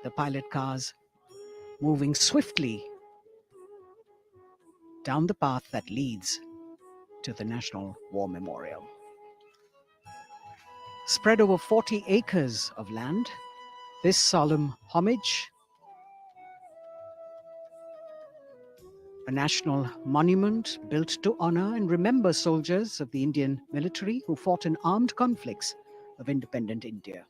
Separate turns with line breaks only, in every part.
the pilot cars moving swiftly down the path that leads to the National War Memorial. Spread over 40 acres of land, this solemn homage, a national monument built to honor and remember soldiers of the Indian military who fought in armed conflicts of independent India.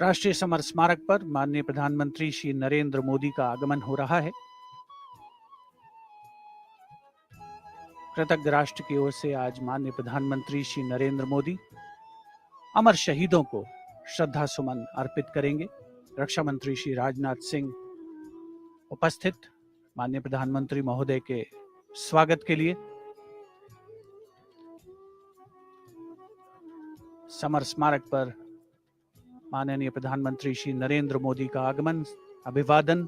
राष्ट्रीय summer स्मारक पर माननीय प्रधानमंत्री श्री नरेंद्र मोदी का आगमन हो रहा है। कृतज्ञ राष्ट्र की ओर से आज माननीय प्रधानमंत्री श्री नरेंद्र मोदी अमर शहीदों को श्रद्धा सुमन अर्पित करेंगे। रक्षा मंत्री श्री राजनाथ सिंह उपस्थित माननीय प्रधानमंत्री महोदय के स्वागत के लिए समर स्मारक पर माननीय प्रधानमंत्री श्री नरेंद्र मोदी का आगमन, अभिवादन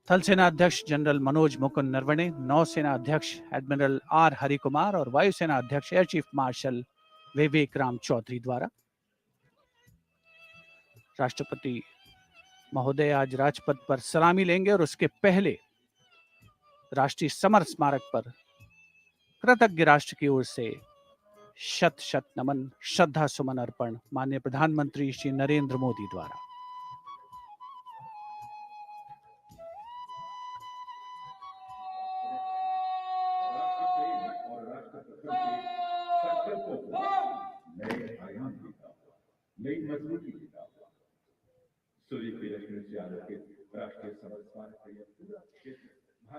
थल सेना अध्यक्ष जनरल मनोज मुकुंद नरवणे, नौसेना अध्यक्ष एडमिरल आर हरिकुमार और वायुसेना अध्यक्ष एयर चीफ मार्शल विवेक राम चौधरी द्वारा। राष्ट्रपति महोदय आज राजपथ पर सलामी लेंगे और उसके पहले राष्ट्रीय समर स्मारक पर कृतज्ञ राष्ट्र की ओर से शत शत नमन, श्रद्धा सुमन अर्पण माननीय प्रधानमंत्री श्री नरेंद्र मोदी द्वारा।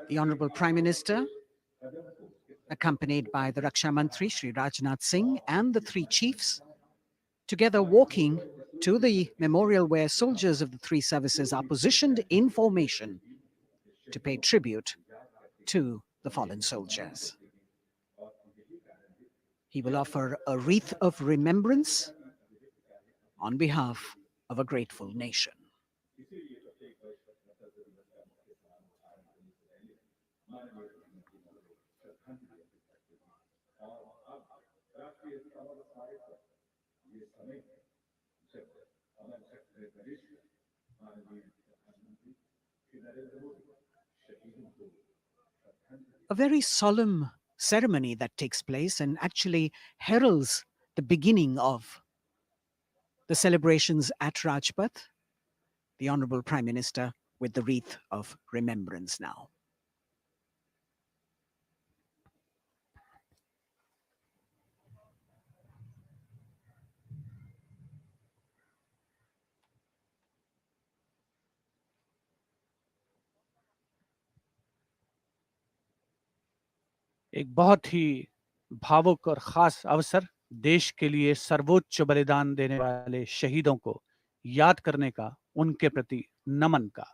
The Honorable Prime Minister, accompanied by the Raksha Mantri Shri Rajnath Singh and the three chiefs, together walking to the memorial where soldiers of the three services are positioned in formation to pay tribute to the fallen soldiers. He will offer a wreath of remembrance on behalf of a grateful nation. A very solemn ceremony that takes place and actually heralds the beginning of the celebrations at Rajpath. The Honorable Prime Minister with the wreath of remembrance now.
एक बहुत ही भावुक और खास अवसर, देश के लिए सर्वोच्च बलिदान देने वाले शहीदों को याद करने का, उनके प्रति नमन का।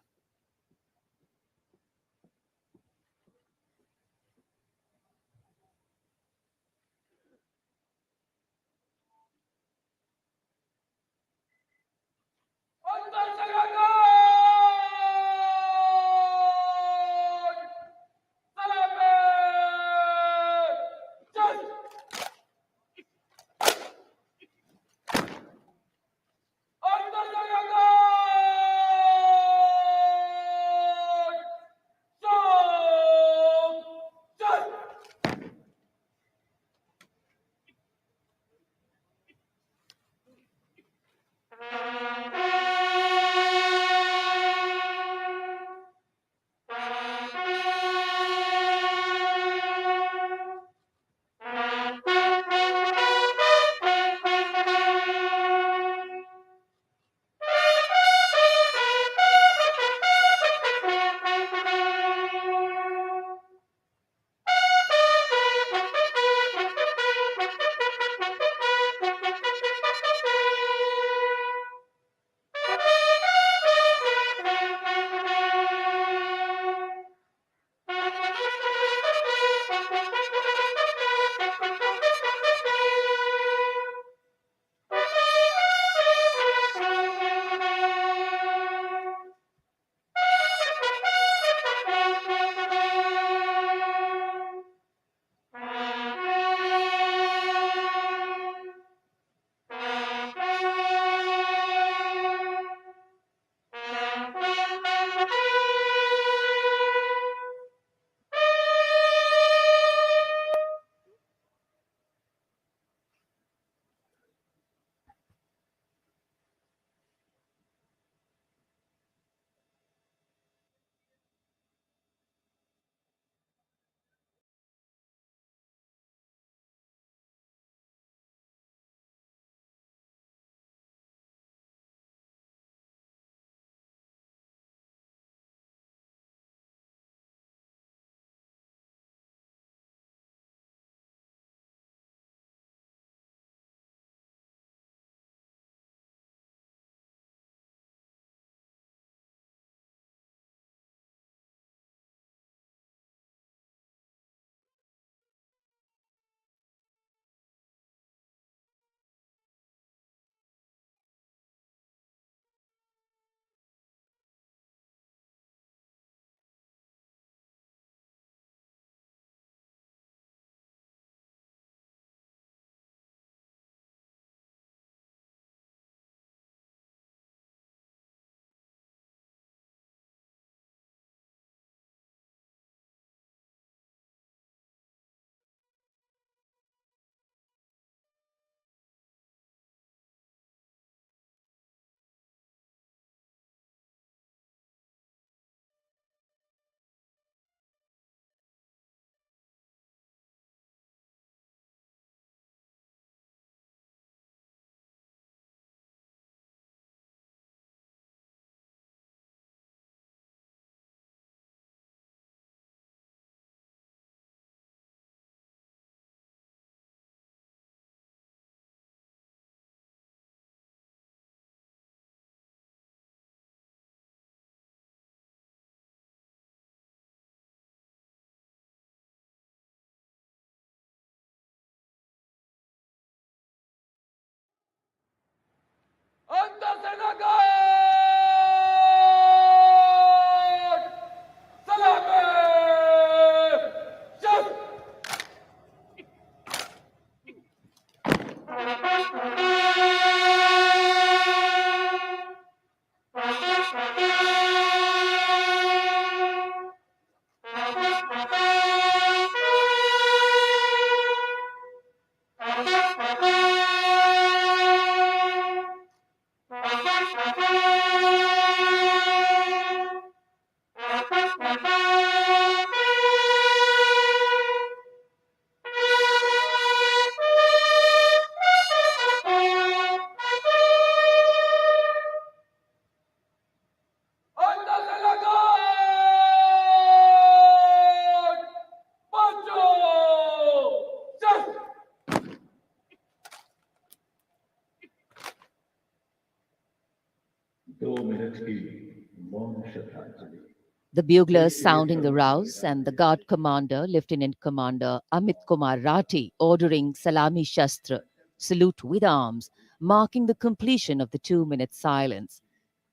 The buglers sounding the rouse and the guard commander, Lieutenant Commander Amit Kumar Rathi, ordering Salami Shastra, salute with arms, marking the completion of the 2-minute silence.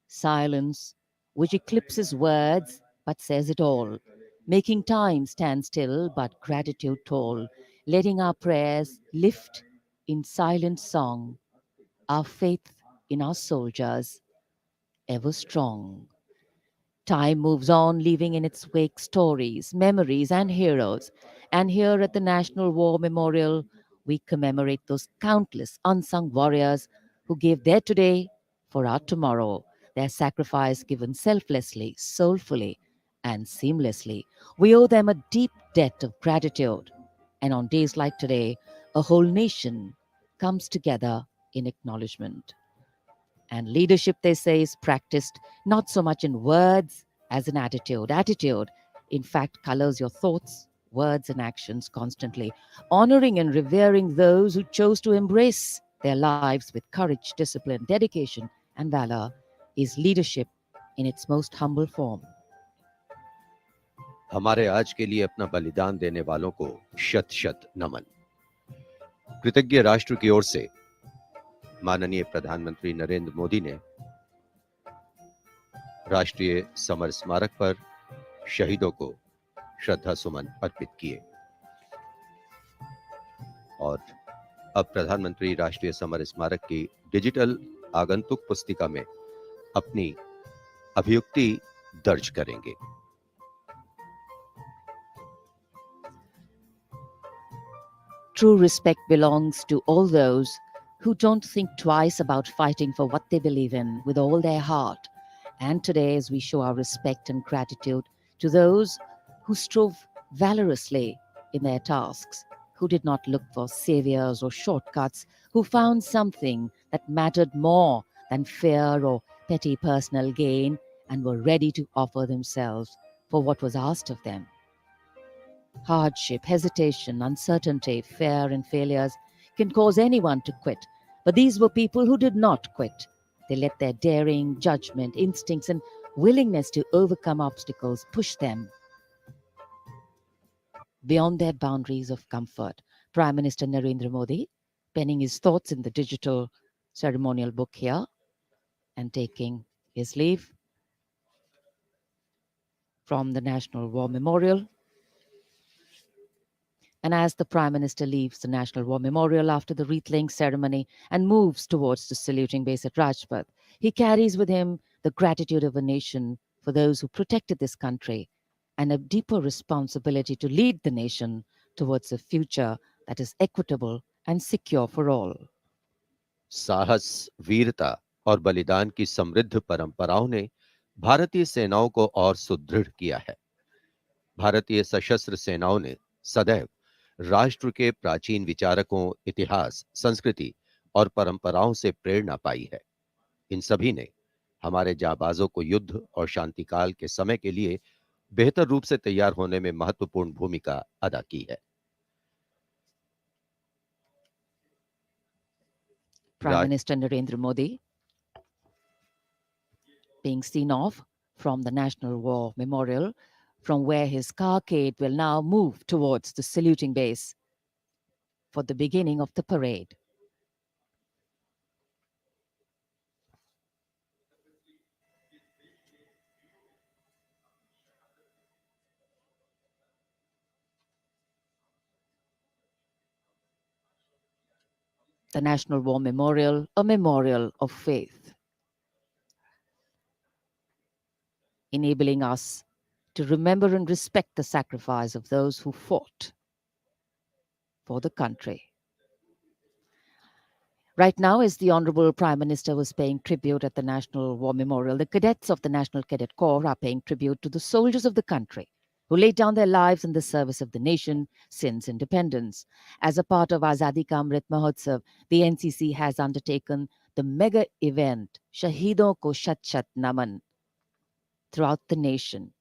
Silence which eclipses words but says it all, making time stand still but gratitude toll, letting our prayers lift in silent song, our faith in our soldiers ever strong. Time moves on, leaving in its wake stories, memories, and heroes. And here at the National War Memorial, we commemorate those countless unsung warriors who gave their today for our tomorrow, their sacrifice given selflessly, soulfully, and seamlessly. We owe them a deep debt of gratitude. And on days like today, a whole nation comes together in acknowledgement. And leadership, they say, is practiced not so much in words as an attitude. Attitude, in fact, colors your thoughts, words, and actions constantly. Honoring and revering those who chose to embrace their lives with courage, discipline, dedication, and valor is leadership in its most humble form.
हमारे आज के लिए अपना बलिदान देने वालों को शत शत नमन। कृतज्ञ राष्ट्र की ओर से माननीय प्रधानमंत्री नरेंद्र मोदी ने राष्ट्रीय समर स्मारक पर शहीदों को श्रद्धा सुमन अर्पित किए और अब प्रधानमंत्री राष्ट्रीय समर स्मारक की डिजिटल आगंतुक पुस्तिका में अपनी अभियुक्ति दर्ज करेंगे।
True respect belongs to all those who don't think twice about fighting for what they believe in with all their heart. And today, as we show our respect and gratitude to those who strove valorously in their tasks, who did not look for saviors or shortcuts, who found something that mattered more than fear or petty personal gain, and were ready to offer themselves for what was asked of them. Hardship, hesitation, uncertainty, fear, and failures can cause anyone to quit. But these were people who did not quit. They let their daring, judgment, instincts, and willingness to overcome obstacles push them beyond their boundaries of comfort. Prime Minister Narendra Modi, penning his thoughts in the digital ceremonial book here and taking his leave from the National War Memorial. And as the Prime Minister leaves the National War Memorial after the wreath-laying ceremony and moves towards the saluting base at Rajpath, he carries with him the gratitude of a nation for those who protected this country and a deeper responsibility to lead the nation towards a future that is equitable and secure for all.
साहस, वीरता और बलिदान की समृद्ध परंपराओं ने भारतीय सेनाओं को और सुदृढ़ किया है। भारतीय सशस्त्र सेनाओं ने सदैव राष्ट्र के प्राचीन विचारकों, इतिहास, संस्कृति और परंपराओं से प्रेरणा पाई है। इन सभी ने हमारे जाबाजों को युद्ध और शांतिकाल के समय के लिए बेहतर रूप से तैयार होने में महत्वपूर्ण भूमिका अदा की है।
Prime Minister Narendra Modi being seen off from the National War Memorial, from where his carcade will now move towards the saluting base for the beginning of the parade. The National War Memorial, a memorial of faith, enabling us to remember and respect the sacrifice of those who fought for the country. Right now, as the Honorable Prime Minister was paying tribute at the National War Memorial, the cadets of the National Cadet Corps are paying tribute to the soldiers of the country who laid down their lives in the service of the nation since independence. As a part of Azadi Ka Amrit Mahotsav, the NCC has undertaken the mega event Shahidon Ko Shat Shat Naman throughout the nation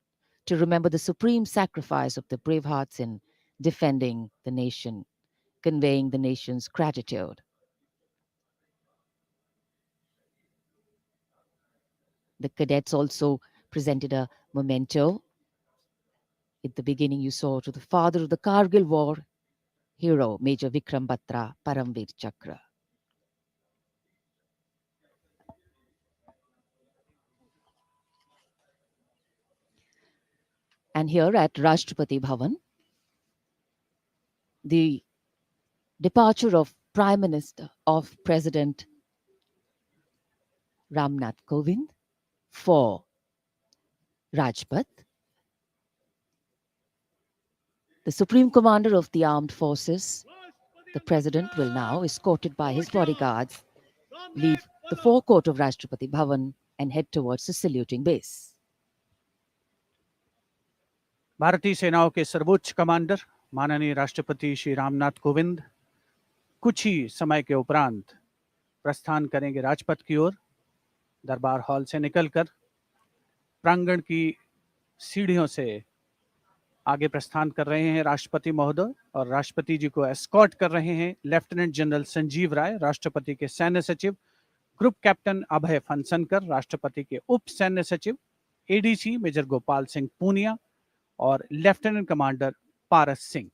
to remember the supreme sacrifice of the brave hearts in defending the nation, conveying the nation's gratitude. The cadets also presented a memento. At the beginning, you saw to the father of the Kargil War, hero Major Vikram Batra, Paramveer Chakra. And here at Rashtrapati Bhavan, the departure of Prime Minister of President Ramnath Kovind for Rajpath. The Supreme Commander of the Armed Forces, the President, will now, escorted by his bodyguards, leave the forecourt of Rashtrapati Bhavan and head towards the saluting base.
भारतीय सेनाओं के सर्वोच्च commander माननीय राष्ट्रपति श्री रामनाथ कोविंद कुछ ही समय के उपरांत प्रस्थान करेंगे राजपथ की ओर। दरबार हॉल से निकलकर प्रांगण की सीढ़ियों से आगे प्रस्थान कर रहे हैं राष्ट्रपति महोदय, और राष्ट्रपति जी को एस्कॉर्ट कर रहे हैं लेफ्टिनेंट जनरल संजीव राय, राष्ट्रपति के सैन्य सचिव, ग्रुप कैप्टन अभय फनसनकर, राष्ट्रपति के उप सैन्य सचिव एडीसी मेजर गोपाल सिंह पूनिया और lieutenant commander Paras Singh.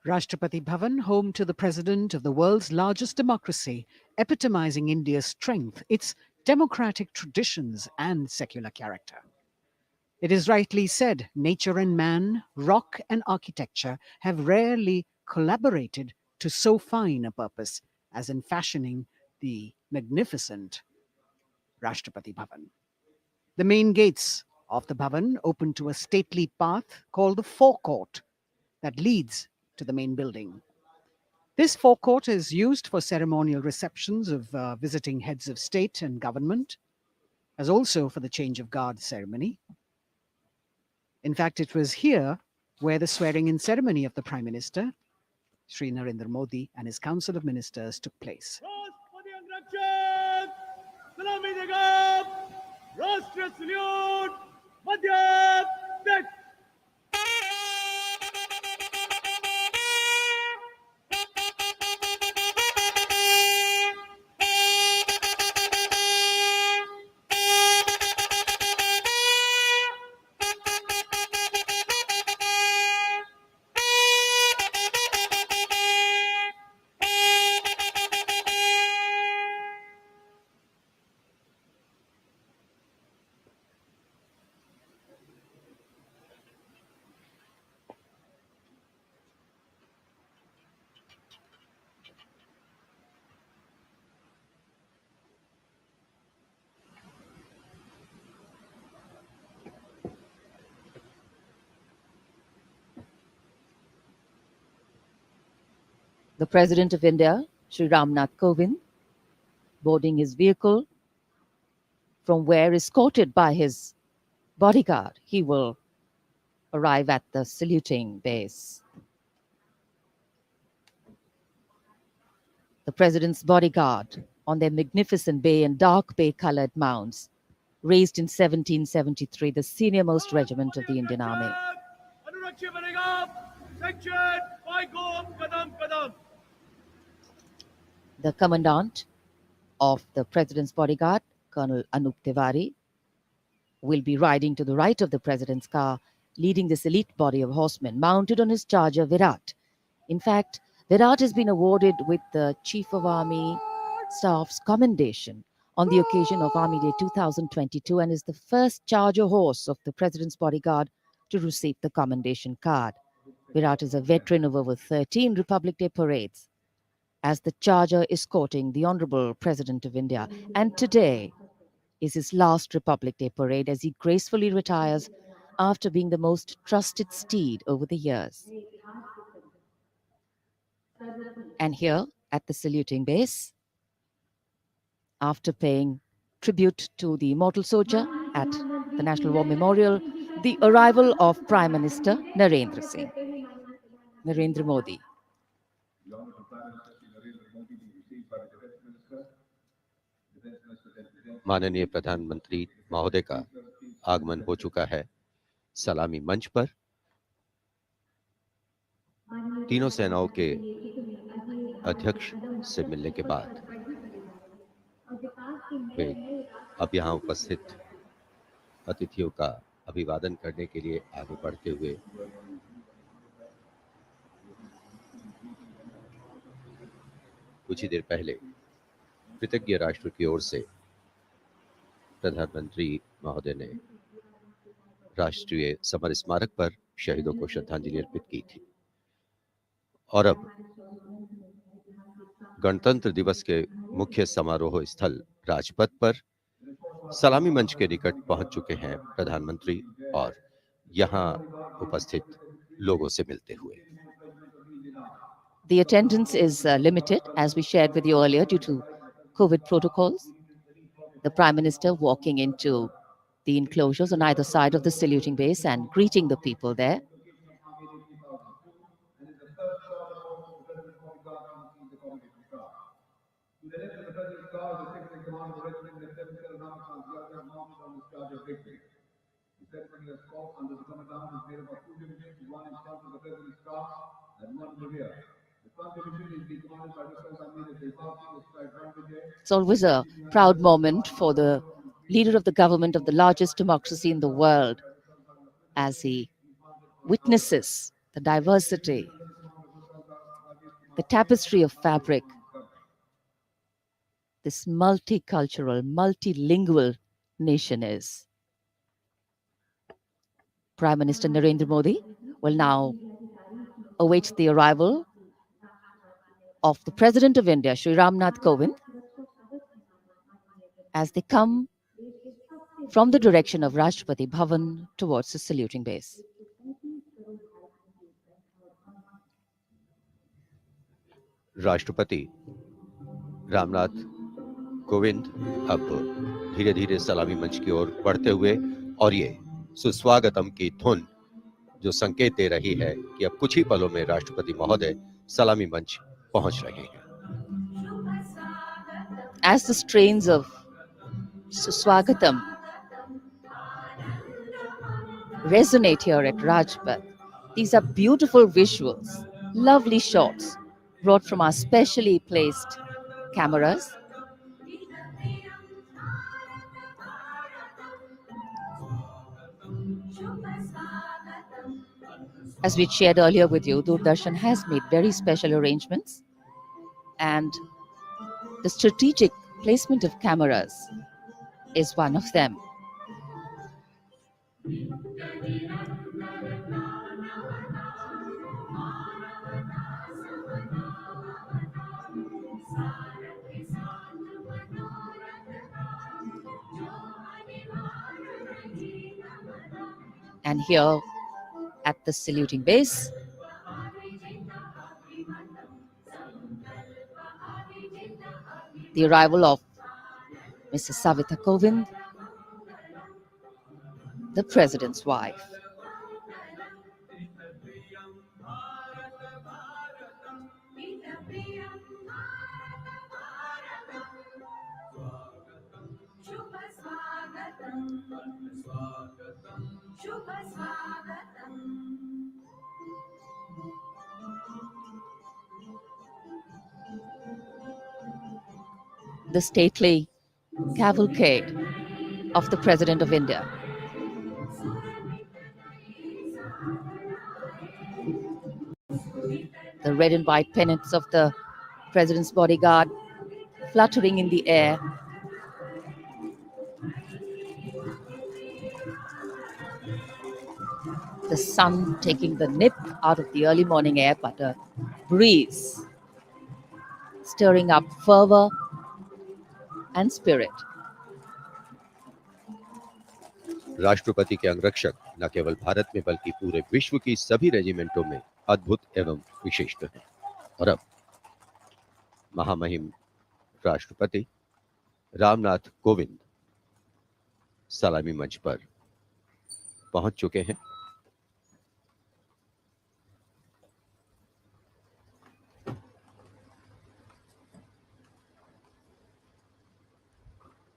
Rashtrapati Bhavan, home to the president of the world's largest democracy, epitomizing India's strength, its democratic traditions and secular character. It is rightly said, nature and man, rock and architecture have rarely collaborated to so fine a purpose as in fashioning the magnificent Rashtrapati Bhavan. The main gates of the Bhavan open to a stately path called the forecourt that leads to the main building. This forecourt is used for ceremonial receptions of visiting heads of state and government, as also for the change of guard ceremony. In fact, it was here where the swearing-in ceremony of the Prime Minister, Shri Narendra Modi, and his Council of Ministers took place.
The President of India, Shri Ramnath Kovind, boarding his vehicle, from where, escorted by his bodyguard, he will arrive at the saluting base. The President's bodyguard on their magnificent bay and dark bay-colored mounts, raised in 1773, the senior-most regiment of the Indian Army. The commandant of the President's bodyguard, Colonel Anup Tiwari, will be riding to the right of the President's car, leading this elite body of horsemen mounted on his charger Virat. In fact, Virat has been awarded with the Chief of Army Staff's commendation on the occasion of Army Day 2022 and is the first charger horse of the President's bodyguard to receive the commendation card. Virat is a veteran of over 13 Republic Day parades as the charger escorting the Honorable President of India, and today is his last Republic Day parade as he gracefully retires after being the most trusted steed over the years. And here at the saluting base, after paying tribute to the immortal soldier at the National War Memorial, the arrival of Prime Minister Narendra Modi.
माननीय प्रधानमंत्री महोदय का आगमन हो चुका है। सलामी मंच पर तीनों सेनाओं के अध्यक्ष से मिलने के बाद वे अब यहाँ उपस्थित अतिथियों का अभिवादन करने के लिए आगे बढ़ते हुए कुछ ही देर पहले कृतज्ञ राष्ट्र की ओर से प्रधानमंत्री महोदय ने राष्ट्रीय समर स्मारक पर शहीदों को श्रद्धांजलि अर्पित की थी और अब गणतंत्र दिवस के मुख्य समारोह स्थल राजपथ पर सलामी मंच के निकट पहुंच चुके हैं प्रधानमंत्री और यहां उपस्थित लोगों से मिलते हुए।
The attendance is limited, as we shared with you earlier, due to COVID protocols. The Prime Minister walking into the enclosures on either side of the saluting base and greeting the people there. It's always a proud moment for the leader of the government of the largest democracy in the world as he witnesses the diversity, the tapestry of fabric, this multicultural, multilingual nation is. Prime Minister Narendra Modi will now await the arrival of the President of India, Shri Ramnath Kovind, as they come from the direction of Rashtrapati Bhavan towards the saluting base.
राष्ट्रपति रामनाथ कोविंद अब धीरे धीरे सलामी मंच की ओर बढ़ते हुए और ये सुस्वागतम की धुन जो संकेत दे रही है कि अब कुछ ही पलों में राष्ट्रपति महोदय सलामी मंच पहुंच रहे हैं।
As the strains of Suswagatam resonate here at Rajpath, these are beautiful visuals, lovely shots brought from our specially placed cameras. As we shared earlier with you, Doordarshan has made very special arrangements, and the strategic placement of cameras is one of them. And here at the saluting base, the arrival of Mrs. Savita Kovind, the President's wife. The stately cavalcade of the President of India. The red and white pennants of the President's bodyguard fluttering in the air. The sun taking the nip out of the early morning air, but a breeze stirring up fervor and spirit.
राष्ट्रपति के अंगरक्षक न केवल भारत में बल्कि पूरे विश्व की सभी रेजिमेंटों में अद्भुत एवं विशिष्ट हैं और अब महामहिम राष्ट्रपति रामनाथ कोविंद सलामी मंच पर पहुंच चुके हैं।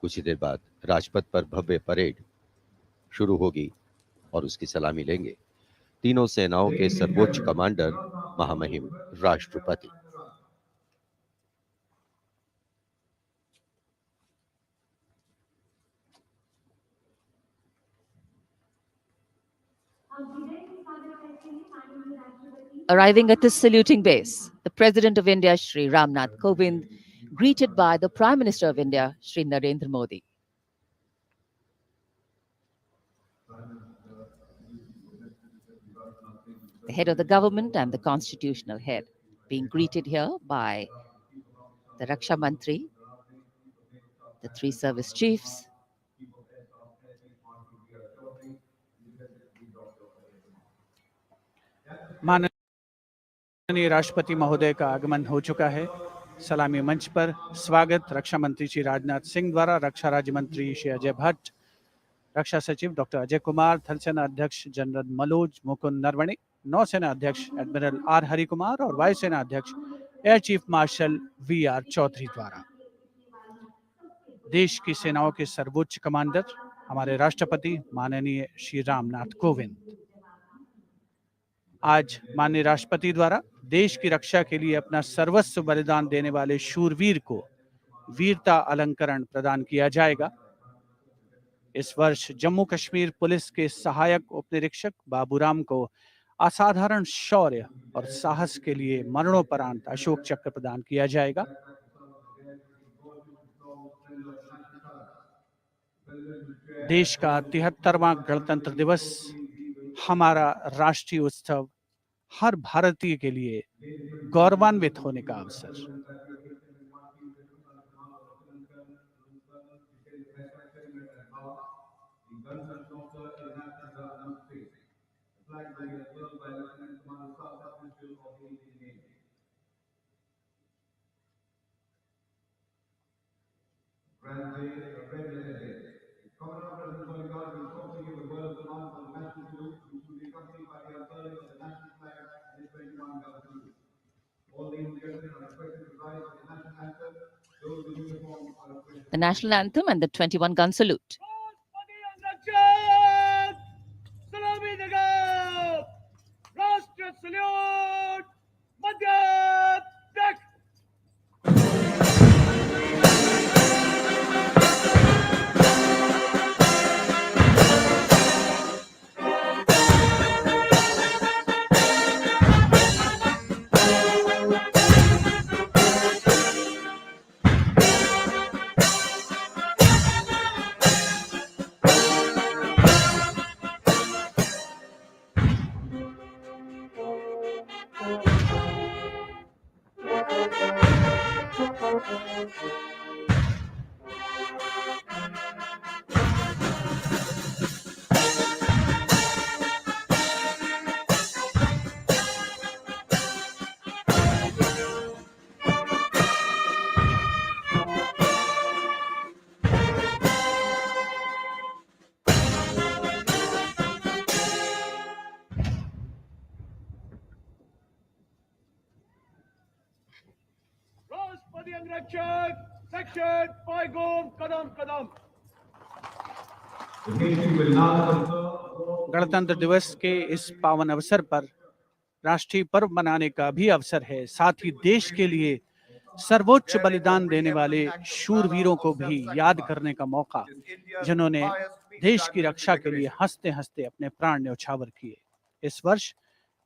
कुछ ही देर बाद राजपथ पर भव्य परेड शुरू होगी और उसकी सलामी लेंगे तीनों सेनाओं के सर्वोच्च कमांडर महामहिम राष्ट्रपति।
Arriving at the saluting base, the President of India, Shri Ramnath Kovind, greeted by the Prime Minister of India, Shri Narendra Modi. The head of the government and the constitutional head being greeted here by the Raksha Mantri, the three service chiefs,
माननीय राष्ट्रपति महोदय का आगमन हो चुका है। सलामी मंच पर स्वागत रक्षा मंत्री श्री राजनाथ सिंह द्वारा रक्षा राज्य मंत्री श्री अजय भट्ट, रक्षा सचिव डॉक्टर अजय कुमार, थल सेना अध्यक्ष जनरल मनोज मुकुंद नरवणे, नौसेना अध्यक्ष एडमिरल आर हरि कुमार और वायुसेना अध्यक्ष air chief marshal V R. Chaudhary द्वारा। देश की सेनाओं के सर्वोच्च कमांडर हमारे राष्ट्रपति माननीय श्री रामनाथ कोविंद आज माननीय राष्ट्रपति द्वारा देश की रक्षा के लिए अपना सर्वस्व बलिदान देने वाले शूरवीर को वीरता अलंकरण प्रदान किया जाएगा। इस वर्ष जम्मू कश्मीर पुलिस के सहायक उपनिरीक्षक बाबूराम को असाधारण शौर्य और साहस के लिए मरणोपरांत अशोक चक्र प्रदान किया जाएगा। देश का 73वां गणतंत्र दिवस हमारा राष्ट्रीय उत्सव हर भारतीय के लिए गौरवान्वित होने का अवसर।
the national anthem and the 21-gun salute.
Section Paigum Kadam Kadam। गणतंत्र दिवस के इस पावन अवसर पर राष्ट्रीय पर्व मनाने का भी अवसर है। साथ ही देश के लिए सर्वोच्च बलिदान देने वाले शूरवीरों को भी याद करने का मौका, जिन्होंने देश की रक्षा के लिए हंसते हंसते अपने प्राण न्यौछावर किए। इस वर्ष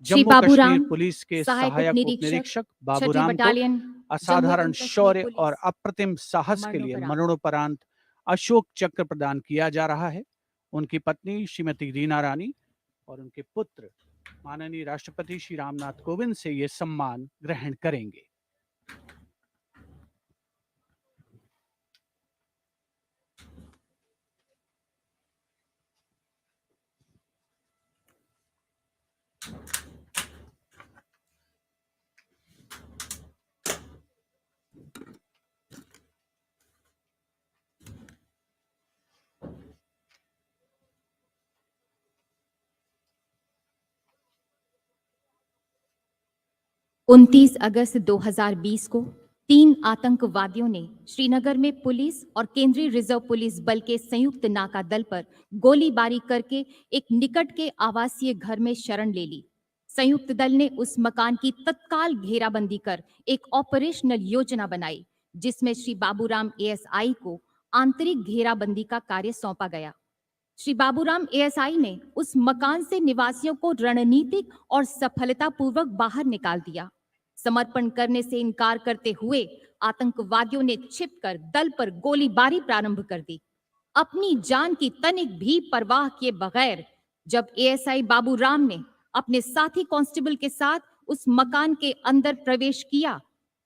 जम्मू कश्मीर पुलिस के सहायक उपनिरीक्षक बाबूराम को असाधारण शौर्य और अप्रतिम साहस के लिए मरणोपरांत अशोक चक्र प्रदान किया जा रहा है। उनकी पत्नी श्रीमती रीना रानी और उनके पुत्र माननीय राष्ट्रपति श्री रामनाथ कोविंद से ये सम्मान ग्रहण करेंगे।
उनतीस अगस्त 2020 को 3 आतंकवादियों ने श्रीनगर में पुलिस और केंद्रीय रिजर्व पुलिस बल के संयुक्त नाका दल पर गोलीबारी करके एक निकट के आवासीय घर में शरण ले ली। संयुक्त दल ने उस मकान की तत्काल घेराबंदी कर एक ऑपरेशनल योजना बनाई, जिसमें श्री बाबूराम एएसआई को आंतरिक घेराबंदी का कार्य सौंपा गया। श्री बाबूराम एएसआई ने उस मकान से निवासियों को रणनीतिक और सफलतापूर्वक बाहर निकाल दिया। समर्पण करने से इनकार करते हुए आतंकवादियों ने छिपकर दल पर गोलीबारी प्रारंभ कर दी। अपनी जान की तनिक भी परवाह किए बगैर जब एएसआई बाबूराम ने अपने साथी कांस्टेबल के साथ उस मकान के अंदर प्रवेश किया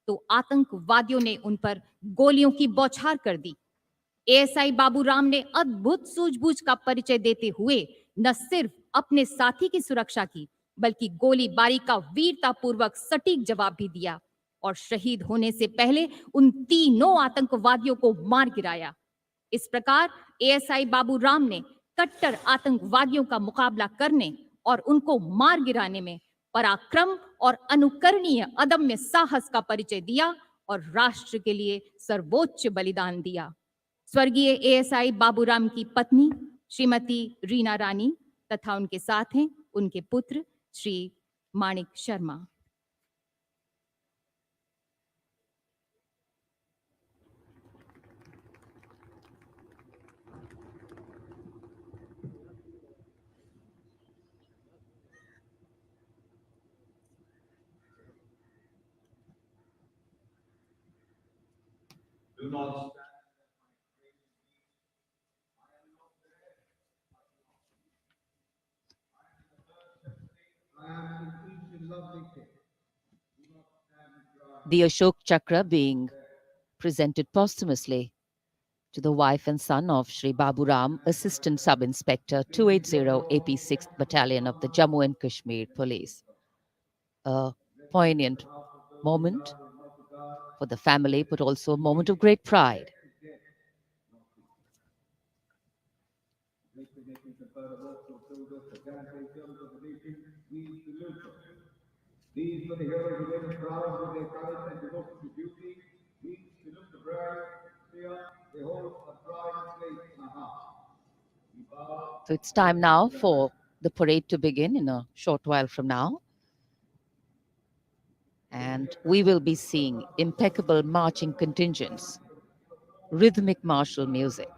तो आतंकवादियों ने उन पर गोलियों की बौछार कर दी। एएसआई बाबूराम ने अद्भुत सूझबूझ का परिचय देते हुए न सिर्फ अपने साथी की सुरक्षा की बल्कि गोलीबारी का वीरतापूर्वक सटीक जवाब भी दिया और शहीद होने से पहले उन तीनों आतंकवादियों को मार गिराया। इस प्रकार एएसआई बाबूराम ने कट्टर आतंकवादियों का मुकाबला करने और उनको मार गिराने में पराक्रम और अनुकरणीय अदम्य साहस का परिचय दिया और राष्ट्र के लिए सर्वोच्च बलिदान दिया। स्वर्गीय एएसआई बाबूराम की पत्नी श्रीमती रीना रानी तथा उनके साथ हैं उनके पुत्र श्री माणिक Sharma.
The Ashok Chakra being presented posthumously to the wife and son of Shri Baburam, Assistant Sub-Inspector 280 AP 6th Battalion of the Jammu and Kashmir Police. A poignant moment for the family, but also a moment of great pride.
These were the heroes who made us proud with their courage and devotion to duty. We salute the brave, fear, they hold a pride and place in our hearts.
So it's time now for the parade to begin in a short while from now. And we will be seeing impeccable marching contingents, rhythmic martial music,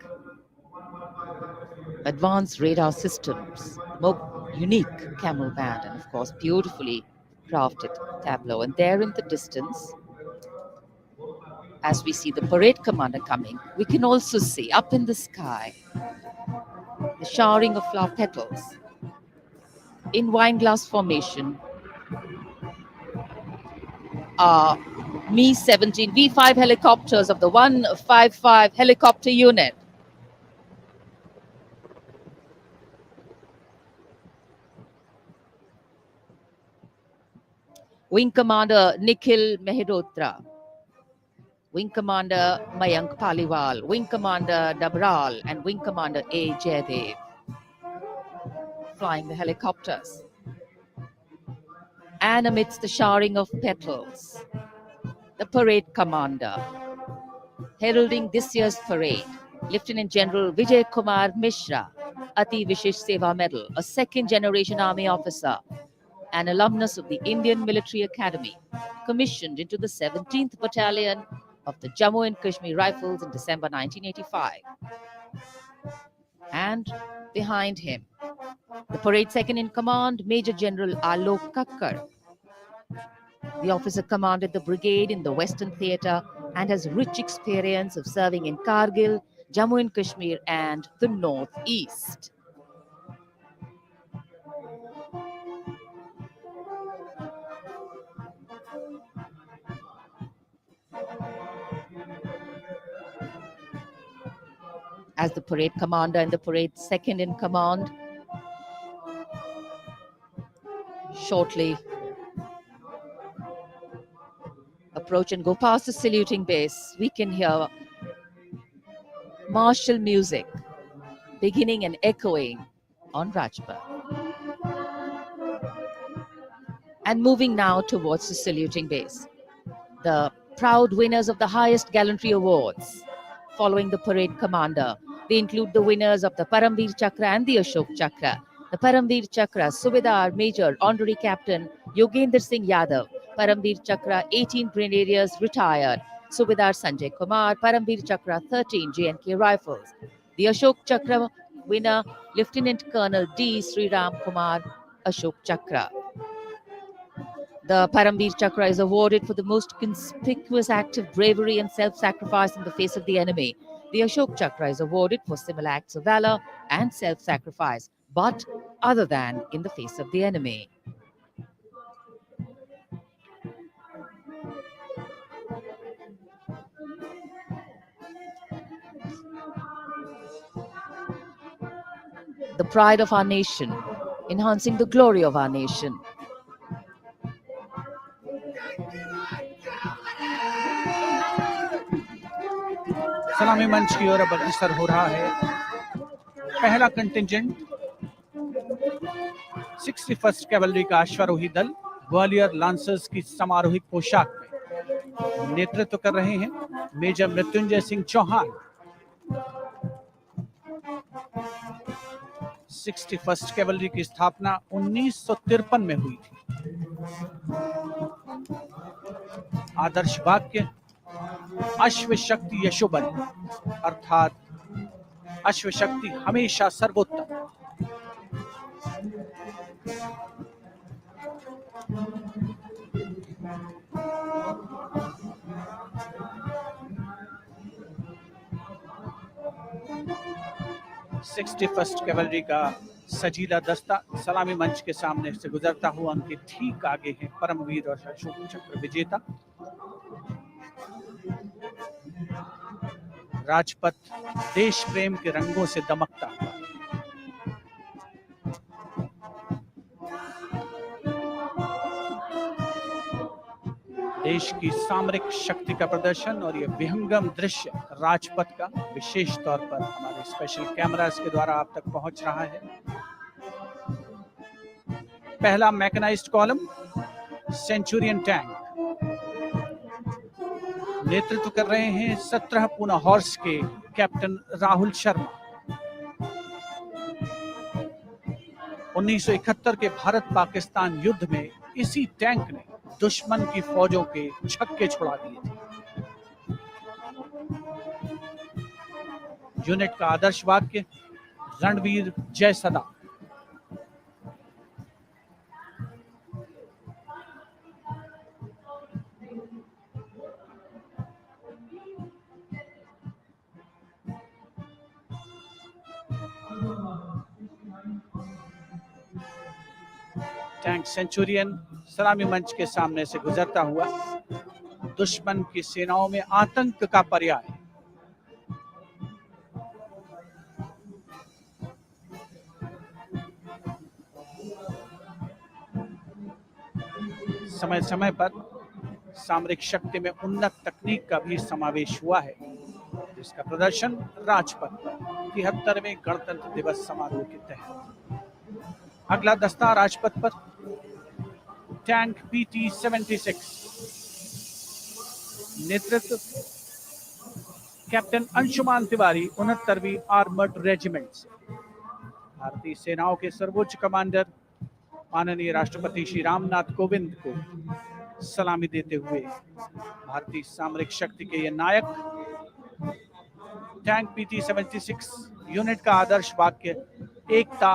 advanced radar systems, more unique camel band, and of course beautifully crafted tableau. And there in the distance, as we see the parade commander coming, we can also see up in the sky the showering of flower petals in wineglass formation are Mi-17 V5 helicopters of the 155 helicopter unit. Wing Commander Nikhil Mehrotra, Wing Commander Mayank Paliwal, Wing Commander Dabral, and Wing Commander A. Jaydev flying the helicopters. And amidst the showering of petals, the parade commander heralding this year's parade, Lieutenant General Vijay Kumar Mishra, Ati Vishesh Seva Medal, a second-generation army officer, an alumnus of the Indian Military Academy, commissioned into the 17th Battalion of the Jammu and Kashmir Rifles in December 1985. And behind him, the parade second-in-command, Major General Alok Kakkar. The officer commanded the brigade in the Western Theatre and has rich experience of serving in Kargil, Jammu and Kashmir, and the Northeast. As the parade commander and the parade second in command shortly approach and go past the saluting base, we can hear martial music beginning and echoing on Rajpath. And moving now towards the saluting base, the proud winners of the highest gallantry awards following the parade commander. They include the winners of the Paramveer Chakra and the Ashok Chakra. The Paramveer Chakra, Subedar Major Honorary Captain Yogendra Singh Yadav. Paramveer Chakra, 18 Grenadiers retired. Subedar Sanjay Kumar. Paramveer Chakra, 13 J&K Rifles. The Ashok Chakra, winner, Lieutenant Colonel D. Sri Ram Kumar Ashok Chakra. The Paramveer Chakra is awarded for the most conspicuous act of bravery and self-sacrifice in the face of the enemy. The Ashok Chakra is awarded for similar acts of valor and self-sacrifice, but other than in the face of the enemy. The pride of our nation, enhancing the glory of our nation.
सलामी मंच की ओर अब अग्रसर हो रहा है पहला contingent 61st cavalry का अश्वारोही दल ग्वालियर लांसर्स की समारोही पोशाक में नेतृत्व कर रहे हैं major Mrityunjay Singh Chauhan. 61st cavalry की स्थापना 1953 में हुई थी। आदर्श वाक्य अश्व शक्ति यशोबल, अर्थात अश्व शक्ति हमेशा सर्वोत्तम। सिक्सटी फर्स्ट कैवलरी का सजीला दस्ता सलामी मंच के सामने से गुजरता हुआ उनके ठीक आगे है परमवीर और अशोक चक्र विजेता। राजपथ देश प्रेम के रंगों से दमकता हुआ। देश की सामरिक शक्ति का प्रदर्शन और यह विहंगम दृश्य राजपथ का विशेष तौर पर हमारे स्पेशल कैमरास के द्वारा आप तक पहुंच रहा है। पहला मैकेनाइज्ड कॉलम सेंचुरियन टैंक नेतृत्व कर रहे हैं 17 पूना हॉर्स के कैप्टन राहुल शर्मा। 1971 के भारत पाकिस्तान युद्ध में इसी टैंक ने दुश्मन की फौजों के छक्के छुड़ा दिए थे। यूनिट का आदर्श वाक्य रणवीर जय सदा। टैंक सेंचुरियन सलामी मंच के सामने से गुजरता हुआ दुश्मन की सेनाओं में आतंक का पर्याय। समय समय पर सामरिक शक्ति में उन्नत तकनीक का भी समावेश हुआ है, जिसका प्रदर्शन राजपथ पर 73वें गणतंत्र दिवस समारोह के तहत। अगला दस्ता राजपथ पर टैंक PT-76 नेतृत्व कैप्टन अंशुमान तिवारी 69वीं आर्मर्ड रेजिमेंट से। भारतीय सेनाओं के सर्वोच्च कमांडर माननीय राष्ट्रपति श्री रामनाथ कोविंद को सलामी देते हुए भारतीय सामरिक शक्ति के ये नायक। टैंक PT-76 यूनिट का आदर्श वाक्य एकता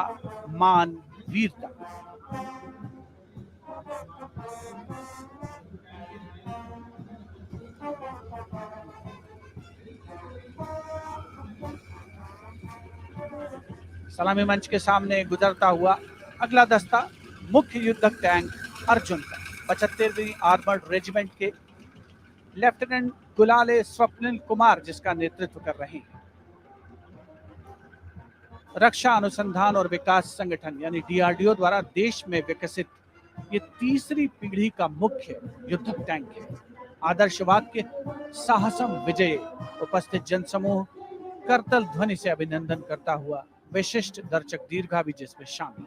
मान वीरता। सलामी मंच के सामने गुजरता हुआ अगला दस्ता मुख्य युद्धक टैंक अर्जुन का 75वीं आर्मर्ड रेजिमेंट के लेफ्टिनेंट गुलाले स्वप्निल कुमार जिसका नेतृत्व कर रहे हैं। रक्षा अनुसंधान और विकास संगठन यानी DRDO द्वारा देश में विकसित ये तीसरी पीढ़ी का मुख्य युद्धक टैंक है। आदर्श वाक्य साहसम विजय। उपस्थित जनसमूह करतल ध्वनि से अभिनंदन करता हुआ विशिष्ट दर्शक दीर्घा भी जिसमें शामिल।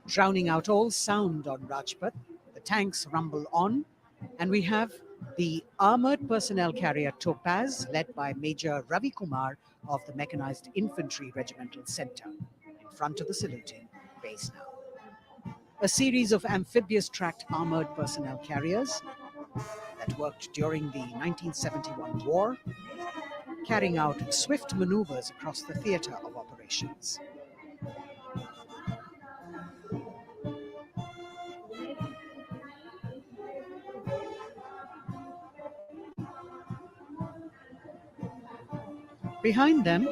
Drowning out all sound on Rajpath, the tanks rumble on, and we have the armored personnel carrier Topaz, led by Major Ravi Kumar of the Mechanized Infantry Regimental Center, in front of the saluting base now. A series of amphibious tracked armored personnel carriers that that worked during the 1971 war, carrying out swift maneuvers across the theatre of operations. Behind them,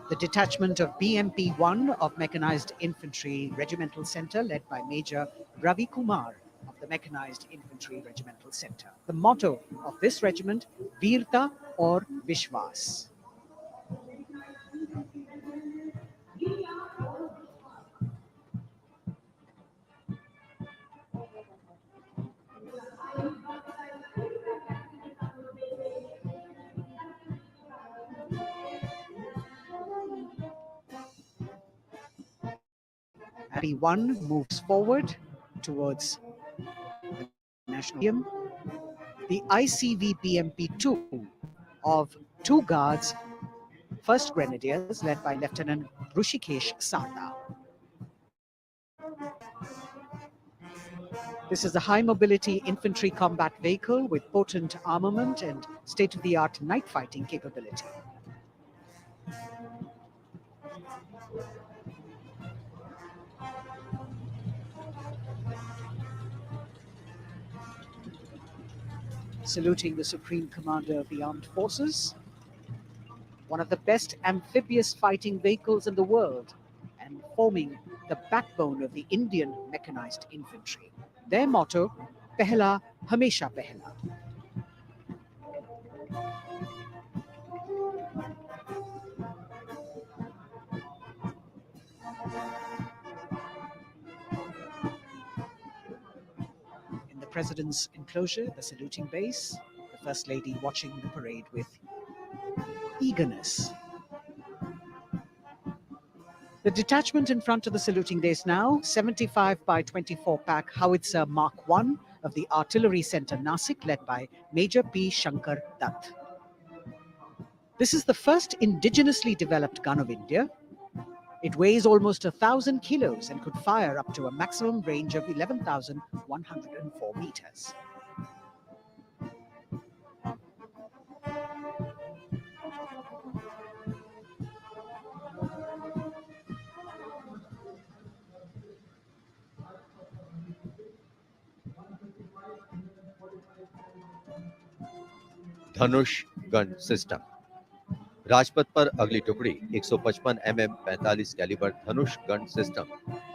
the detachment of BMP-1 of Mechanized Infantry Regimental Centre, led by Major Ravi Kumar of the Mechanized Infantry Regimental Centre. The motto of this regiment, Veerta or Vishwas. B1 moves forward towards the National Museum. The ICV BMP-2 of 2 Guards, 1st Grenadiers, led by Lieutenant Rushikesh Sarda. This is a high-mobility infantry combat vehicle with potent armament and state-of-the-art night fighting capability. Saluting the Supreme Commander of the Armed Forces, one of the best amphibious fighting vehicles in the world, and forming the backbone of the Indian mechanized infantry. Their motto, Pehla Hamesha Pehla. In the President's enclosure, the saluting base, the First Lady watching the parade with eagerness. The detachment in front of the saluting base now, 75 by 24 pack howitzer Mark 1 of the Artillery Center Nasik, led by Major P. Shankar Dutt. This is the first indigenously developed gun of India. It weighs almost 1,000 kilos and could fire up to a maximum range of 11,104 meters.
Dhanush gun system. Rajpath पर अगली टुकड़ी 155 mm 45 calibre Dhanush gun system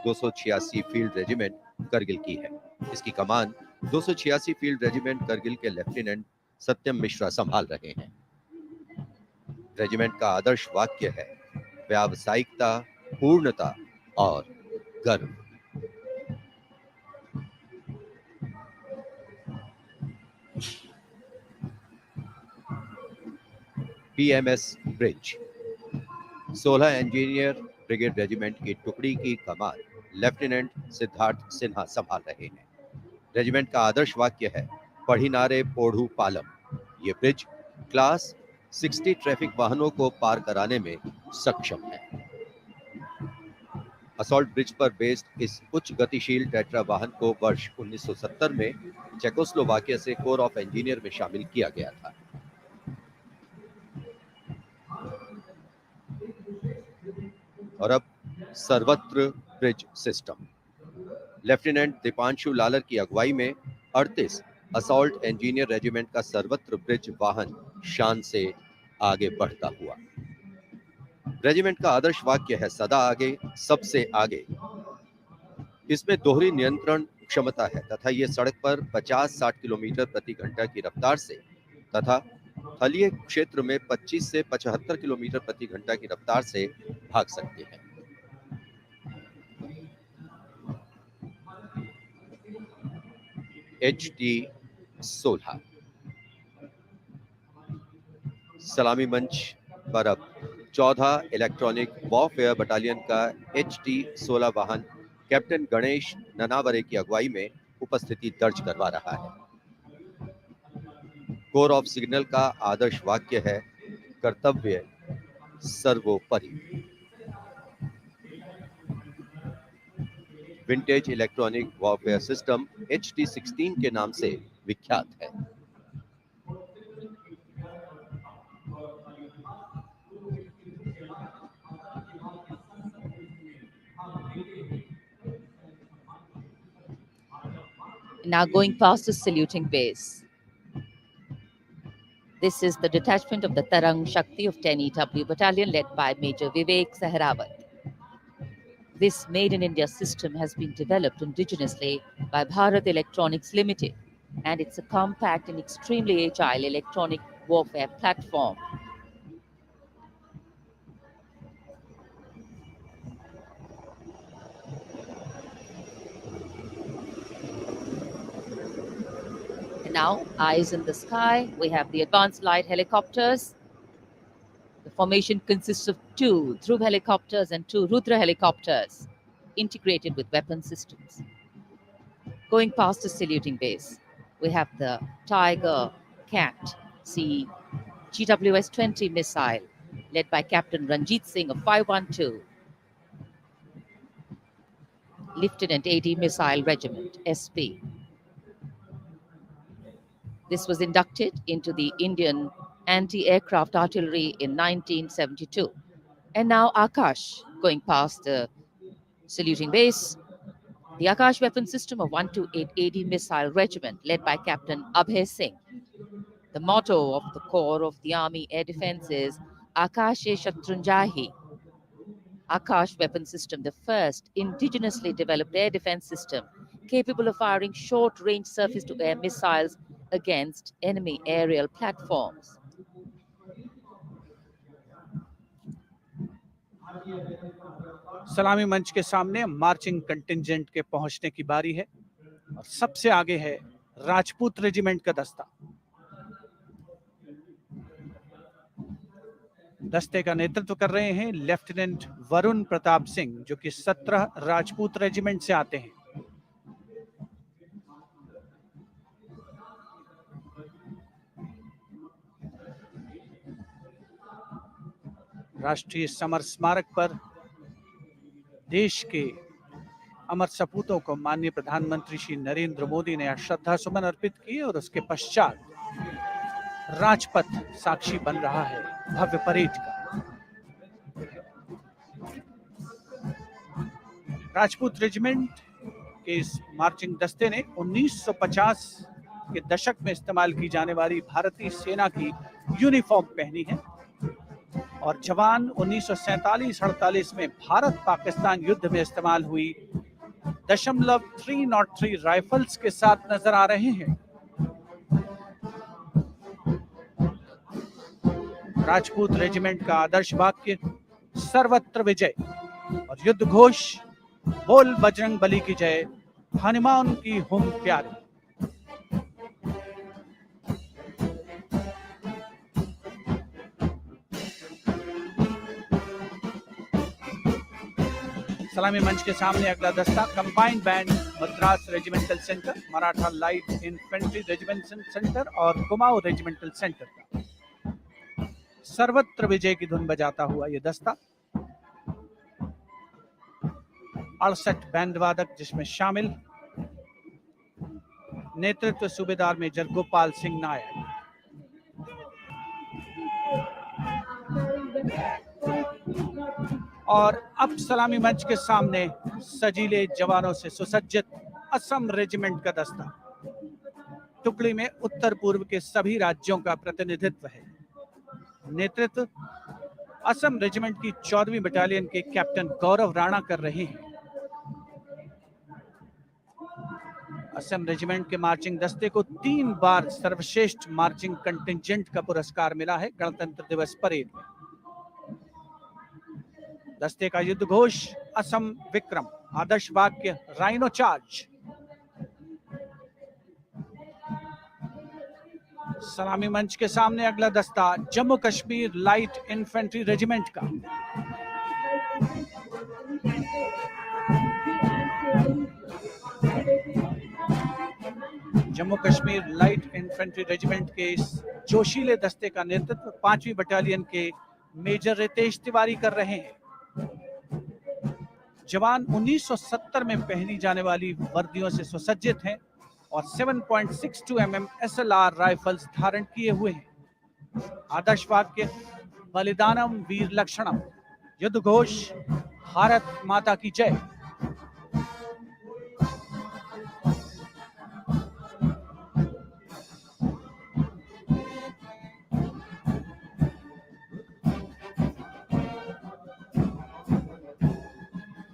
286 field regiment Kargil की है। इसकी कमान 286 field regiment Kargil के lieutenant सत्यम मिश्रा संभाल रहे हैं। रेजिमेंट का आदर्श वाक्य है व्यावसायिकता, पूर्णता और गर्व। PMS bridge. 16 engineer brigade regiment की टुकड़ी की कमान लेफ्टिनेंट सिद्धार्थ सिन्हा संभाल रहे हैं। रेजिमेंट का आदर्श वाक्य है पढ़िनारे पोढ़ू पालम। ये ब्रिज क्लास 60 ट्रैफिक वाहनों को पार कराने में सक्षम है। असॉल्ट ब्रिज पर बेस्ड इस उच्च गतिशील टेट्रा वाहन को वर्ष 1970 में चेकोस्लोवाकिया से कोर ऑफ इंजीनियर में शामिल किया गया था। और अब सर्वत्र bridge system. Lieutenant Deepanshu Lalor की अगुवाई में 38 असॉल्ट इंजीनियर रेजिमेंट का सर्वत्र ब्रिज वाहन शान से आगे बढ़ता हुआ। रेजिमेंट का आदर्श वाक्य है सदा आगे, सबसे आगे। इसमें दोहरी नियंत्रण क्षमता है तथा ये सड़क पर 50-60 किलोमीटर प्रति घंटा की रफ्तार से तथा थलीय क्षेत्र में 25 से 75 किलोमीटर प्रति घंटा की रफ्तार से भाग सकते हैं। HT-16 सलामी मंच पर अब 14 इलेक्ट्रॉनिक वॉरफेयर बटालियन का HT-16 वाहन कैप्टन गणेश ननावरे की अगुवाई में उपस्थिति दर्ज करवा रहा है। कोर ऑफ सिग्नल का आदर्श वाक्य है कर्तव्य सर्वोपरि। Vintage electronic warfare system HT-16 के नाम से विख्यात है।
Now going past the saluting base. This is the detachment of the Tarang Shakti of 10 EW Battalion led by Major Vivek Sehrawat. This Made in India system has been developed indigenously by Bharat Electronics Limited, and it's a compact and extremely agile electronic warfare platform. And now, eyes in the sky, we have the advanced light helicopters. The formation consists of 2 Dhruv helicopters and 2 Rudra helicopters, integrated with weapon systems. Going past the saluting base, we have the Tiger Cat C GWS-20 missile, led by Captain Ranjit Singh of 512, Lieutenant AD Missile Regiment, SP. This was inducted into the Indian Anti-Aircraft Artillery in 1972. And now Akash, going past the saluting base, the Akash weapon system of 128 AD Missile Regiment, led by Captain Abhay Singh. The motto of the Corps of the Army Air Defense is Akashe Shatrunjahi. Akash weapon system, the first indigenously developed air defense system capable of firing short-range surface-to-air missiles against enemy aerial platforms.
सलामी मंच के सामने marching contingent के पहुंचने की बारी है और सबसे आगे है राजपूत रेजिमेंट का दस्ता। दस्ते का नेतृत्व कर रहे हैं लेफ्टिनेंट वरुण प्रताप सिंह, जो कि 17 राजपूत रेजिमेंट से आते हैं। राष्ट्रीय समर स्मारक पर देश के अमर सपूतों को माननीय प्रधानमंत्री श्री नरेंद्र मोदी ने श्रद्धा सुमन अर्पित किए और उसके पश्चात राजपथ साक्षी बन रहा है भव्य परेड का। राजपूत रेजिमेंट के इस मार्चिंग दस्ते ने 1950 के दशक में इस्तेमाल की जाने वाली भारतीय सेना की यूनिफॉर्म पहनी है और जवान 1947-48 में भारत पाकिस्तान युद्ध में इस्तेमाल हुई .303 राइफल्स के साथ नजर आ रहे हैं। राजपूत रेजिमेंट का आदर्श वाक्य सर्वत्र विजय और युद्ध घोष बोल बजरंग बली की जय, हनुमान की हुम प्यारी। सलामी मंच के सामने अगला दस्ता combined band Madras regimental centre, Maratha light infantry regimental centre और कुमाऊं रेजिमेंटल सेंटर का सर्वत्र विजय की धुन बजाता हुआ यह दस्ता 68 बैंड वादक जिसमें शामिल नेतृत्व सूबेदार मेजर गोपाल सिंह नायक। और अब सलामी मंच के सामने सजीले जवानों से सुसज्जित असम रेजिमेंट का दस्ता। टुकड़ी में उत्तर पूर्व के सभी राज्यों का प्रतिनिधित्व है। नेतृत्व असम रेजिमेंट की 14वीं बटालियन के कैप्टन गौरव राणा कर रहे हैं। असम रेजिमेंट के मार्चिंग दस्ते को 3 बार सर्वश्रेष्ठ मार्चिंग कंटिंजेंट का पुरस्कार मिला है गणतंत्र दिवस परेड में। दस्ते का युद्ध घोष असम विक्रम, आदर्श वाक्य राइनो चार्ज। सलामी मंच के सामने अगला दस्ता Jammu Kashmir light infantry regiment का। Jammu Kashmir light infantry regiment के इस जोशीले दस्ते का नेतृत्व 5वीं बटालियन के मेजर रितेश तिवारी कर रहे हैं। जवान 1970 में पहनी जाने वाली वर्दियों से सुसज्जित हैं और 7.62 mm SLR राइफल्स धारण किए हुए हैं। आदर्श वाक्य बलिदानम वीर लक्षणम, युद्ध घोष भारत माता की जय।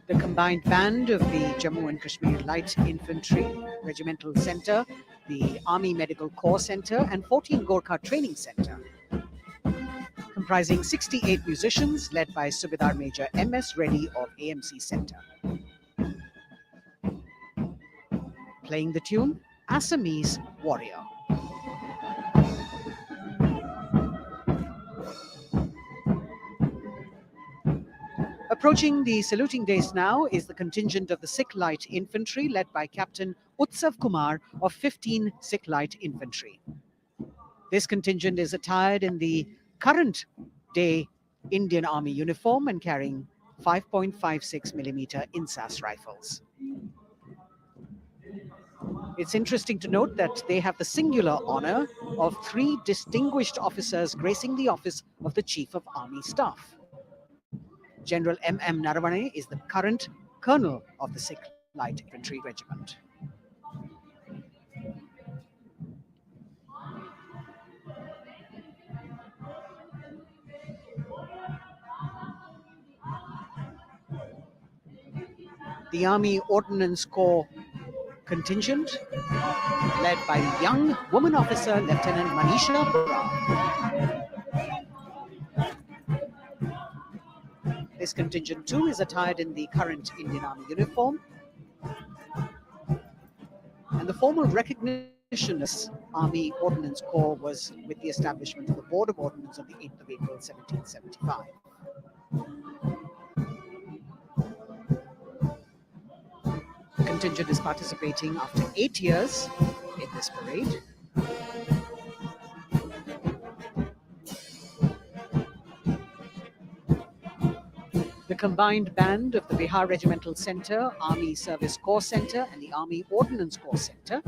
The combined band of the Jammu and Kashmir Light Infantry Regimental Centre, the Army Medical Corps Centre and 14 Gorkha Training Centre, comprising 68 musicians led by Subedar Major M.S. Reddy of AMC Centre. Playing the tune, Assamese Warrior. Approaching the saluting days now is the contingent of the Sikh Light Infantry led by Captain Utsav Kumar of 15 Sikh Light Infantry. This contingent is attired in the current day Indian Army uniform and carrying 5.56mm INSAS rifles. It's interesting to note that they have the singular honor of 3 distinguished officers gracing the office of the Chief of Army Staff. General M.M. Naravane is the current colonel of the Sikh Light Infantry Regiment. The Army Ordnance Corps contingent, led by young woman officer Lieutenant Manisha Brown. This contingent too is attired in the current Indian Army uniform, and the formal recognition of Army Ordnance Corps was with the establishment of the Board of Ordnance on the 8th of April 1775. The contingent is participating after 8 years in this parade. The combined band of the Bihar Regimental Centre, Army Service Corps Centre and the Army Ordnance Corps Centre,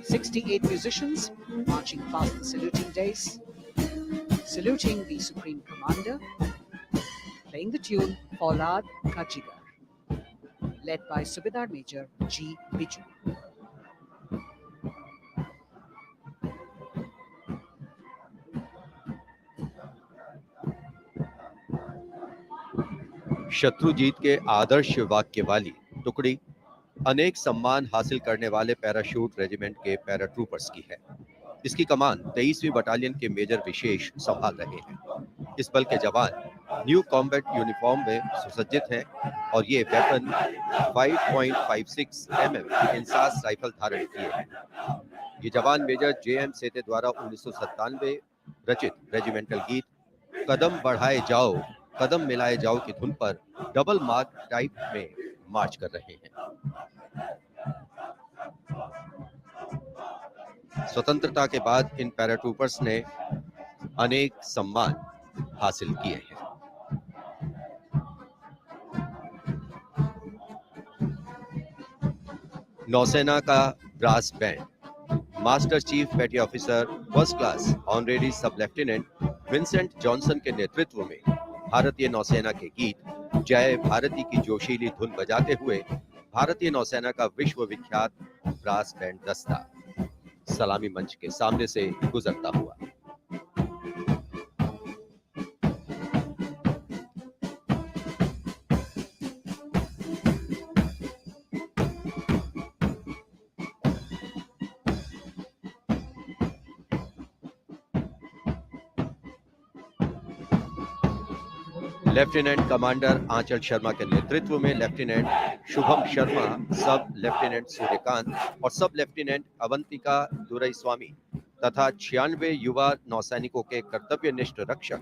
68 musicians marching past the saluting days, saluting the Supreme Commander, playing the tune Faulad Ka Jigar, led by Subedar Major G. Biju.
Shatrujeet के आदर्श वाक्य वाली टुकड़ी अनेक सम्मान हासिल करने वाले parachute regiment के पैराट्रूपर्स की है। इसकी कमान 23वीं बटालियन के मेजर विशेष संभाल रहे हैं। इस बल के जवान न्यू कॉम्बैट यूनिफॉर्म में सुसज्जित हैं और ये वेपन 5.56 mm इंसास राइफल धारण किए हैं। ये जवान मेजर जे.एम. सेते द्वारा 1997 रचित रेजिमेंटल गीत कदम बढ़ाए जाओ कदम मिलाए जाओ की धुन पर डबल मार्क टाइप में मार्च कर रहे हैं। स्वतंत्रता के बाद इन पैराट्रूपर्स ने अनेक सम्मान हासिल किए हैं। नौसेना का ब्रास बैंड मास्टर चीफ पेटी ऑफिसर फर्स्ट क्लास ऑनरेरी सब लेफ्टिनेंट विंसेंट जॉनसन के नेतृत्व में भारतीय नौसेना के गीत जय भारती की जोशीली धुन बजाते हुए भारतीय नौसेना का विश्व विख्यात ब्रास बैंड दस्ता सलामी मंच के सामने से गुजरता हुआ। लेफ्टिनेंट कमांडर आंचल शर्मा के नेतृत्व में लेफ्टिनेंट शुभम शर्मा, सब लेफ्टिनेंट सूर्यकांत और सब लेफ्टिनेंट अवंतिका दुरईस्वामी तथा 96 युवा नौसैनिकों के कर्तव्यनिष्ठ रक्षक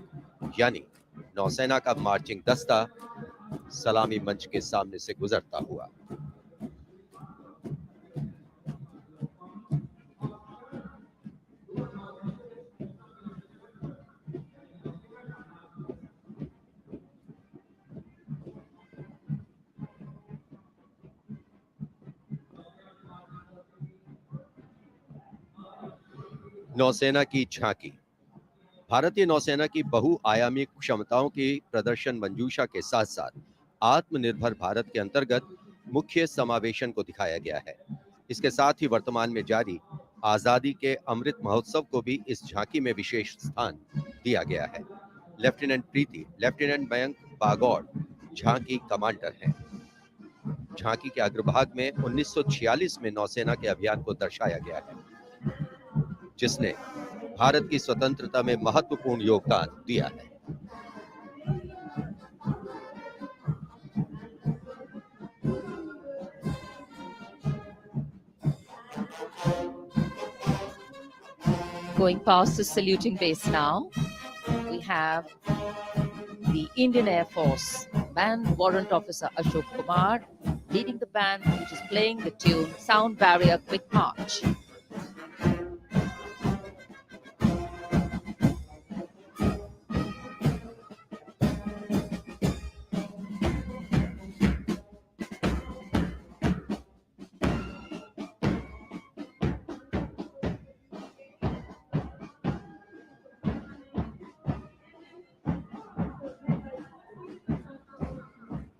यानी नौसेना का मार्चिंग दस्ता सलामी मंच के सामने से गुजरता हुआ। नौसेना की झांकी भारतीय नौसेना की बहुआयामी क्षमताओं की प्रदर्शन मंजूषा के साथ साथ आत्मनिर्भर भारत के अंतर्गत मुख्य समावेशन को दिखाया गया है। इसके साथ ही वर्तमान में जारी आजादी के अमृत महोत्सव को भी इस झांकी में विशेष स्थान दिया गया है। लेफ्टिनेंट प्रीति, लेफ्टिनेंट मयंक बागौड़, झांकी कमांडर हैं। झांकी के अग्रभाग में 1946 में नौसेना के अभियान को दर्शाया गया है, जिसने भारत की स्वतंत्रता में महत्वपूर्ण योगदान दिया है।
Going past the saluting base now, we have the Indian Air Force Band Warrant Officer Ashok Kumar leading the band, which is playing the tune Sound Barrier Quick March.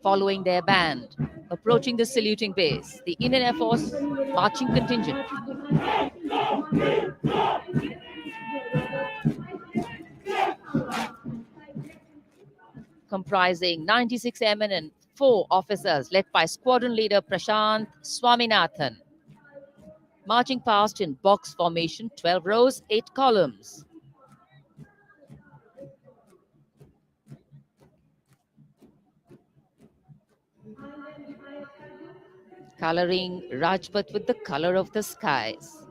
Following their band, approaching the saluting base, the Indian Air Force Marching Contingent. Comprising 96 airmen and 4 officers, led by Squadron Leader Prashant Swaminathan. Marching past in box formation, 12 rows, 8 columns. Coloring Rajpath with the color of the skies.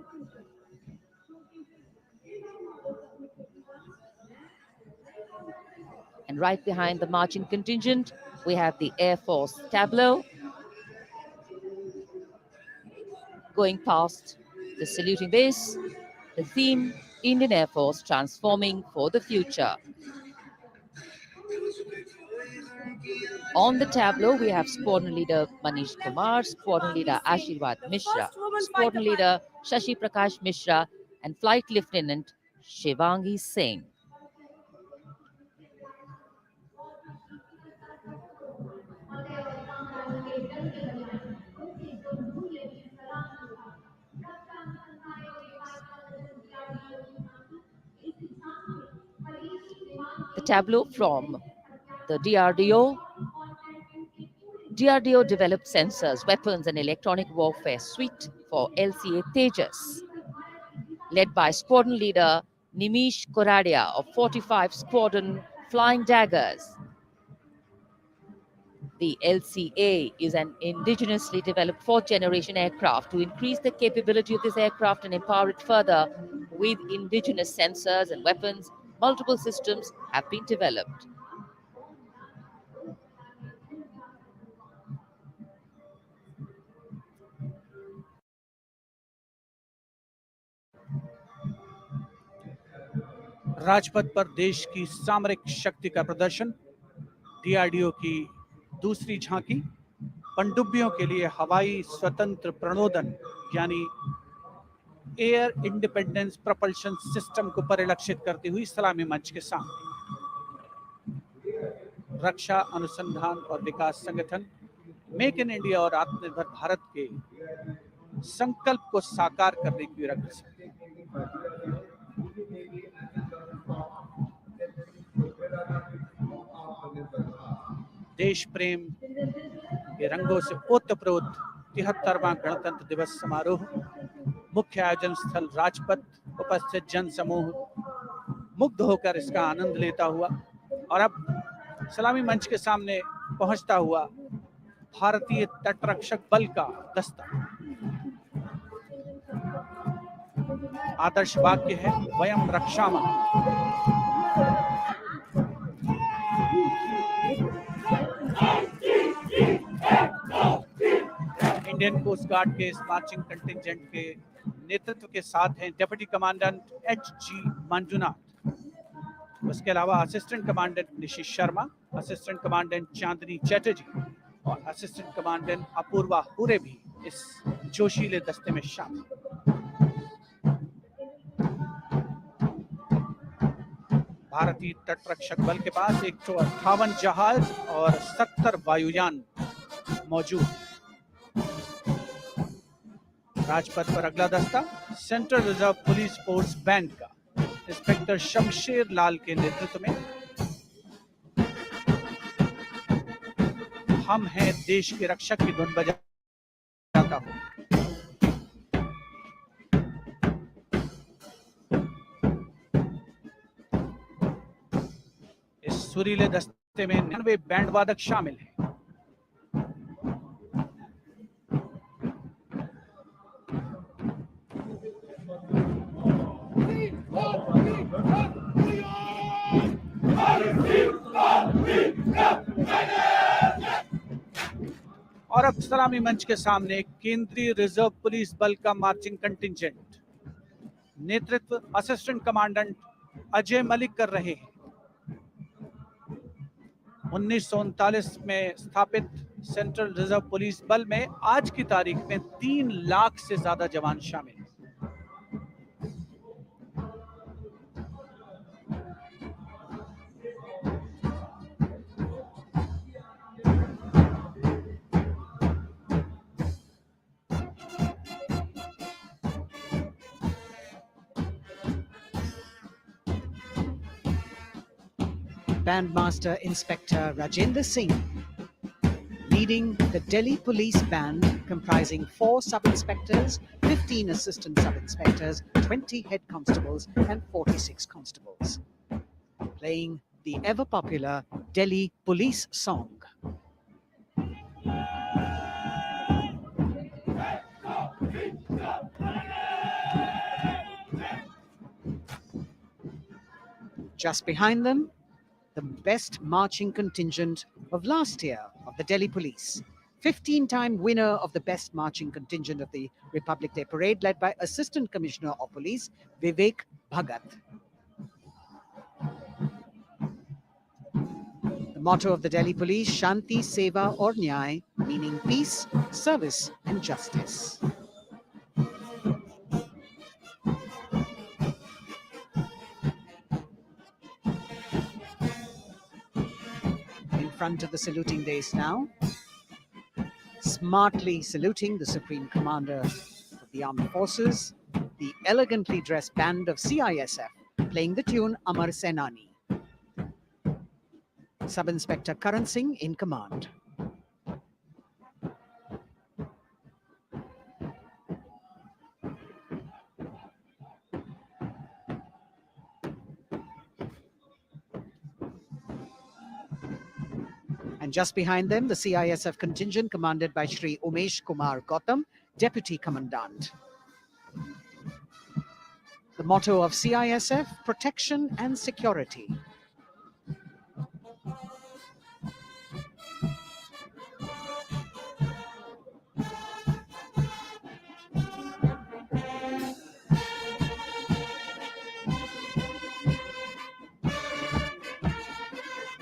And right behind the marching contingent, we have the Air Force tableau. Going past the saluting base, the theme, Indian Air Force transforming for the future. On the tableau, we have Squadron Leader Manish Kumar, Squadron Leader Ashirwad Mishra, Squadron Leader Shashi Prakash Mishra, and Flight Lieutenant Shivangi Singh. The tableau from the DRDO. DRDO developed sensors, weapons, and electronic warfare suite for LCA Tejas, led by Squadron Leader Nimish Koradia of 45 Squadron Flying Daggers. The LCA is an indigenously developed 4th-generation aircraft. To increase the capability of this aircraft and empower it further with indigenous sensors and weapons, multiple systems have been developed.
Rajpath पर देश की सामरिक शक्ति का प्रदर्शन, DRDO की दूसरी झांकी, पनडुब्बियों के लिए हवाई स्वतंत्र प्रणोदन यानी एयर इंडिपेंडेंस प्रपल्शन सिस्टम को परिलक्षित करती हुई सलामी मंच के सामने। रक्षा अनुसंधान और विकास संगठन मेक इन इंडिया और आत्मनिर्भर भारत के संकल्प को साकार करने की रक्षा, देश प्रेम के रंगों से ओतप्रोत 73वां गणतंत्र दिवस समारोह, मुख्य आयोजन स्थल राजपथ, उपस्थित जन समूह मुग्ध होकर इसका आनंद लेता हुआ और अब सलामी मंच के सामने पहुंचता हुआ भारतीय तटरक्षक बल का दस्ता। आदर्श वाक्य है वयम रक्षामः। इंडियन कोस्ट गार्ड के इस मार्चिंग कंटिंजेंट के नेतृत्व के साथ हैं डेप्यूटी कमांडेंट एच.जी. मंजुनाथ, उसके अलावा असिस्टेंट कमांडेंट निशित शर्मा, असिस्टेंट कमांडेंट चांदनी चैटर्जी और असिस्टेंट कमांडेंट अपूर्वा हुरे भी इस जोशीले दस्ते में शामिल। भारतीय तटरक्षक बल के पास 158 जहाज और 70 वायुयान मौजूद। राजपथ पर अगला दस्ता central reserve police force band का इंस्पेक्टर शमशेर लाल के नेतृत्व में। हम हैं देश के रक्षक की धुन बजाता हूं। इस सुरीले दस्ते में 99 बैंड वादक शामिल हैं। और अब सलामी मंच के सामने केंद्रीय रिजर्व पुलिस बल का मार्चिंग कंटिंजेंट नेतृत्व असिस्टेंट कमांडेंट अजय मलिक कर रहे हैं। 1939 में स्थापित सेंट्रल रिजर्व पुलिस बल में आज की तारीख में 3 लाख से ज्यादा जवान शामिल हैं।
Bandmaster Inspector Rajendra Singh, leading the Delhi Police Band comprising 4 sub-inspectors, 15 assistant sub-inspectors, 20 head constables and 46 constables, playing the ever-popular Delhi Police song. Just behind them, the best marching contingent of last year of the Delhi Police. 15-time winner of the best marching contingent of the Republic Day Parade, led by Assistant Commissioner of Police Vivek Bhagat. The motto of the Delhi Police, Shanti, Seva aur Nyay, meaning peace, service and justice. In front of the saluting dais now, smartly saluting the Supreme Commander of the Armed Forces, the elegantly dressed band of CISF, playing the tune Amar Senani. Sub-Inspector Karan Singh in command. And just behind them, the CISF contingent commanded by Shri Umesh Kumar Gautam, Deputy Commandant. The motto of CISF, protection and security.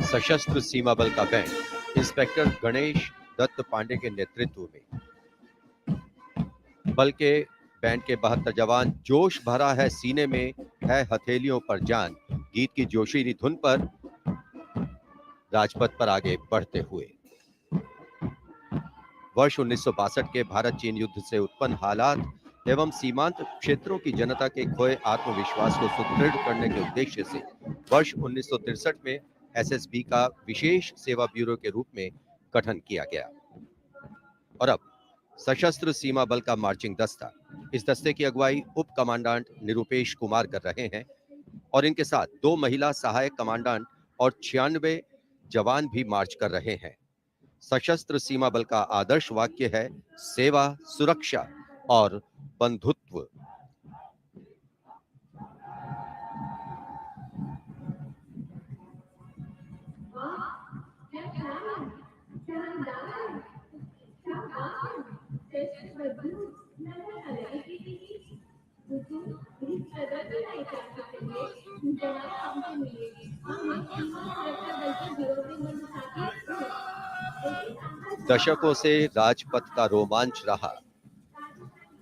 सशस्त्र सीमा बल का band inspector Ganesh Dutt Pandey के नेतृत्व में बल के band के 72 जवान जोश भरा है सीने में है हथेलियों पर जान गीत की जोशीली धुन पर राजपथ पर आगे बढ़ते हुए वर्ष 1962 के भारत चीन युद्ध से उत्पन्न हालात एवं सीमांत क्षेत्रों की जनता के खोए आत्मविश्वास को सुदृढ़ करने के उद्देश्य से वर्ष 1963 में एसएसबी का विशेष सेवा ब्यूरो के रूप में गठन किया गया और अब सशस्त्र सीमा बल का मार्चिंग दस्ता इस दस्ते की अगुवाई उप कमांडेंट निरुपेश कुमार कर रहे हैं और इनके साथ 2 महिला सहायक कमांडेंट और 96 जवान भी मार्च कर रहे हैं। सशस्त्र सीमा बल का आदर्श वाक्य है सेवा, सुरक्षा और बंधुत्व। दशकों से राजपथ का रोमांच रहा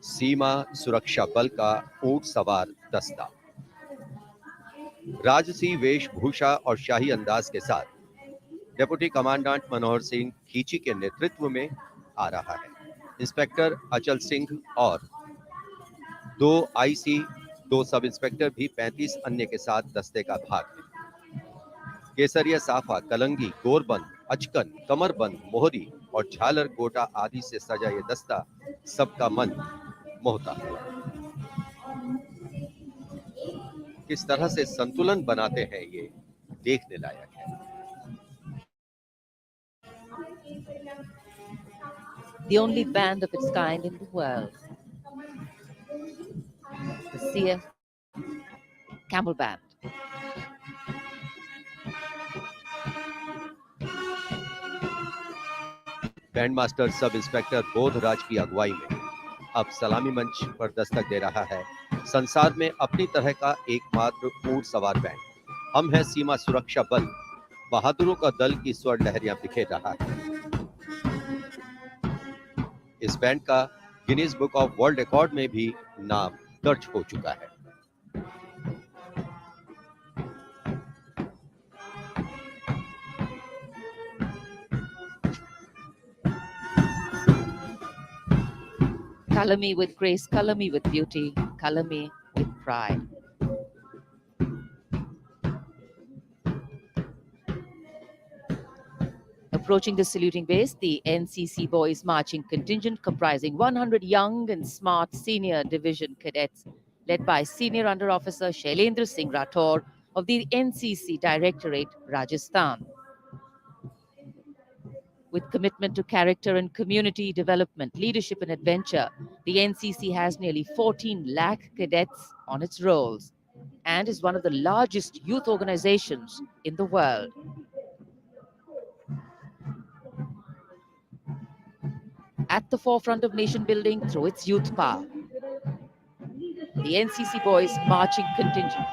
सीमा सुरक्षा बल का ऊंट सवार दस्ता राजसी वेशभूषा और शाही अंदाज के साथ डिप्टी कमांडेंट मनोहर सिंह खींची के नेतृत्व में आ रहा है। इंस्पेक्टर अचल सिंह और 2 आईसी 2 सब इंस्पेक्टर भी 35 अन्य के साथ दस्ते का भाग है। केसरिया साफा, कलंगी, गोरबंद अचकन, कमरबंद, मोहरी और झालर गोटा आदि से सजा ये दस्ता सबका मन मोहता हुआ। किस तरह से संतुलन बनाते हैं ये देखने लायक है।
The only band of its kind in the world. The CF Camel Band.
Band master sub inspector Bodhraj की अगुवाई में अब सलामी मंच पर दस्तक दे रहा है संसार में अपनी तरह का एकमात्र ऊंट सवार बैंड। हम हैं सीमा सुरक्षा बल, बहादुरों का दल की स्वर लहरियां बिखेर रहा है। इस बैंड का Guinness book of world record में भी नाम दर्ज हो चुका है।
Color me with grace, color me with beauty, color me with pride. Approaching the saluting base, the Ncc Boys Marching contingent comprising 100 young and smart senior division cadets led by Senior Under Officer Shailendra Singh Rathore of the Ncc Directorate, Rajasthan. With commitment to character and community development, leadership and adventure, the NCC has nearly 14 lakh cadets on its rolls and is one of the largest youth organizations in the world. At the forefront of nation building through its youth power, the NCC Boys Marching Contingent.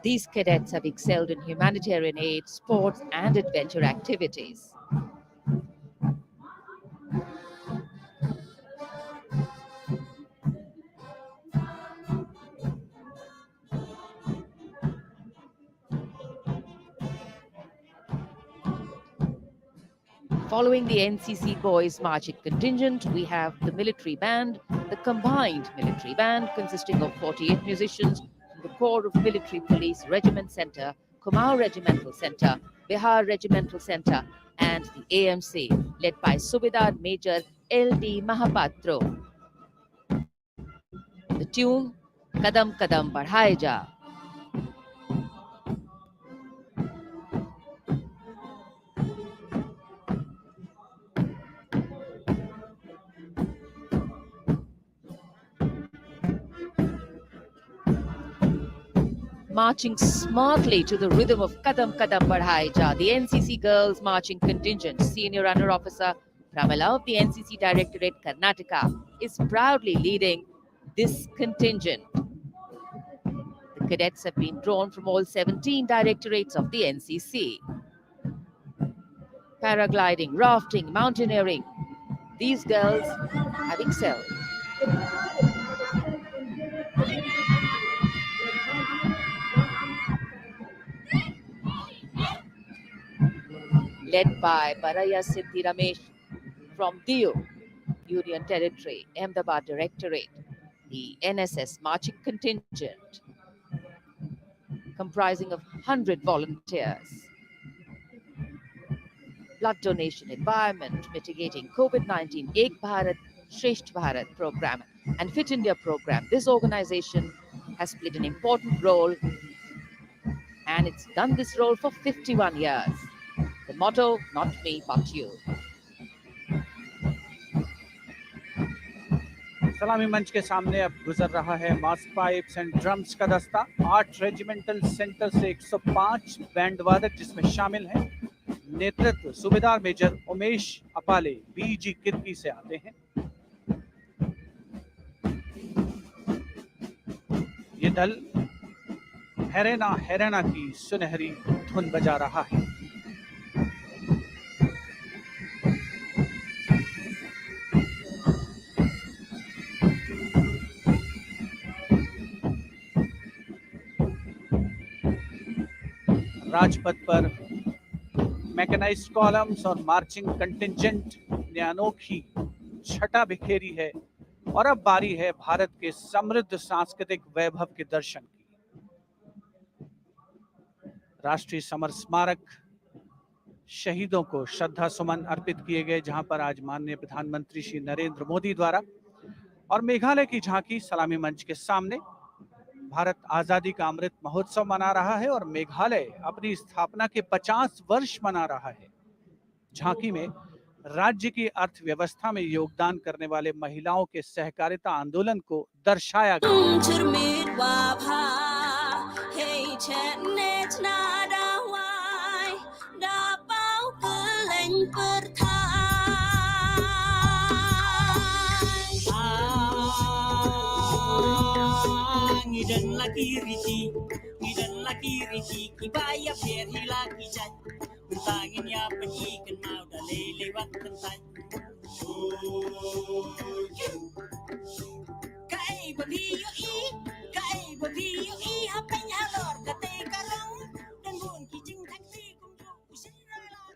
These cadets have excelled in humanitarian aid, sports, and adventure activities. Following the NCC Boys Marching Contingent, we have the military band, the combined military band consisting of 48 musicians from the Corps of Military Police Regiment Center, Kumaon Regimental Center, Bihar Regimental Center, and the AMC, led by Subedar Major L.D. Mahapatro. The tune, Kadam Kadam Badhaye Ja. Marching smartly to the rhythm of Kadam Kadam Badhaye Ja, the NCC Girls Marching Contingent, Senior Under Officer Pramila of the NCC Directorate, Karnataka, is proudly leading this contingent. The cadets have been drawn from all 17 directorates of the NCC. Paragliding, rafting, mountaineering, these girls have excelled. Led by Baraya Siddhi Ramesh from Diu, Union Territory, Ahmedabad Directorate, the NSS Marching Contingent, comprising of 100 volunteers. Blood donation, environment, mitigating COVID-19, Ek Bharat, Shresht Bharat program, and Fit India program. This organization has played an important role, and it's done this role for 51 years. The motto, not me, but you.
सलामी मंच के सामने अब गुजर रहा है मास pipes and drums का दस्ता। 8 रेजिमेंटल सेंटर से 105 बैंड वादक जिसमें शामिल हैं। नेतृत्व सूबेदार मेजर उमेश अपाले बीजी किर्की से आते हैं। ये दल हैरेना हैरेना की सुनहरी धुन बजा रहा है। राजपथ पर मैकेनाइज्ड कॉलम्स और मार्चिंग कंटिंजेंट ने अनोखी छटा बिखेरी है और अब बारी है भारत के समृद्ध सांस्कृतिक वैभव के दर्शन की। राष्ट्रीय समर स्मारक शहीदों को श्रद्धा सुमन अर्पित किए गए, जहां पर आज माननीय प्रधानमंत्री श्री नरेंद्र मोदी द्वारा और मेघालय की झांकी सलामी मंच के सामने भारत आजादी का अमृत महोत्सव मना रहा है और मेघालय अपनी स्थापना के 50 वर्ष मना रहा है। झांकी में राज्य की अर्थव्यवस्था में योगदान करने वाले महिलाओं के सहकारिता आंदोलन को दर्शाया गया।
Ngidan laki riti kibaya peri laki jan untangin ya penyikan mau dalai lewat kentan kai babiyo i hapanya lor kate karang dan bun ki jing thakti kumju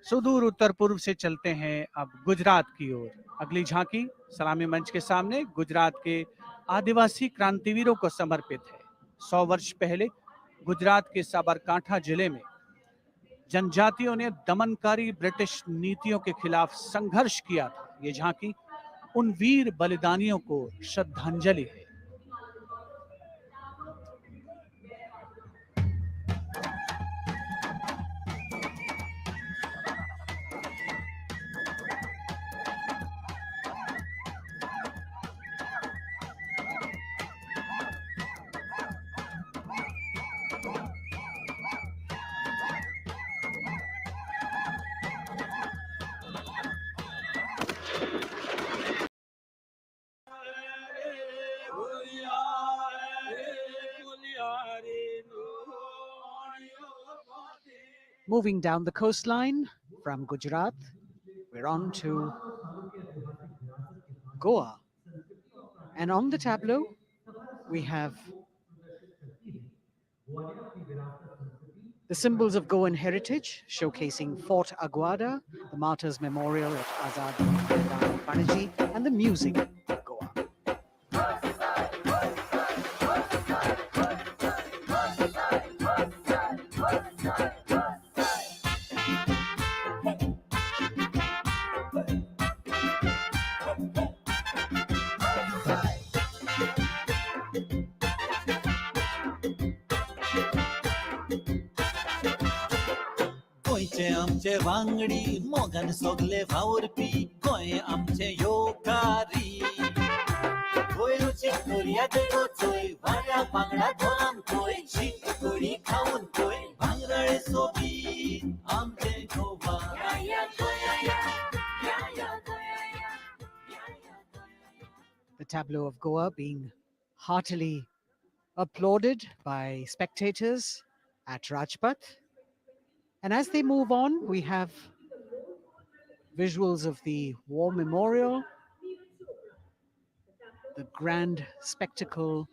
सुदूर उत्तर पूर्व से चलते हैं अब गुजरात की ओर। अगली झांकी सलामी मंच के सामने गुजरात के आदिवासी क्रांतिवीरों को समर्पित है। 100 वर्ष पहले गुजरात के साबरकांठा जिले में जनजातियों ने दमनकारी ब्रिटिश नीतियों के खिलाफ संघर्ष किया था। ये झांकी उन वीर बलिदानियों को श्रद्धांजलि है। Moving down the coastline from Gujarat, we're on to Goa. And on the tableau, we have the symbols of Goan heritage, showcasing Fort Aguada, the Martyrs Memorial at Azad Maidan Panaji, and the music of Goa.
आमचे वांगडी मोगान सोगले वावरपी गोंय आमचे योकारी गोंय रुचीक दर्यात गोचोय वाऱ्या बांगडा धोलान गोंय शीत कडी खावन गोंय भांगराळे सोबीत आमचे Goa
The tableau of Goa being heartily applauded by spectators at Rajpath. And as they move on, we have visuals of the War Memorial, the grand spectacle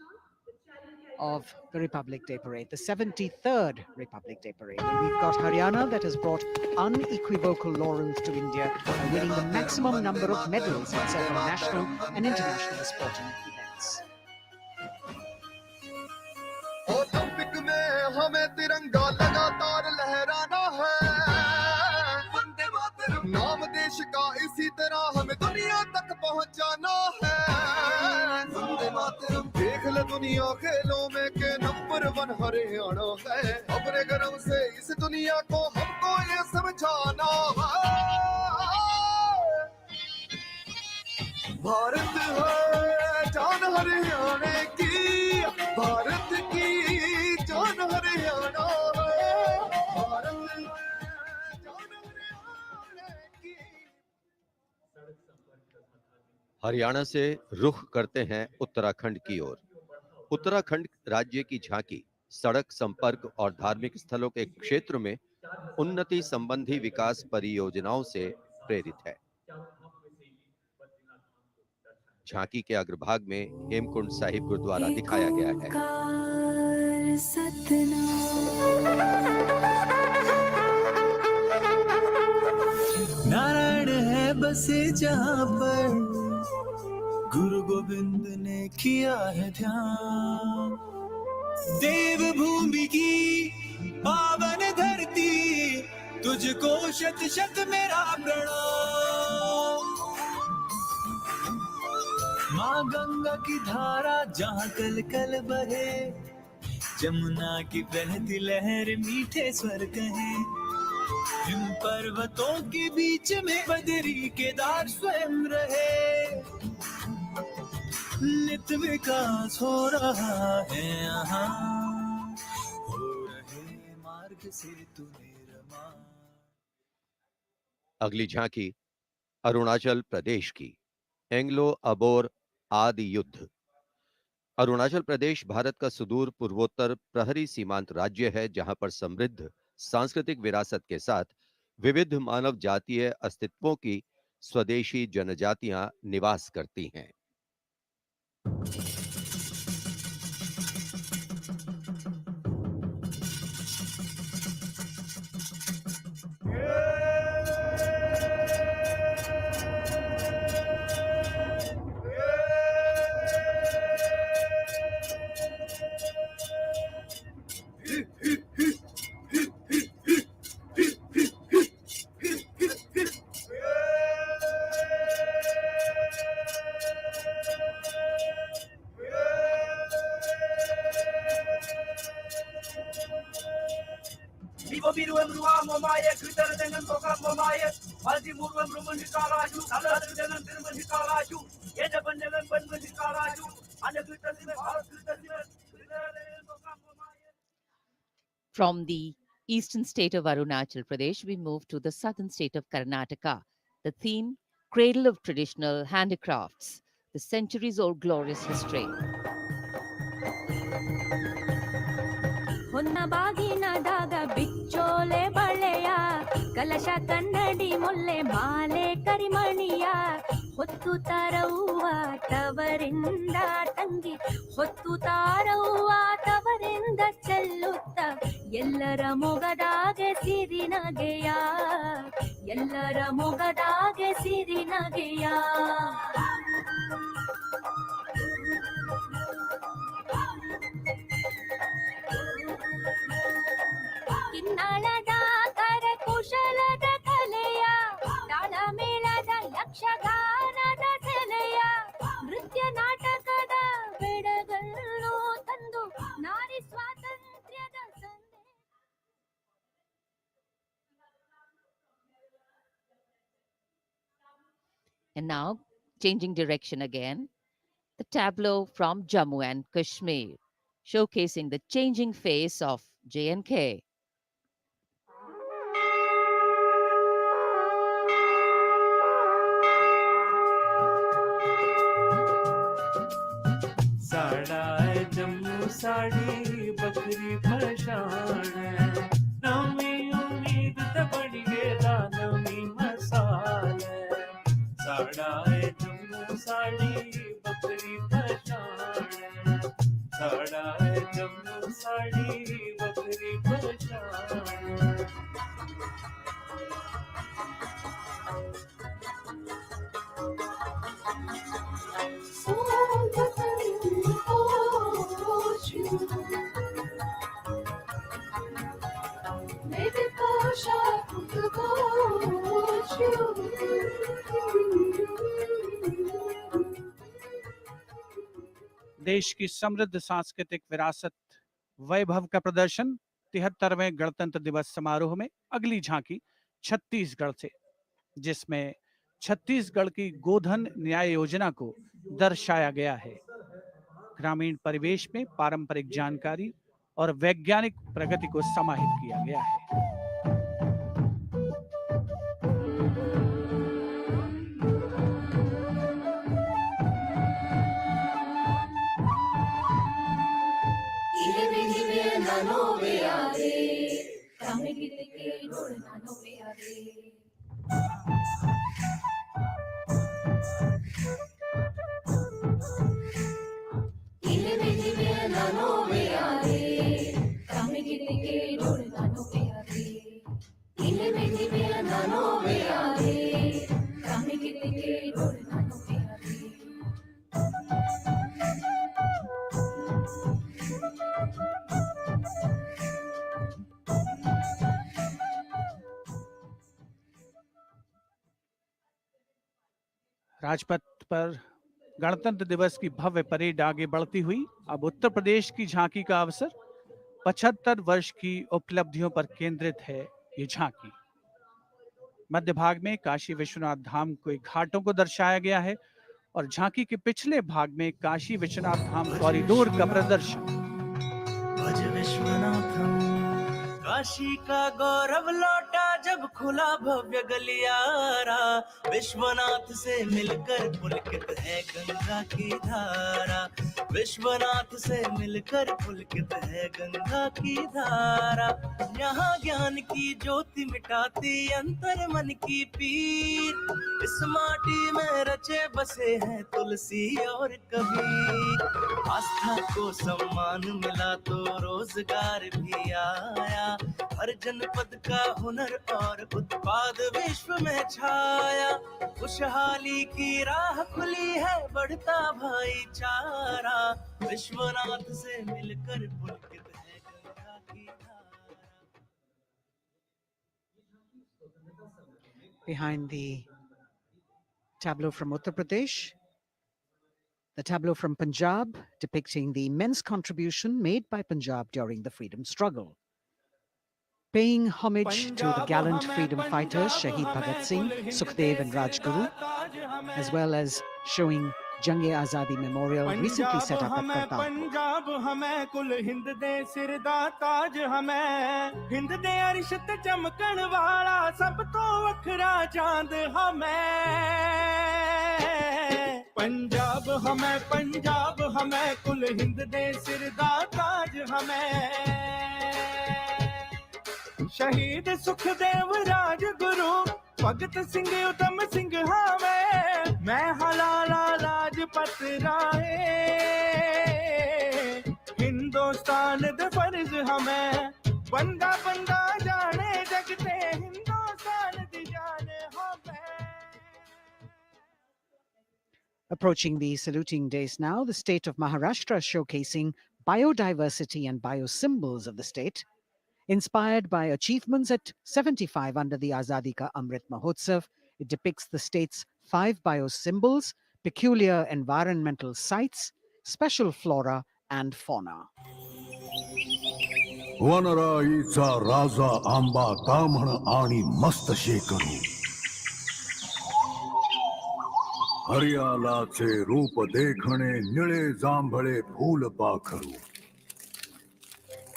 of the Republic Day Parade, the 73rd Republic Day Parade. And we've got Haryana that has brought unequivocal laurels to India by winning the maximum number of medals in several national and international sporting events.
Olympic में हमें तिरंगा लगातार लहराना है वंदे मातरम नाम देश का इसी तरह हमें दुनिया तक पहुंचाना है वंदे मातरम देख ले दुनिया खेलों में के नंबर 1 हरियाणा है अपने गर्व से इस दुनिया को हमको ये समझाना है भारत है जान हरियाणा की भारत की जान हरियाणा भारत जान हरियाणा की।
हरियाणा से रुख करते हैं उत्तराखंड की ओर। उत्तराखंड राज्य की झांकी सड़क संपर्क और धार्मिक स्थलों के क्षेत्र में उन्नति संबंधी विकास परियोजनाओं से प्रेरित है। झांकी के अग्रभाग में हेमकुंड साहिब गुरुद्वारा दिखाया गया है।
नारायण है से जहाँ पर गुरु गोविंद ने किया है ध्यान। देवभूमि की पावन धरती, तुझको शत शत मेरा प्रणाम। माँ गंगा की धारा जहाँ कल कल बहे, जमुना की बहती लहर मीठे स्वर कहे। हिम पर्वतों के बीच में बदरी केदार स्वयं रहे। नित विकास हो रहा है यहाँ, हो रहे मार्ग से तूने रमा।
अगली झांकी अरुणाचल प्रदेश की एंग्लो अबोर आदि युद्ध। अरुणाचल प्रदेश भारत का सुदूर पूर्वोत्तर प्रहरी सीमांत राज्य है, जहां पर समृद्ध सांस्कृतिक विरासत के साथ विविध मानव जातीय अस्तित्वों की स्वदेशी जनजातियां निवास करती हैं।
From the eastern state of Arunachal Pradesh, we move to the southern state of Karnataka. The theme, Cradle of Traditional Handicrafts, the centuries-old glorious history.
ಹೊನ್ನ ಬಾಗಿನದಾಗ ಬಿಚ್ಚೋಲೆ ಬಳೆಯ ಕಲಶ ಕನ್ನಡಿ ಮುಲ್ಲೆ ಮಾಲೆ ಕರಿಮಣಿಯ ಹೊತ್ತು ತಾರವ್ವ ತವರಿಂದ ತಂಗಿ ಹೊತ್ತು ತಾರವ್ವ ತವರಿಂದ ಚೆಲ್ಲುತ್ತ ಎಲ್ಲರ ಮೊಗದಾಗೆ ಸಿರಿನಗೆಯ ಎಲ್ಲರ ಮೊಗದಾಗೆ ಸಿರಿನಗೆಯ ಕಿನ್ನಾಳದ ಕರಕುಶಲದ ಕಲೆಯ ತಾಳಮೇಳದ ಯಕ್ಷಗಾನದ ಸೆಲೆಯ ನೃತ್ಯ ನಾಟಕದ ಬೆಡಗನ್ನು ತಂದು ನಾರಿ ಸ್ವಾತಂತ್ರ್ಯದ
And now, changing direction again, the tableau from Jammu and Kashmir, showcasing the changing face of J&K.
साड़ा जम्मू साड़ी बकरी पशान नवी उम्मीद ते बड़ी गेदा नवी मसाल साड़ा जम्मू साड़ी बकरी पशान साड़ा जम्मू साड़ी बकरी पशान
देश की समृद्ध सांस्कृतिक विरासत वैभव का प्रदर्शन 73वें गणतंत्र दिवस समारोह में अगली झांकी छत्तीसगढ़ से, जिसमें छत्तीसगढ़ की गोधन न्याय योजना को दर्शाया गया है। ग्रामीण परिवेश में पारंपरिक जानकारी और वैज्ञानिक प्रगति को समाहित किया गया है। राजपथ पर गणतंत्र दिवस की भव्य परेड आगे बढ़ती हुई अब उत्तर प्रदेश की झांकी का अवसर 75 वर्ष की उपलब्धियों पर केंद्रित है ये झांकी। मध्य भाग में काशी विश्वनाथ धाम के घाटों को दर्शाया गया है और झांकी के पिछले भाग में काशी विश्वनाथ धाम कॉरिडोर का प्रदर्शन।
भज विश्वनाथम, काशी का गौरव लौटा जब खुला भव्य गलियारा, विश्वनाथ से मिलकर पुलकित है गंगा की धारा, विश्वनाथ से मिलकर पुलकित है गंगा की धारा। यहाँ ज्ञान की ज्योति मिटाती अंतर मन की पीर, इस माटी में रचे बसे हैं तुलसी और कबीर। आस्था को सम्मान मिला तो रोजगार भी आया, हर जनपद का हुनर और उत्पाद विश्व में छाया। खुशहाली की राह खुली है बढ़ता भाईचारा, विश्वनाथ से मिलकर पुलकित है गंगा की धारा।
Behind the tableau from Uttar Pradesh, the tableau from Punjab depicting the immense contribution made by Punjab during the freedom struggle. Paying homage to the gallant freedom fighters Shahid Bhagat Singh, Sukhdev and Rajguru, as well as showing Jang-e-Azadi Memorial recently set up at Kartarpur.
Punjab हमें कुल हिंद दे सिरदा ताज हमें, हिंद दे अरिश ते चमकण वाला सब तो वखरा चांद हमें। पंजाब हमें कुल हिंद दे सिरदा ताज हमें। शहीद सुखदेव राजगुरु भगत सिंह उधम सिंह हमें, मैं हलाला लाजपत राय, हिंदुस्तान दे फर्ज हमें, बंदा बंदा जाने जगते हिंदुस्तान दी जान हमें।
Approaching the saluting days now, the state of Maharashtra showcasing biodiversity and biosymbols of the state, inspired by achievements at 75 under the Azadi Ka Amrit Mahotsav. It depicts the state's 5 biosymbols, peculiar environmental sites, special flora and fauna.
वनराईचा राजा आंबा ताम्हण आणि मस्त शेकरू, हरियालाचे रूप देखणे निळे जांभळे फूल पाखरू,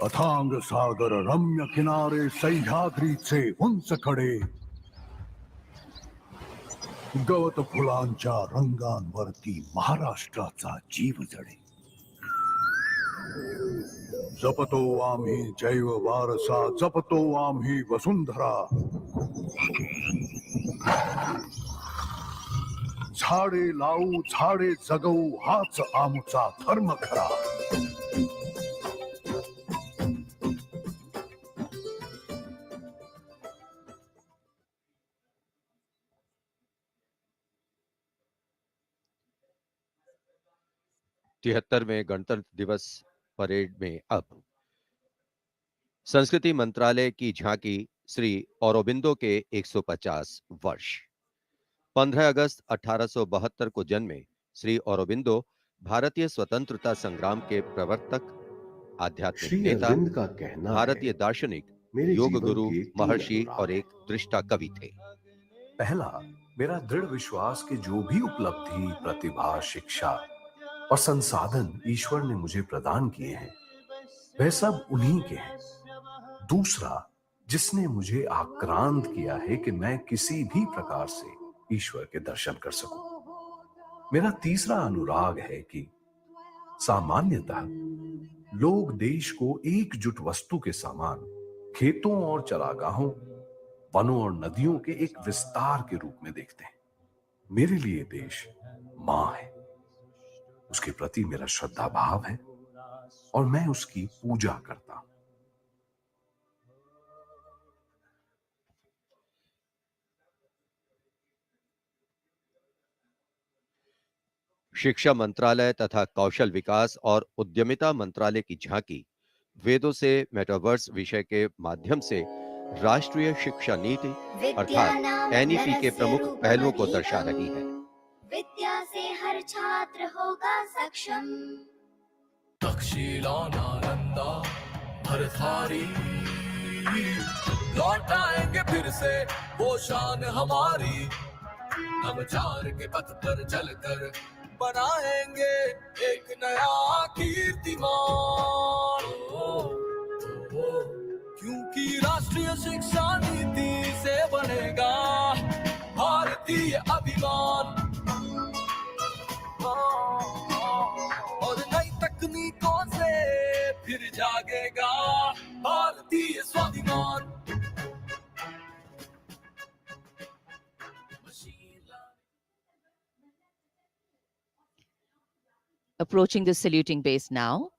अथांग सागर रम्य किनारे सह्याद्रीचे उंच कडे, गवत फुलांच्या रंगांवरती महाराष्ट्राचा जीव जडे। जपतो आम्ही जैव वारसा, जपतो आम्ही वसुंधरा, झाडे लावू झाडे जगवू हाच आमचा धर्म खरा।
तिहत्तरवें गणतंत्र दिवस परेड में अब संस्कृति मंत्रालय की झांकी श्री औरोबिंदो के 150 वर्ष। 15 अगस्त 1872 को जन्मे श्री औरोबिंदो भारतीय स्वतंत्रता संग्राम के प्रवर्तक, आध्यात्मिक नेता,
का कहना
भारतीय दार्शनिक, योग गुरु, महर्षि और एक दृष्टा कवि थे।
पहला, मेरा दृढ़ विश्वास कि जो भी उपलब्धि, प्रतिभा, शिक्षा और संसाधन ईश्वर ने मुझे प्रदान किए हैं वह सब उन्हीं के हैं। दूसरा, जिसने मुझे आक्रांत किया है कि मैं किसी भी प्रकार से ईश्वर के दर्शन कर सकूं। मेरा तीसरा अनुराग है कि सामान्यतः लोग देश को एकजुट वस्तु के समान खेतों और चरागाहों, वनों और नदियों के एक विस्तार के रूप में देखते हैं। मेरे लिए देश मां है, उसके प्रति मेरा श्रद्धा भाव है और मैं उसकी पूजा करता हूं।
शिक्षा मंत्रालय तथा कौशल विकास और उद्यमिता मंत्रालय की झांकी वेदों से मेटावर्स विषय के माध्यम से राष्ट्रीय शिक्षा नीति अर्थात एनईपी के प्रमुख पहलुओं को दर्शा रही है।
विद्या से हर छात्र होगा सक्षम।
तक्षशिला नालंदा भरथारी लौटाएंगे फिर से वो शान हमारी। नवचार के पथ पर चलकर बनाएंगे एक नया कीर्तिमान। क्योंकि राष्ट्रीय शिक्षा नीति से बनेगा भारतीय अभिमान। और नई तकनीकों से फिर जागेगा भारतीय स्वाभिमान।
Approaching the saluting base now,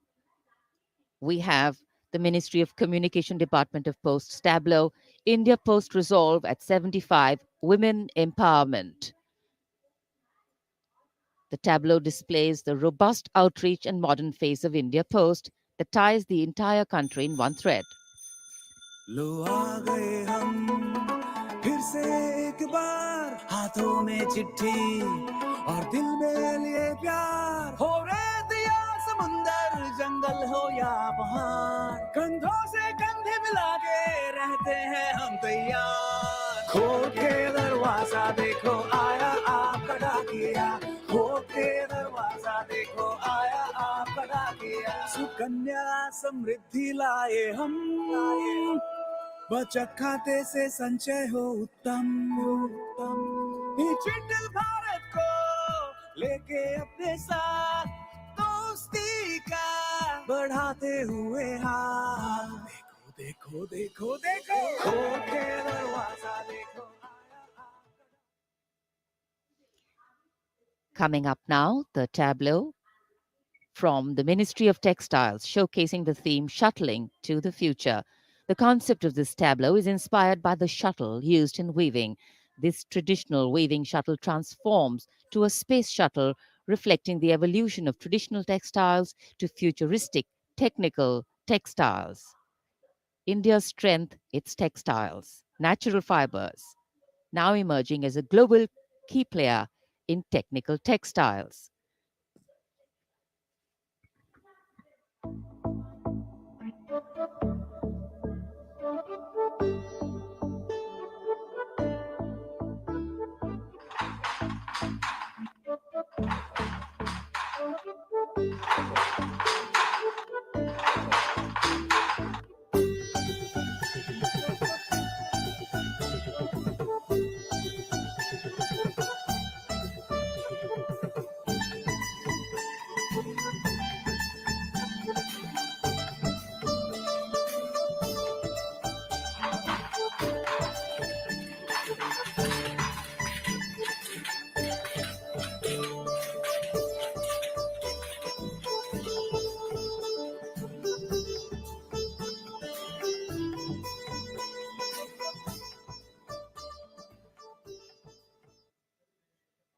we have the Ministry of Communication Department of Posts tableau, India Post Resolve at 75, Women Empowerment. The tableau displays the robust outreach and modern face of India Post that ties the entire country in one thread.
लो आ गए हम फिर से एक बार, हाथों में चिट्ठी और दिल में लिए प्यार। हो रेत या समुंदर, जंगल हो या पहाड़, कंधों से कंधे मिला के रहते हैं हम तैयार। खोल के दरवाजा देखो आया आपका डाकिया, खोल के दरवाजा देखो आया आपका डाकिया। सुकन्या समृद्धि लाए हम, बचत खाते से संचय हो उत्तम। डिजिटल भारत को लेके अपने साथ दोस्ती का बढ़ाते हुए हाथ। देखो देखो देखो देखो, खोल के दरवाजा देखो।
Coming up now, the tableau from the Ministry of Textiles, showcasing the theme Shuttling to the Future. The concept of this tableau is inspired by the shuttle used in weaving. This traditional weaving shuttle transforms to a space shuttle, reflecting the evolution of traditional textiles to futuristic technical textiles. India's strength, its textiles, natural fibers, now emerging as a global key player in technical textiles.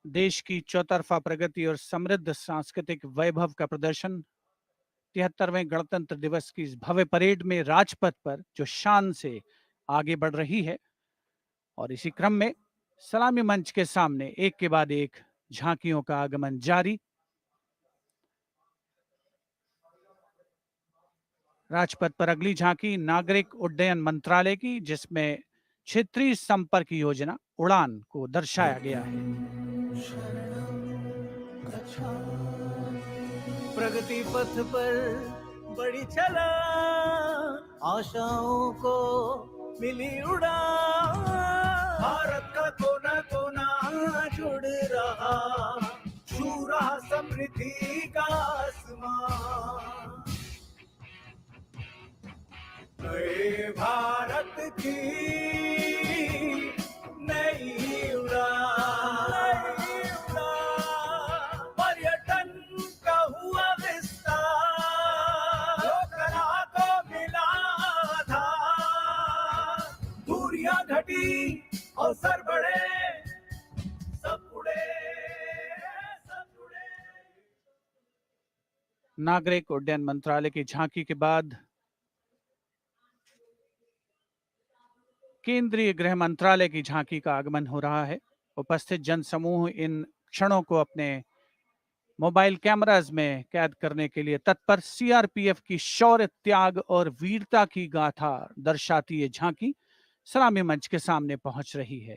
देश की चौतरफा प्रगति और समृद्ध सांस्कृतिक वैभव का प्रदर्शन 73वें गणतंत्र दिवस की इस भव्य परेड में राजपथ पर जो शान से आगे बढ़ रही है। और इसी क्रम में सलामी मंच के सामने एक के बाद एक झांकियों का आगमन जारी। राजपथ पर अगली झांकी नागरिक उड्डयन मंत्रालय की, जिसमें क्षेत्रीय संपर्क योजना उड़ान को दर्शाया गया है।
प्रगति पथ पर बड़ी चला, आशाओं को मिली उड़ान। भारत का कोना कोना जुड़ रहा, छू रहा समृद्धि का आसमान। नए भारत की नई उड़ान, पर्यटन का हुआ विस्तार, लोकला को मिला आधार। दूरियां घटी अवसर बढ़े, सब उड़े सब उड़े।
नागरिक उड्डयन मंत्रालय की झांकी के बाद केंद्रीय गृह मंत्रालय की झांकी का आगमन हो रहा है। उपस्थित जनसमूह इन क्षणों को अपने मोबाइल कैमरास में कैद करने के लिए तत्पर सीआरपीएफ की शौर्य, त्याग और वीरता की गाथा दर्शाती ये झांकी सलामी मंच के सामने पहुंच रही है।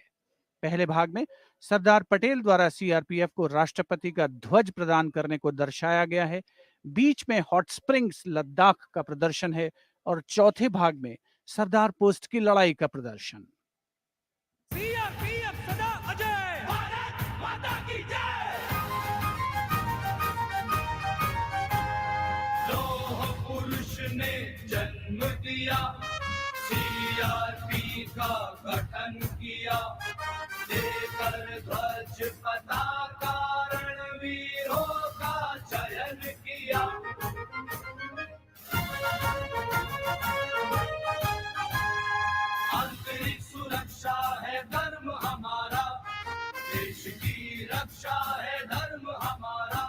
पहले भाग में सरदार पटेल द्वारा सीआरपीएफ को राष्ट्रपति का ध्वज प्रदान करने को दर्शाया गया है। बीच में हॉट स्प्रिंग्स लद्दाख का प्रदर्शन है और चौथे भाग में सरदार पोस्ट की लड़ाई का प्रदर्शन।
सीआरपीएफ सदा अजय, भारत माता की जय। लौह पुरुष ने जन्म दिया, सीआरपी का गठन किया, देकर ध्वज पताका रणवीरों का चयन किया। आंतरिक सुरक्षा है धर्म हमारा, देश की रक्षा है धर्म हमारा,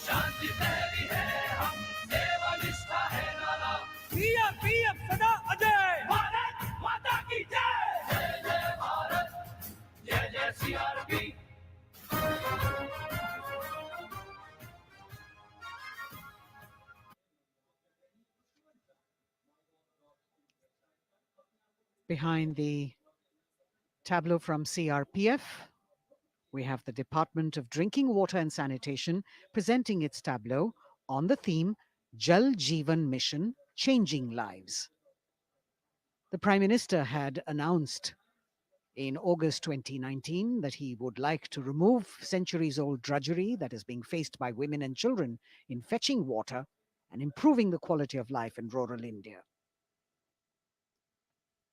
शांति प्रेमी है हम, सेवा निष्ठा है नारा। सीआरपीएफ सदा अजय, भारत माता की जय। जय जय भारत, जय जय CRP.
Behind the tableau from CRPF, we have the Department of Drinking Water and Sanitation presenting its tableau on the theme Jal Jeevan Mission, Changing Lives. The Prime Minister had announced in August 2019 that he would like to remove centuries-old drudgery that is being faced by women and children in fetching water and improving the quality of life in rural India.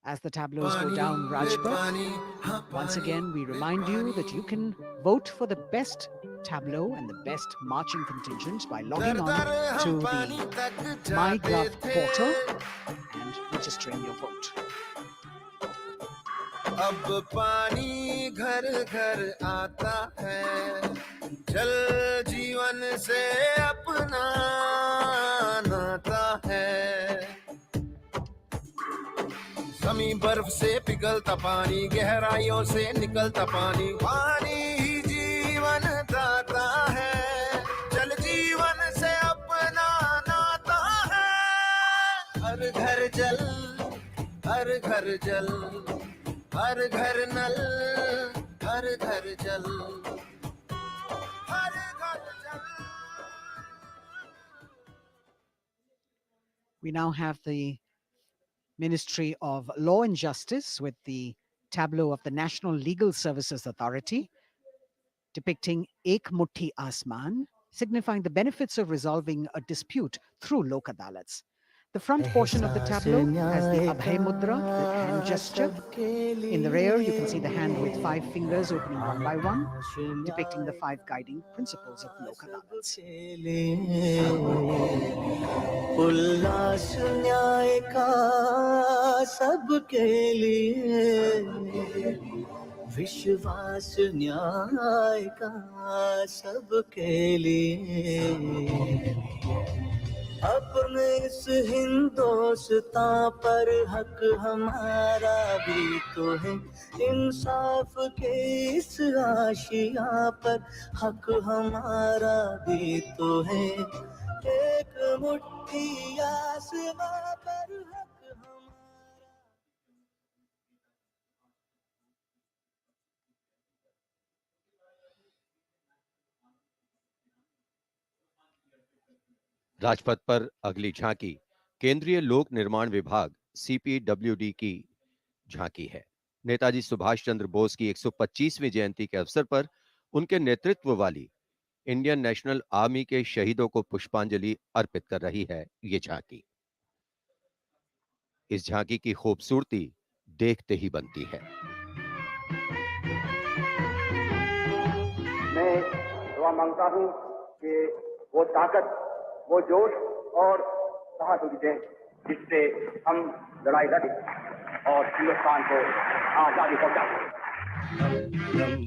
As the tableaus go down Rajpath, once again we remind you that you can vote for the best tableau and the best marching contingent by logging on to the MyGov portal and registering your vote.
अब पानी घर घर आता है, जल जीवन से अपना नाता है। ज़मीं बर्फ से पिघलता पानी, गहराइयों से निकलता पानी, पानी ही जीवन दाता है, जल जीवन से अपना नाता है। हर घर जल, हर घर जल, हर घर नल, हर घर जल, हर घर जल।
We now have the Ministry of Law and Justice with the tableau of the National Legal Services Authority depicting Ek Mutti Asman, signifying the benefits of resolving a dispute through Lok Adalats. The front portion of the tableau has the Abhay Mudra, the hand gesture. In the rear, you can see the hand with 5 fingers opening one by one, depicting the 5 guiding principles of Lok Adalats.
उल्लास न्याय का सबके लिए, विश्वास न्याय का सबके लिए। अपने इस हिंदुस्तान पर हक हमारा भी तो है, इंसाफ के इस आशिया पर हक हमारा भी तो है। एक मुट्ठी आसमां पर हक हमारा।
राजपथ पर अगली झांकी केंद्रीय लोक निर्माण विभाग सीपीडब्ल्यूडी की झांकी है। नेताजी सुभाष चंद्र बोस की 125वीं जयंती के अवसर पर उनके नेतृत्व वाली इंडियन नेशनल आर्मी के शहीदों को पुष्पांजलि अर्पित कर रही है ये झांकी। इस झांकी की खूबसूरती देखते ही बनती है।
मैं दुआ मांगता हूं कि वो ताकत, वो जोश और बहादुरी दें जिससे हम लड़ाई लड़ें और हिंदुस्तान को आजादी पहुंचाएं।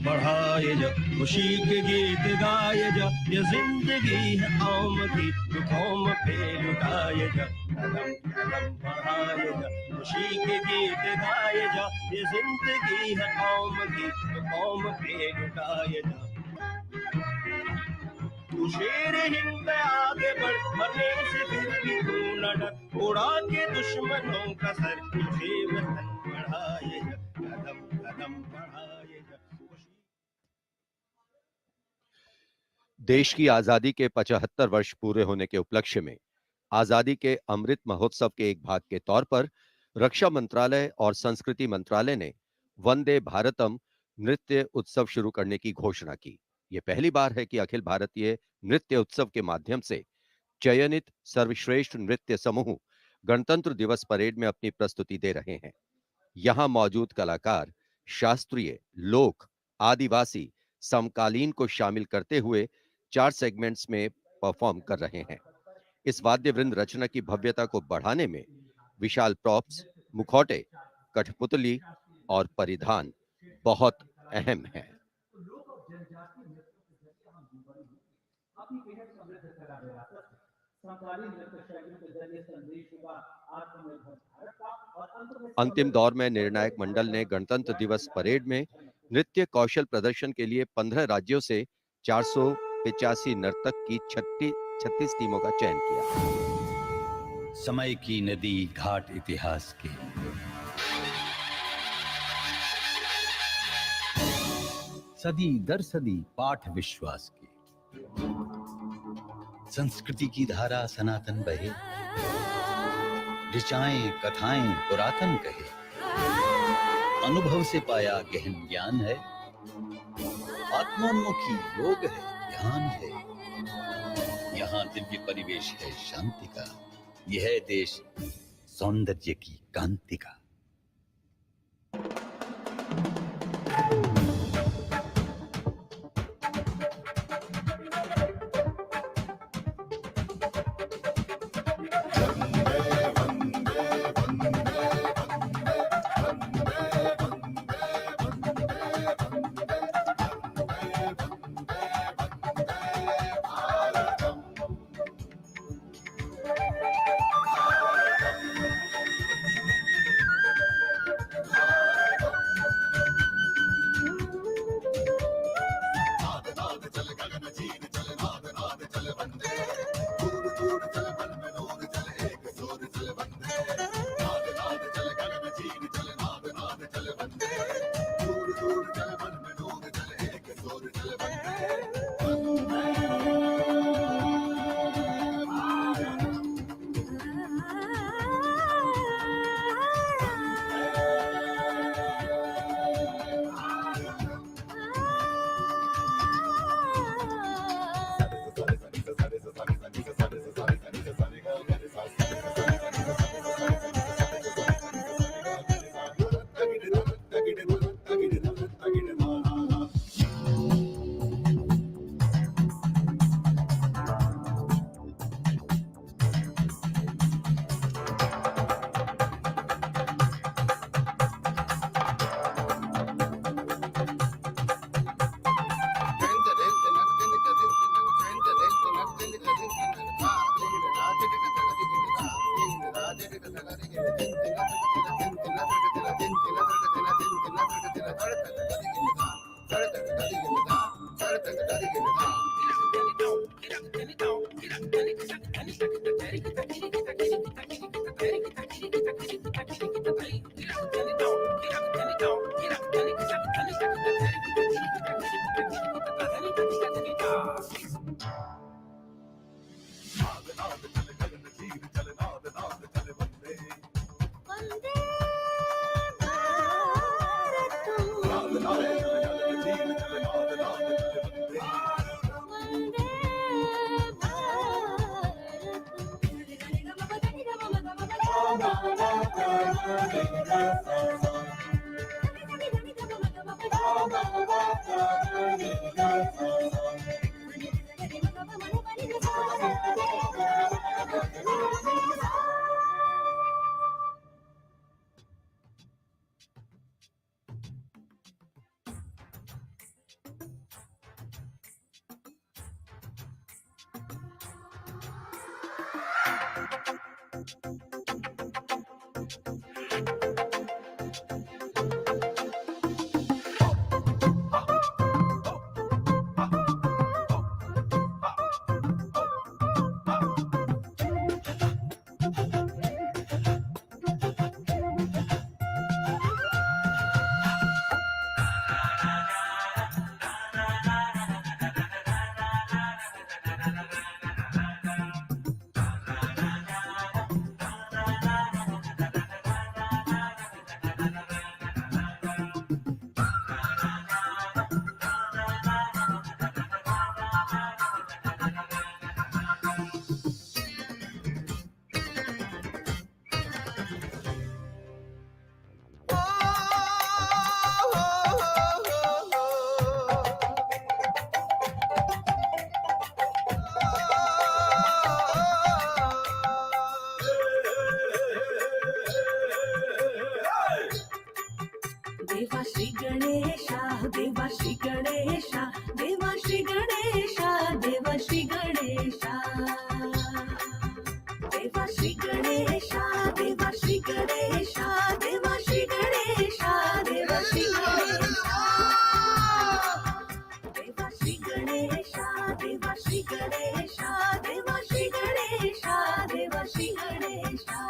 बढ़ाए जा, खुशी के गीत गाए जा, ये जिंदगी है कौम की, तो कौम पे लुटाए जा। कदम बढ़ाए जा, खुशी के गीत गाए जा, ये जिंदगी है कौम की, तो कौम पे लुटाए जा।
तू शेर हिंद आगे बढ़, मरने से फिर भी तू न डर, उड़ा के दुश्मनों का सर, तुझे वतन बढ़ाएगा, कदम कदम बढ़ाएगा।
देश की आजादी के 75 वर्ष पूरे होने के उपलक्ष्य में आजादी के अमृत महोत्सव के एक भाग के तौर पर रक्षा मंत्रालय और संस्कृति मंत्रालय ने वंदे भारतम नृत्य उत्सव शुरू करने की घोषणा की। यह पहली बार है कि अखिल भारतीय नृत्य उत्सव के माध्यम से चयनित सर्वश्रेष्ठ नृत्य समूह गणतंत्र दिवस परेड में अपनी प्रस्तुति दे रहे हैं। यहां मौजूद कलाकार शास्त्रीय, लोक, आदिवासी, समकालीन को शामिल करते हुए 4 सेगमेंट्स में परफॉर्म कर रहे हैं। इस वाद्य वृंद रचना की भव्यता को बढ़ाने में विशाल प्रॉप्स, मुखौटे, कठपुतली और परिधान बहुत अहम है। अंतिम दौर में निर्णायक मंडल ने गणतंत्र दिवस परेड में नृत्य कौशल प्रदर्शन के लिए 15 राज्यों से 485 नर्तक की 36 टीमों का चयन किया।
समय की नदी घाट इतिहास के, सदी दर सदी पाठ विश्वास के, संस्कृति की धारा सनातन बहे, ऋचाएं कथाएं पुरातन कहे, अनुभव से पाया गहन ज्ञान है, आत्मोन्मुखी योग है, ध्यान है, यहाँ दिव्य परिवेश है शांति का, यह है देश सौंदर्य की कांति का।
देवा श्री गणेशा, देवा श्री गणेशा, देवा श्री गणेशा, देवा श्री गणेशा, देवा श्री गणेशा, देवा श्री गणेशा, देवा श्री गणेशा, देवा श्री गणेशा, देवा श्री गणेशा, देवा श्री गणेशा, देवा श्री गणेशा, देवा श्री गणेशा.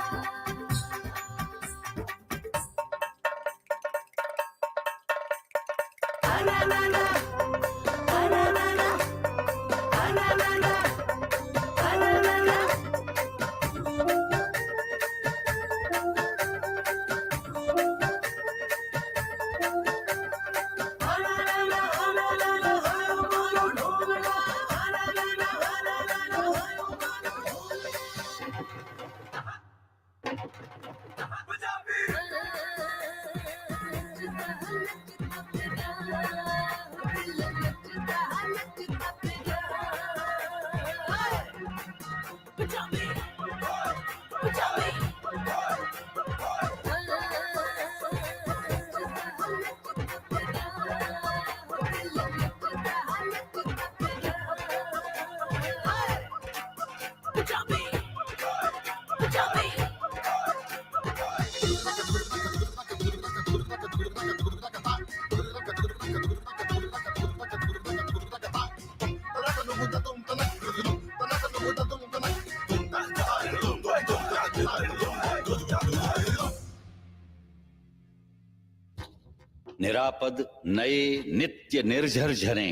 निरापद नए नित्य निर्झर झरे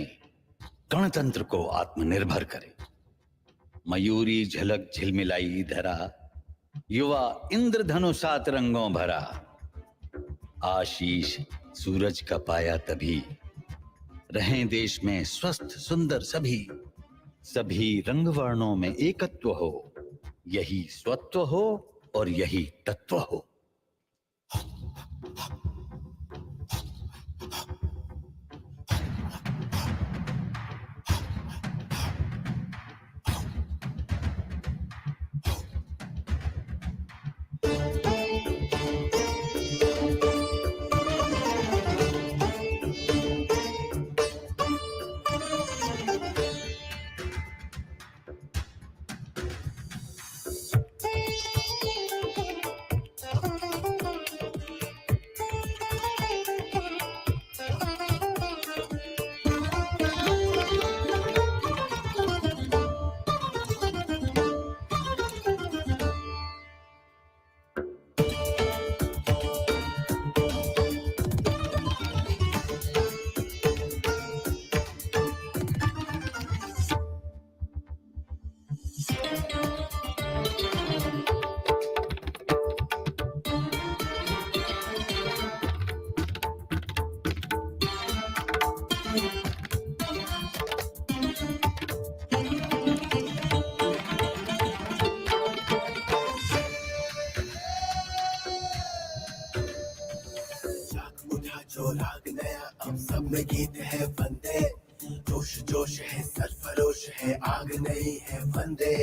गणतंत्र को आत्मनिर्भर करे. मयूरी झलक झिलमिलाई धरा, युवा इंद्रधनुषा रंगों भरा. आशीष सूरज का पाया तभी, रहें देश में स्वस्थ सुंदर सभी. सभी रंग वर्णों में एकत्व हो, यही स्वत्व हो और यही तत्व हो.
जो राग नया अब सब में गीत है वंदे. जोश जोश है सरफरोश है आग नहीं है वंदे.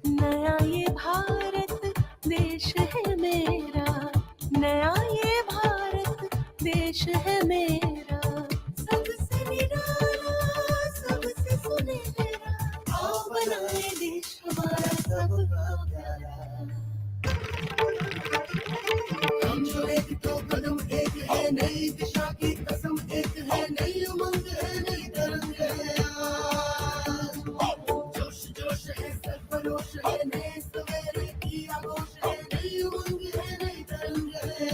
नया ये भारत देश है मेरा, नया ये भारत देश है मेरा. सबसे निराला सबसे सुनहरा, आओ बनाए देश हमारा सबका प्यारा. हम जो एक तो कदम एक है, नई दिशा की कसम एक है, नई उमंग है, नई तरंग है. जोश जोश है सरफरोश है, नए सवेरे की आगोश है, नई उमंग है, नई तरंग है.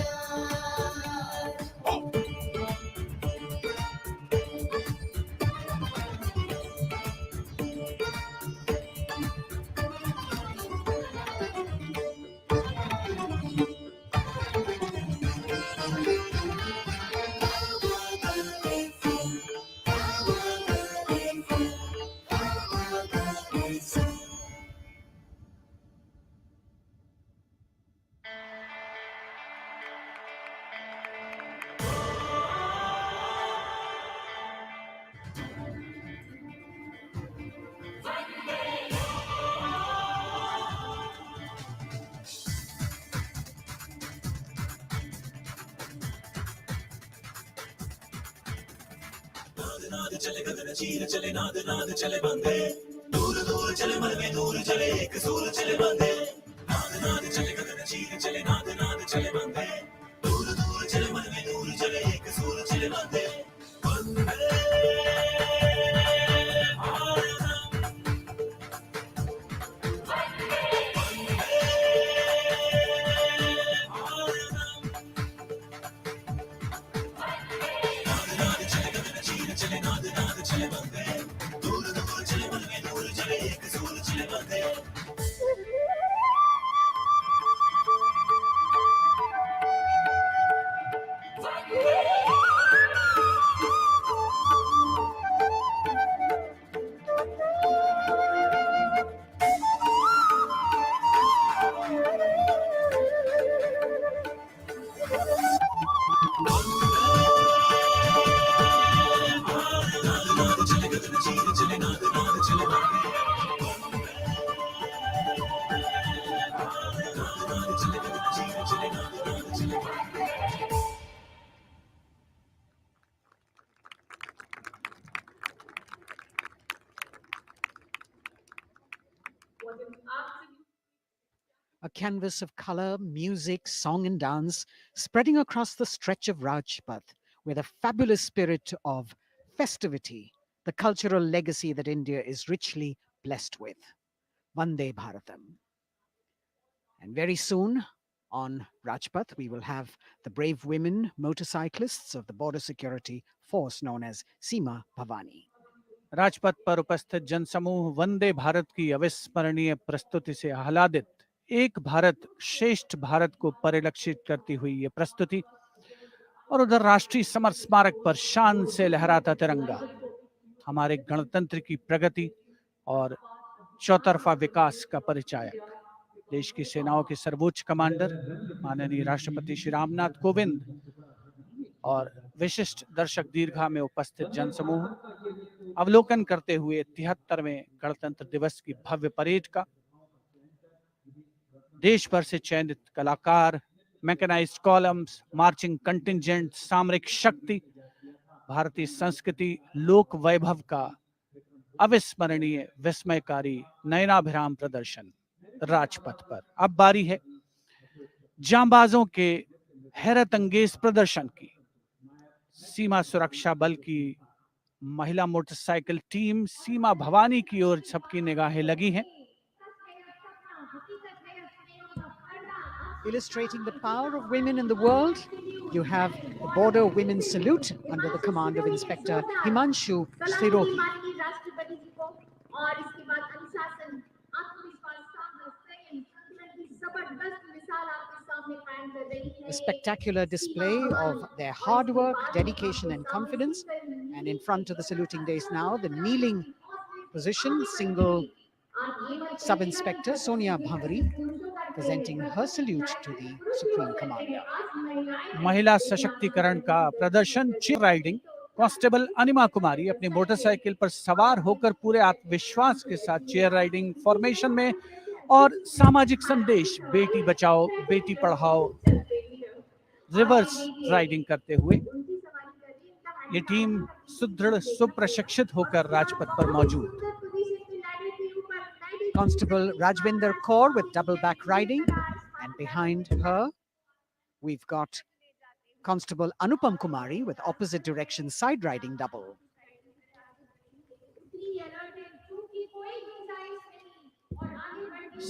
नाद चले गगन चीर चले नाद नाद चले बंदे दूर दूर चले मन में नूर चले एक सूर चले बंदे नाद नाद चले गगन चीर चले नाद नाद चले बंदे दूर दूर चले मन में नूर चले एक सूर चले बंदे
A canvas of color, music, song, and dance spreading across the stretch of Rajpath with a fabulous spirit of festivity, the cultural legacy that India is richly blessed with. Vande Bharatam. And very soon on Rajpath, we will have the brave women motorcyclists of the Border Security Force known as Seema Bhavani.
Rajpath पर उपस्थित जनसमूह वंदे भारत की अविस्मरणीय प्रस्तुति से आह्लादित एक भारत श्रेष्ठ भारत को परिलक्षित करती हुई ये प्रस्तुति और उधर राष्ट्रीय समर स्मारक पर शान से लहराता तिरंगा हमारे गणतंत्र की प्रगति और चौतरफा विकास का परिचायक देश की सेनाओं के सर्वोच्च कमांडर माननीय राष्ट्रपति श्री रामनाथ कोविंद और विशिष्ट दर्शक दीर्घा में उपस्थित जनसमूह अवलोकन करते हुए 73वें गणतंत्र दिवस की भव्य परेड का देश भर से चयनित कलाकार, मैकेनाइज्ड कॉलम्स, मार्चिंग कंटिंजेंट, सामरिक शक्ति, भारतीय संस्कृति, लोक वैभव का अविस्मरणीय विस्मयकारी नयनाभिराम प्रदर्शन राजपथ पर। अब बारी है जांबाजों के हैरत अंगेज प्रदर्शन की। सीमा सुरक्षा बल की महिला मोटरसाइकिल टीम सीमा भवानी की ओर सबकी निगाहें लगी हैं।
Illustrating the power of women in the world, you have the Border Women's Salute under the command of Inspector Himanshu Sirohi. A spectacular display of their hard work, dedication and confidence. And in front of the saluting days now, the kneeling position, single Sub-Inspector Sonia Bhavari presenting her salute to the Supreme Commander.
महिला सशक्तिकरण का प्रदर्शन chair riding constable अनिमा कुमारी अपनी motorcycle पर सवार होकर पूरे आत्मविश्वास के साथ चेयर राइडिंग फॉर्मेशन में और सामाजिक संदेश बेटी बचाओ बेटी पढ़ाओ रिवर्स राइडिंग करते हुए ये टीम सुदृढ़ सुप्रशिक्षित होकर राजपथ पर मौजूद।
Constable Rajvinder Kaur with double back riding, and behind her we've got Constable Anupam Kumari with opposite direction side riding double.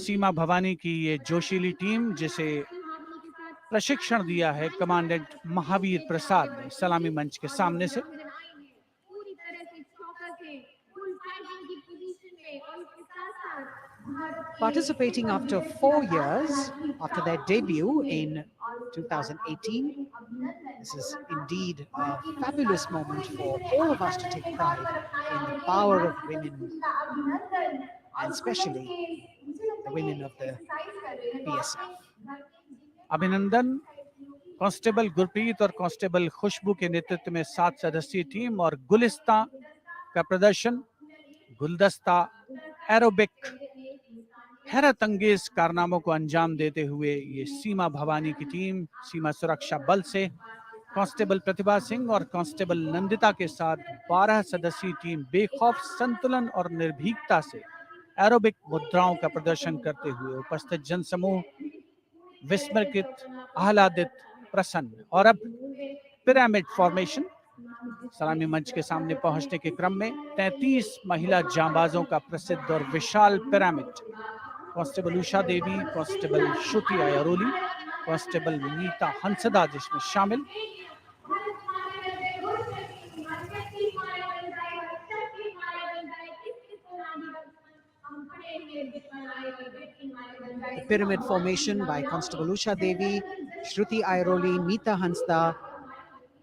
सीमा भवानी की ये जोशीली टीम जिसे प्रशिक्षण दिया है कमांडेंट महावीर प्रसाद ने सलामी मंच के सामने से
Participating after 4 years after their debut in 2018. This is indeed a fabulous moment for all of us to take pride in the power of women, and especially the women of the BSF.
अभिनंदन constable Gurpreet और constable खुशबू के नेतृत्व में 7 सदस्यीय team और गुलिस्ता का प्रदर्शन गुलदस्ता एरोबिक हैरत अंगेज कारनामों को अंजाम देते हुए ये सीमा भवानी की टीम सीमा सुरक्षा बल से कांस्टेबल प्रतिभा सिंह और कांस्टेबल नंदिता के साथ 12 सदस्यीय टीम बेखौफ संतुलन और निर्भीकता से एरोबिक मुद्राओं का प्रदर्शन करते हुए उपस्थित जनसमूह विस्मृत, आह्लादित, प्रसन्न। और अब पिरामिड फॉर्मेशन। सलामी मंच के सामने पहुंचने के क्रम में 33 महिला जांबाजों का प्रसिद्ध और विशाल पिरामिड कांस्टेबल उषा देवी, कांस्टेबल श्रुति आयरोली, कांस्टेबल नीता हंसदा जिसमें शामिल,
The pyramid formation by Constable Usha Devi, Shruti Airoli, Meeta Hansda,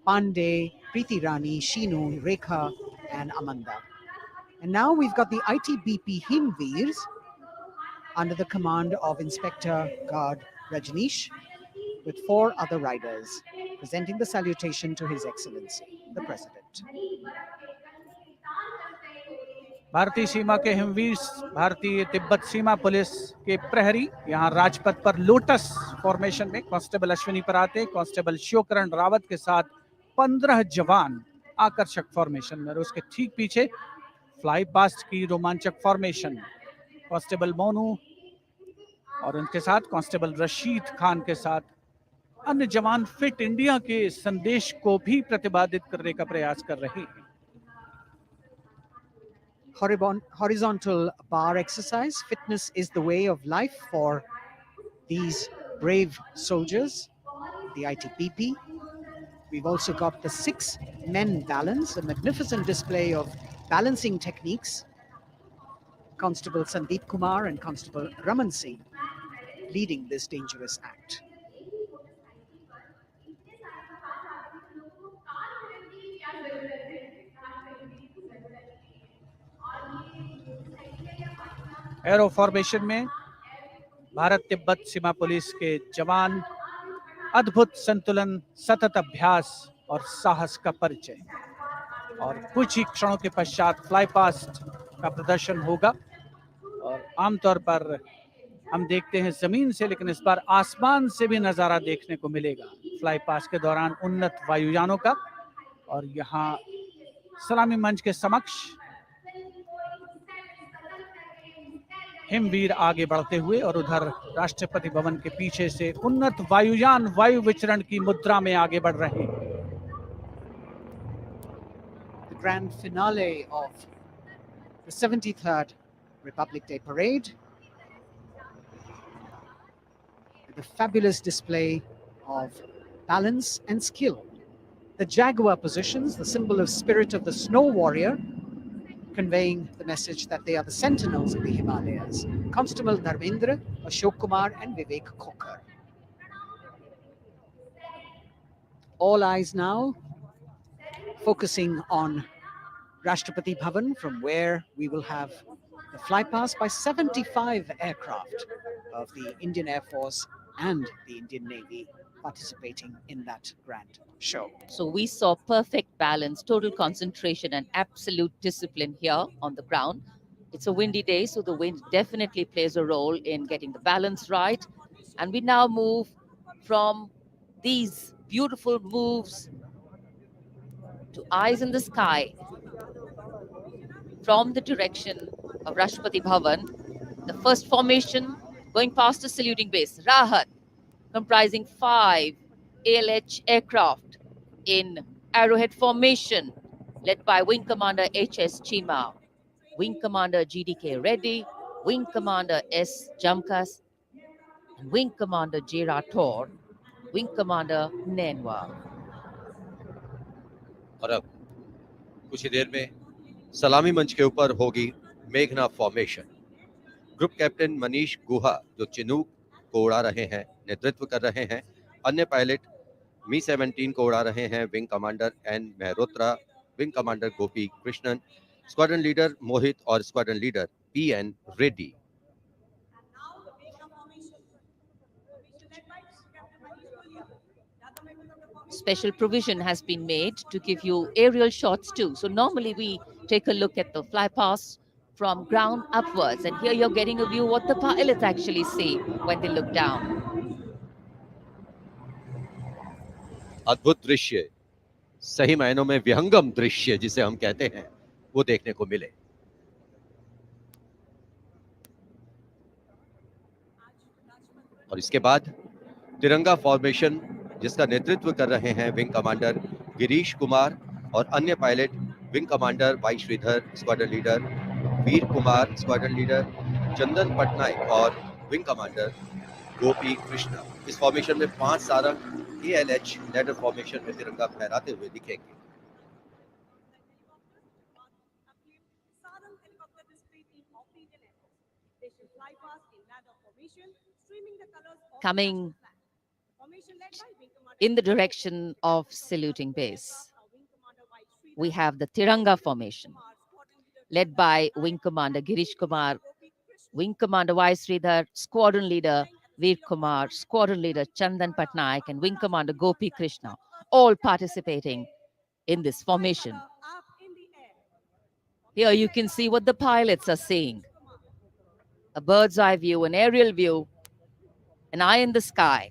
Pandey, Preeti Rani, Shinu, Rekha, and Amanda. And now we've got the ITBP Himveers under the command of Inspector Guard Rajneesh, with 4 other riders, presenting the salutation to His Excellency, the President.
भारतीय सीमा के हिमवीर, भारतीय तिब्बत सीमा police के प्रहरी यहाँ राजपथ पर lotus formation में constable Ashwini पराते, constable Shivkaran Rawat के साथ 15 जवान आकर्षक फॉर्मेशन में, और उसके ठीक पीछे फ्लाई पास्ट की रोमांचक फॉर्मेशन, कांस्टेबल मोनू और उनके साथ कांस्टेबल रशीद खान के साथ अन्य जवान फिट इंडिया के संदेश को भी प्रतिपादित करने का प्रयास कर रहे हैं।
Horizontal bar exercise. Fitness is the way of life for these brave soldiers, the ITBP. We've also got the 6 men balance, a magnificent display of balancing techniques. Constable Sandeep Kumar and Constable Raman Singh leading this dangerous act.
Arrow formation में भारत तिब्बत सीमा police के जवान अद्भुत संतुलन, सतत अभ्यास और साहस का परिचय, और कुछ ही क्षणों के पश्चात फ्लाई पास्ट का प्रदर्शन होगा। और आमतौर पर हम देखते हैं जमीन से, लेकिन इस बार आसमान से भी नजारा देखने को मिलेगा फ्लाई पास्ट के दौरान उन्नत वायुयानों का। और यहाँ सलामी मंच के समक्ष हिमवीर आगे बढ़ते हुए और उधर राष्ट्रपति भवन के पीछे से उन्नत वायुयान वायु विचरण की मुद्रा में आगे बढ़ रहे हैं।
The grand finale of the 73rd Republic Day Parade, with a fabulous display of balance and skill. The jaguar positions, the symbol of spirit of the snow warrior, conveying the message that they are the sentinels of the Himalayas. Constable Dharmendra, Ashok Kumar and Vivek Khokar. All eyes now focusing on Rashtrapati Bhavan, from where we will have the flypast by 75 aircraft of the Indian Air Force and the Indian Navy participating in that grand show.
So we saw perfect balance, total concentration and absolute discipline here on the ground. It's a windy day, so the wind definitely plays a role in getting the balance right. And we now move from these beautiful moves to eyes in the sky from the direction of Rashtrapati Bhavan. The first formation going past the saluting base, Rahat, comprising 5 ALH aircraft in arrowhead formation, led by Wing Commander H.S. Chima, Wing Commander GDK Reddy, Wing Commander S. Jamkas, and Wing Commander J. Rathore, Wing Commander Nenwa.
और अब कुछ ही देर में सलामी मंच के ऊपर होगी मेघना फॉर्मेशन। ग्रुप कैप्टन मनीष गुहा, जो चिनूक को उड़ा रहे हैं, नेतृत्व कर रहे हैं। अन्य पायलट मी-17 को उड़ा रहे हैं wing commander N Mehrotra, wing commander Gopi Krishnan, squadron leader Mohit और squadron leader P N. Reddy.
Special provision has been made to give you aerial shots too. So normally we take a look at the fly pass from ground upwards, and here you're getting a view what the pilots actually see when they look down.
अद्भुत दृश्य, सही मायनों में विहंगम दृश्य जिसे हम कहते हैं, वो देखने को मिले। और इसके बाद तिरंगा फॉर्मेशन जिसका नेतृत्व कर रहे हैं विंग कमांडर गिरीश कुमार और अन्य pilot wing commander Y Sridhar, squadron leader Veer Kumar, squadron leader Chandan Patnaik और विंग कमांडर गोपी कृष्णा। इस फॉर्मेशन में 5 सारंग ALH लेडर फॉर्मेशन में तिरंगा फहराते हुए दिखेंगे।
Coming in the direction of saluting base, we have the Tiranga formation, led by Wing Commander Girish Kumar, Wing Commander Y. Sridhar, Squadron Leader Veer Kumar, Squadron Leader Chandan Patnaik, and Wing Commander Gopi Krishna, all participating in this formation. Here you can see what the pilots are seeing. A bird's eye view, an aerial view, an eye in the sky.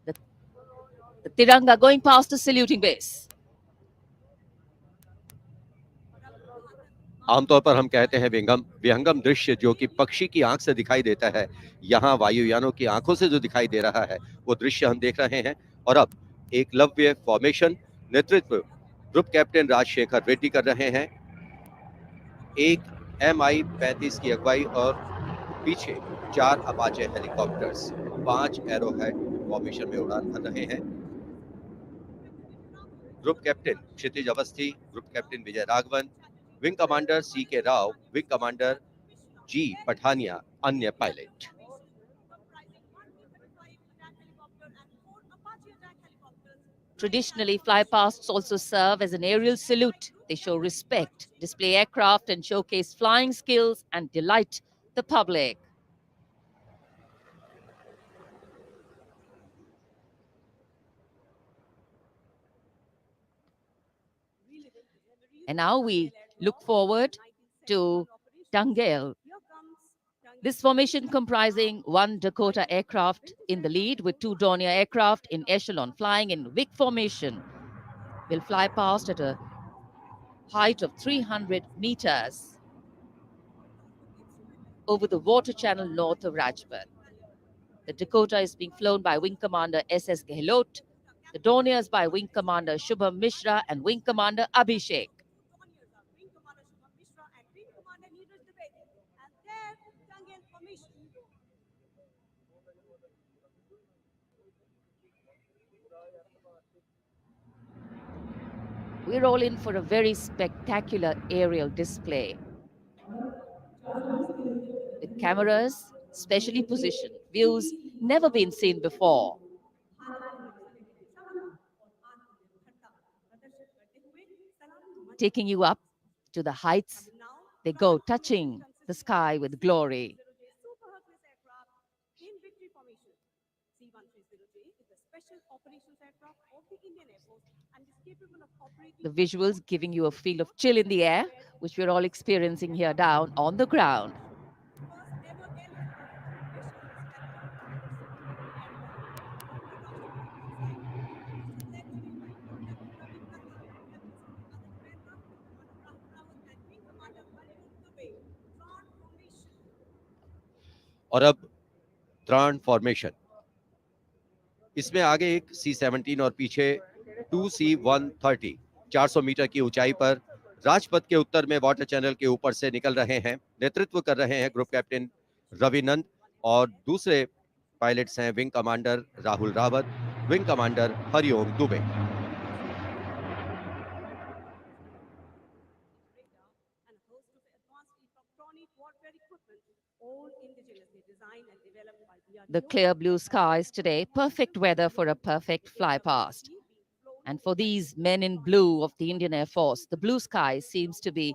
The Tiranga going past the saluting base.
आमतौर पर हम कहते हैं विहंगम दृश्य जो कि पक्षी की आंख से दिखाई देता है, यहाँ वायुयानों की आंखों से जो दिखाई दे रहा है वो दृश्य हम देख रहे हैं। और अब एकलव्य फॉर्मेशन नेतृत्व ग्रुप कैप्टन राजशेखर रेड्डी कर रहे हैं। एक Mi-35 की अगुवाई और पीछे 4 अपाचे हेलीकॉप्टर्स 5 एरोहेड फॉर्मेशन में उड़ान भर रहे हैं। Group captain Kshitij Awasthi, group captain Vijay Raghavan, wing commander CK Rao, wing commander G Pathania, अन्य pilot.
Traditionally, flypasts also serve as an aerial salute. They show respect, display aircraft, and showcase flying skills and delight the public. And now we look forward to Tangale. This formation comprising 1 Dakota aircraft in the lead with 2 Dornier aircraft in echelon flying in WIC formation will fly past at a height of 300 meters over the water channel north of Rajpath. The Dakota is being flown by Wing Commander SS Gehlot, the Dorniers by Wing Commander Shubham Mishra and Wing Commander Abhishek. We're all in for a very spectacular aerial display with cameras specially positioned, views never been seen before. Taking you up to the heights, they go, touching the sky with glory. The visuals giving you a feel of chill in the air, which we're all experiencing here down on the ground.
और अब त्राण formation, इसमें आगे एक C-17 और पीछे 2 C-130 400 metre की ऊंचाई पर राजपथ के उत्तर में वाटर चैनल के ऊपर से निकल रहे हैं। नेतृत्व कर रहे हैं ग्रुप कैप्टन रविनंद और दूसरे पायलट्स हैं wing commander Rahul Rawat, wing commander Hariom Dubey.
The clear blue skies today, perfect weather for a perfect fly past. And for these men in blue of the Indian Air Force, the blue sky seems to be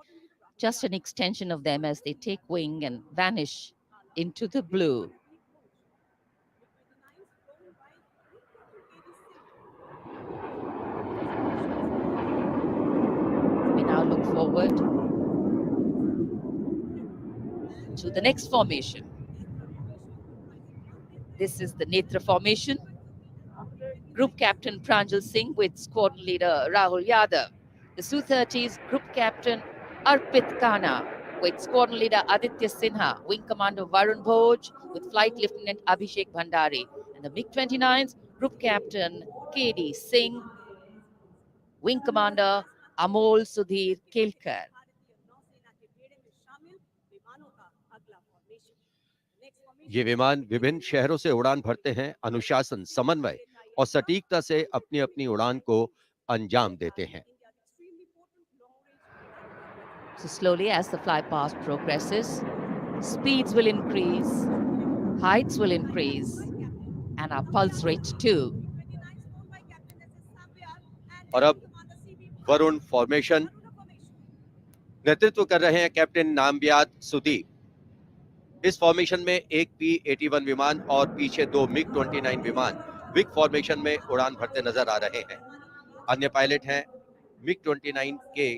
just an extension of them as they take wing and vanish into the blue. We now look forward to the next formation. This is the Netra Formation. Group Captain Pranjal Singh with Squadron Leader Rahul Yadav. The Su-30's Group Captain Arpit Khanna with Squadron Leader Aditya Sinha, Wing Commander Varun Bhoj with Flight Lieutenant Abhishek Bhandari, and the MiG-29's Group Captain K.D. Singh, Wing Commander Amol Sudhir Kelkar.
ये विमान विभिन्न शहरों से उड़ान भरते हैं, अनुशासन, समन्वय और सटीकता से अपनी अपनी उड़ान को अंजाम देते हैं.
So slowly as the fly past progresses, speeds will increase, heights will increase, and our pulse rate too.
और अब वरुण फॉर्मेशन नेतृत्व कर रहे हैं कैप्टन नामबियात सुदीप. इस फॉर्मेशन में एक P-81 विमान और पीछे 2 MiG-29 विमान विग फॉर्मेशन में उड़ान भरते नजर आ रहे हैं. अन्य पायलट हैं MiG-29 के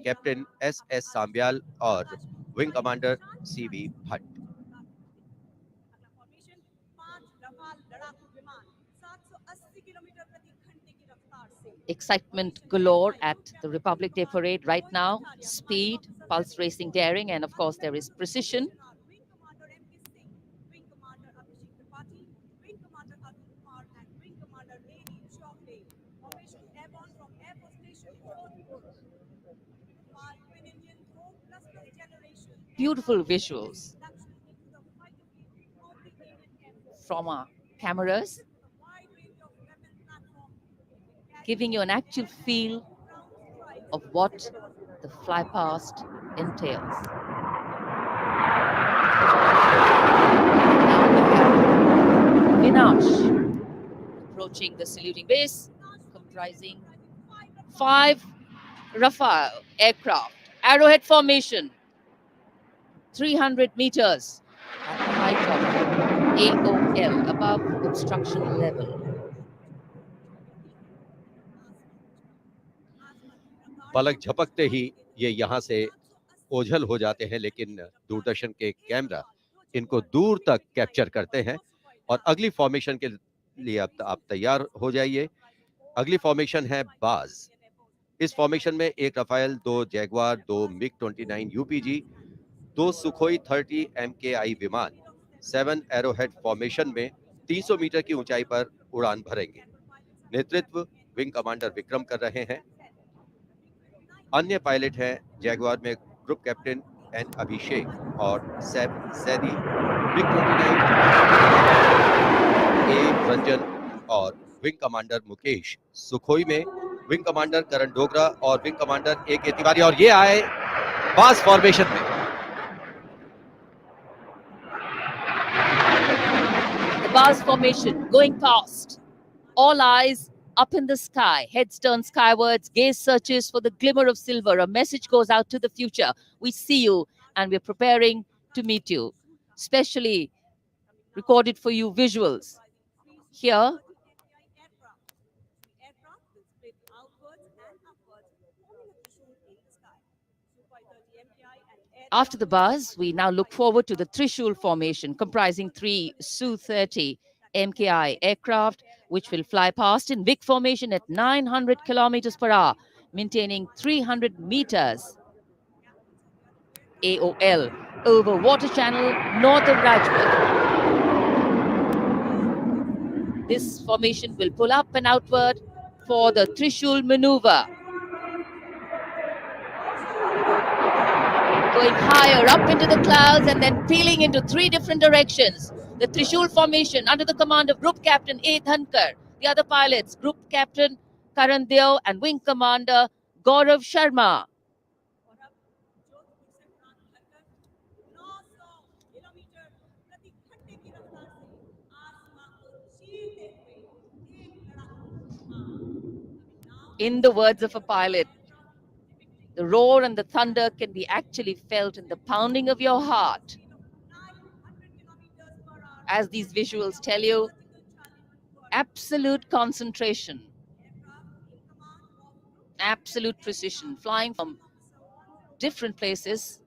कैप्टन S.S. सांब्याल और wing commander C.V. Bhatt.
Excitement galore at the Republic Day Parade right now. Speed, pulse racing, daring, and of course there is precision. Beautiful visuals from our cameras, giving you an actual feel of what the fly past entails. Now we have Vinash approaching the saluting base, comprising 5 Rafale aircraft, arrowhead formation, 300 meters at the height of AOL, above obstruction level.
पलक झपकते ही ये यहाँ से ओझल हो जाते हैं, लेकिन दूरदर्शन के कैमरा इनको दूर तक कैप्चर करते हैं. और अगली फॉर्मेशन के लिए अब आप तैयार हो जाइए. अगली फॉर्मेशन है बाज. इस फॉर्मेशन में 1 Rafale, 2 Jaguar, 2 MiG-29 UPG, 2 Sukhoi 30 MKI विमान 7 एरोहेड फॉर्मेशन में 300 मीटर की ऊंचाई पर उड़ान भरेंगे. नेतृत्व विंग कमांडर विक्रम कर रहे हैं. अन्य पायलट हैं जैगवार में ग्रुप कैप्टन एन अभिषेक और सैफ सैदी, MiG-29 ए रंजन और विंग कमांडर मुकेश, सुखोई में विंग कमांडर करण डोगरा और विंग कमांडर ए के तिवारी. और ये आए बाज फॉर्मेशन में.
The Baz formation going past. All eyes up in the sky, heads turned skywards, gaze searches for the glimmer of silver. A message goes out to the future. We see you and we're preparing to meet you. Specially recorded for you visuals. Here, after the Baz, we now look forward to the Trishul formation, comprising 3 Su-30 MKI aircraft, which will fly past in VIC formation at 900 kilometers per hour, maintaining 300 meters AOL over water channel north of Rajput. This formation will pull up and outward for the Trishul maneuver. Going higher up into the clouds and then peeling into 3 different directions. The Trishul formation under the command of Group Captain A. Dhankar. The other pilots, Group Captain Karan Deo and Wing Commander Gaurav Sharma. In the words of a pilot, the roar and the thunder can be actually felt in the pounding of your heart. As these visuals tell you, absolute concentration, absolute precision, flying from different places,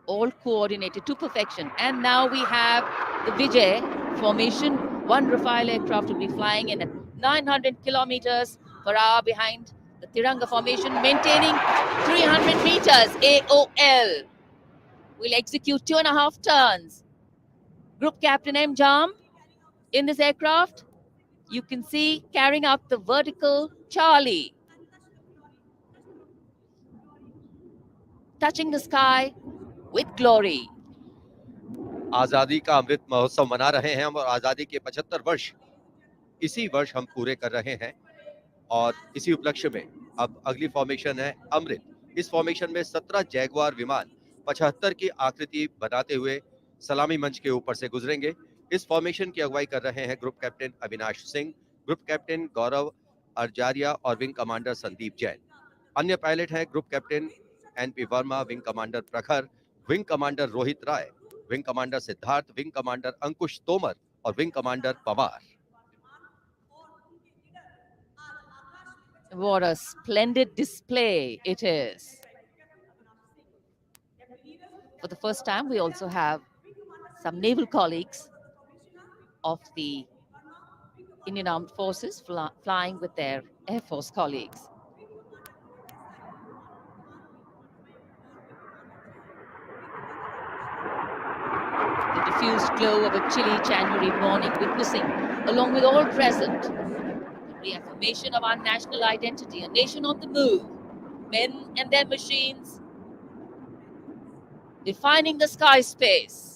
all coordinated to perfection. And now we have the Vijay formation. 1 Rafale aircraft will be flying in at 900 kilometers per hour behind the Tiranga formation, maintaining 300 meters AOL. Will execute 2.5 turns. Group Captain M. Jam in this aircraft, you can see carrying out the vertical Charlie, touching the sky with glory.
आजादी का अमृत महोत्सव मना रहे हैं हम और आजादी के 75 वर्ष इसी वर्ष हम पूरे कर रहे हैं और इसी उपलक्ष्य में अब अगली फॉर्मेशन है अमृत। इस फॉर्मेशन में 17 जैगवार विमान 75 की आकृति बनाते हुए सलामी मंच के ऊपर से गुजरेंगे। इस फॉर्मेशन की अगुवाई कर रहे हैं group captain Avinash Singh, group captain Gaurav Arjaria और विंग कमांडर संदीप जैन। अन्य पायलट हैं group captain NP Verma, wing commander Prakhar, wing commander Rohit Rai, wing commander Siddharth, wing commander Ankush Tomar और wing commander Pawar.
What a splendid display it is. For the first time, we also have some naval colleagues of the Indian Armed Forces flying with their Air Force colleagues. The diffused glow of a chilly January morning, witnessing, along with all present, the reaffirmation of our national identity, a nation on the move, men and their machines, defining the sky space.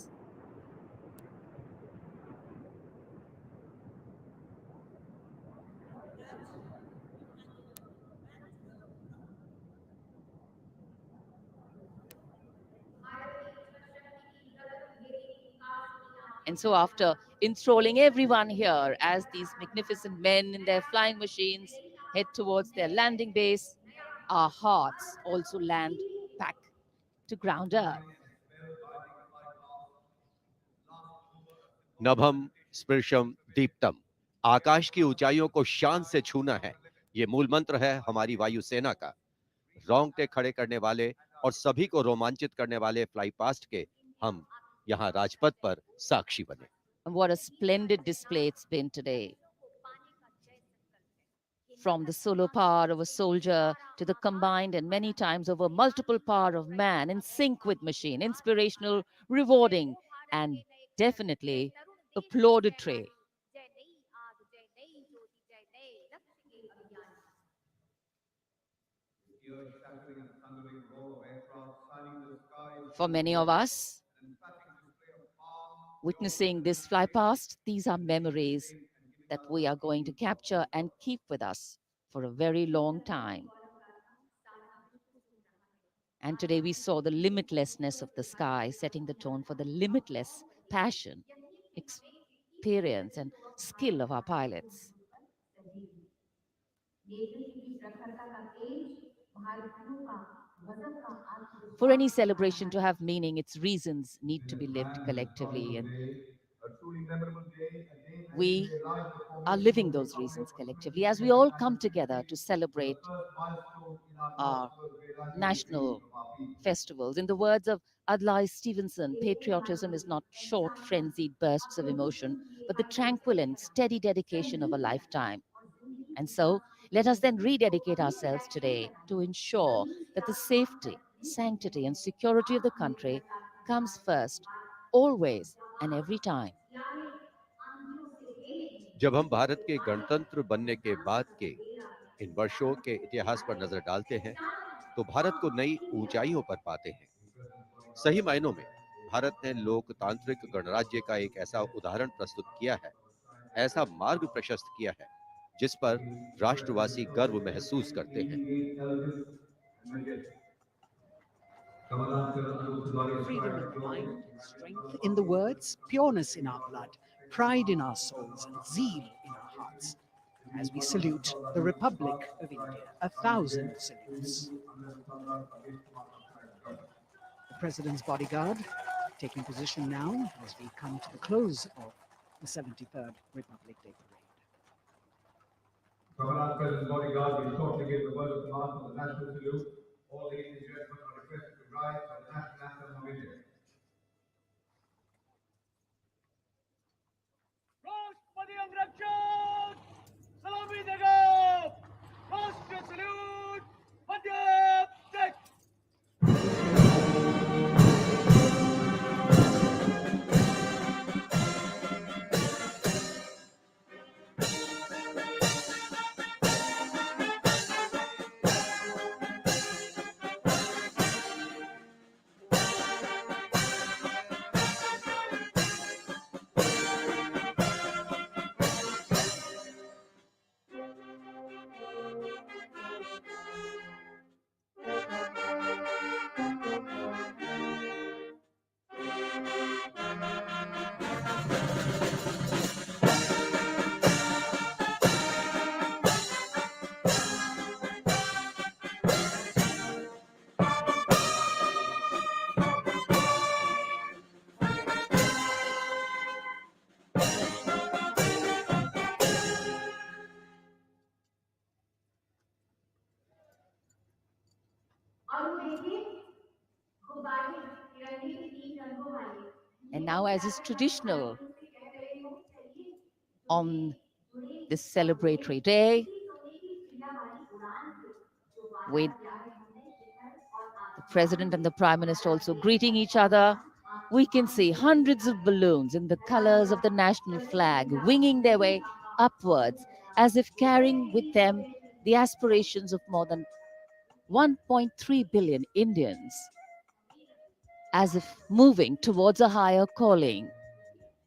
And so after enthralling everyone here as these magnificent men in their flying machines head towards their landing base, our hearts also land back to ground earth.
नभम स्पृशम Deeptam, आकाश की ऊंचाइयों को शान से छूना है, ये मूल मंत्र है हमारी वायुसेना का। रोंगटे खड़े करने वाले और सभी को रोमांचित करने वाले फ्लाई पास्ट के हम यहाँ राजपथ पर साक्षी बने।
And what a splendid display it's been today. From the solo power of a soldier to the combined and many times over multiple power of man in sync with machine, inspirational, rewarding, and definitely applaudatory. For many of us, witnessing this fly past, these are memories that we are going to capture and keep with us for a very long time. And today we saw the limitlessness of the sky, setting the tone for the limitless passion, experience, and skill of our pilots. For any celebration to have meaning, its reasons need to be lived collectively. And we are living those reasons collectively as we all come together to celebrate our national festivals. In the words of Adlai Stevenson, patriotism is not short, frenzied bursts of emotion, but the tranquil and steady dedication of a lifetime. And so, let us then rededicate ourselves today to ensure that the safety, sanctity, and security of the country comes first, always and every time.
जब हम भारत के गणतंत्र बनने के बाद के इन वर्षों के इतिहास पर नजर डालते हैं तो भारत को नई ऊंचाइयों पर पाते हैं। सही मायनों में भारत ने लोकतांत्रिक गणराज्य का एक ऐसा उदाहरण प्रस्तुत किया है, ऐसा मार्ग प्रशस्त किया है जिस पर राष्ट्रवासी गर्व महसूस करते हैं।
Freedom in the mind, strength in the words, pureness in our blood, pride in our souls, and zeal in our hearts. As we salute the Republic of India, 1,000 salutes. The President's bodyguard taking position now as we come to the close of the 73rd Republic Day Parade.
Commander President's bodyguard will shortly give the word of command for the national salute. All ladies and gentlemen are requested to rise for the national anthem of India.
राष्ट्रपति अंगरक्षक सलामी
And now, as is traditional on this celebratory day, with the President and the Prime Minister also greeting each other, we can see hundreds of balloons in the colors of the national flag winging their way upwards, as if carrying with them the aspirations of more than 1.3 billion Indians, as if moving towards a higher calling.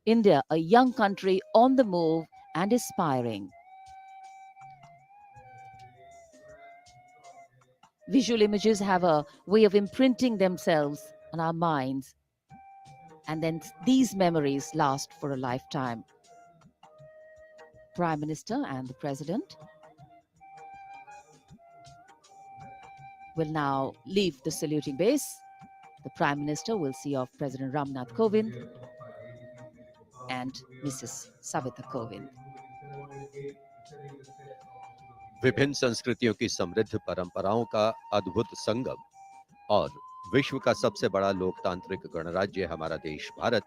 India, a young country on the move and aspiring. Visual images have a way of imprinting themselves on our minds, and then these memories last for a lifetime. Prime Minister and the President will now leave the saluting base. The Prime Minister will see off President Ramnath Kovind and Mrs. Savita Kovind.
विभिन्न संस्कृतियों की समृद्ध परंपराओं का अद्भुत संगम और विश्व का सबसे बड़ा लोकतांत्रिक गणराज्य हमारा देश भारत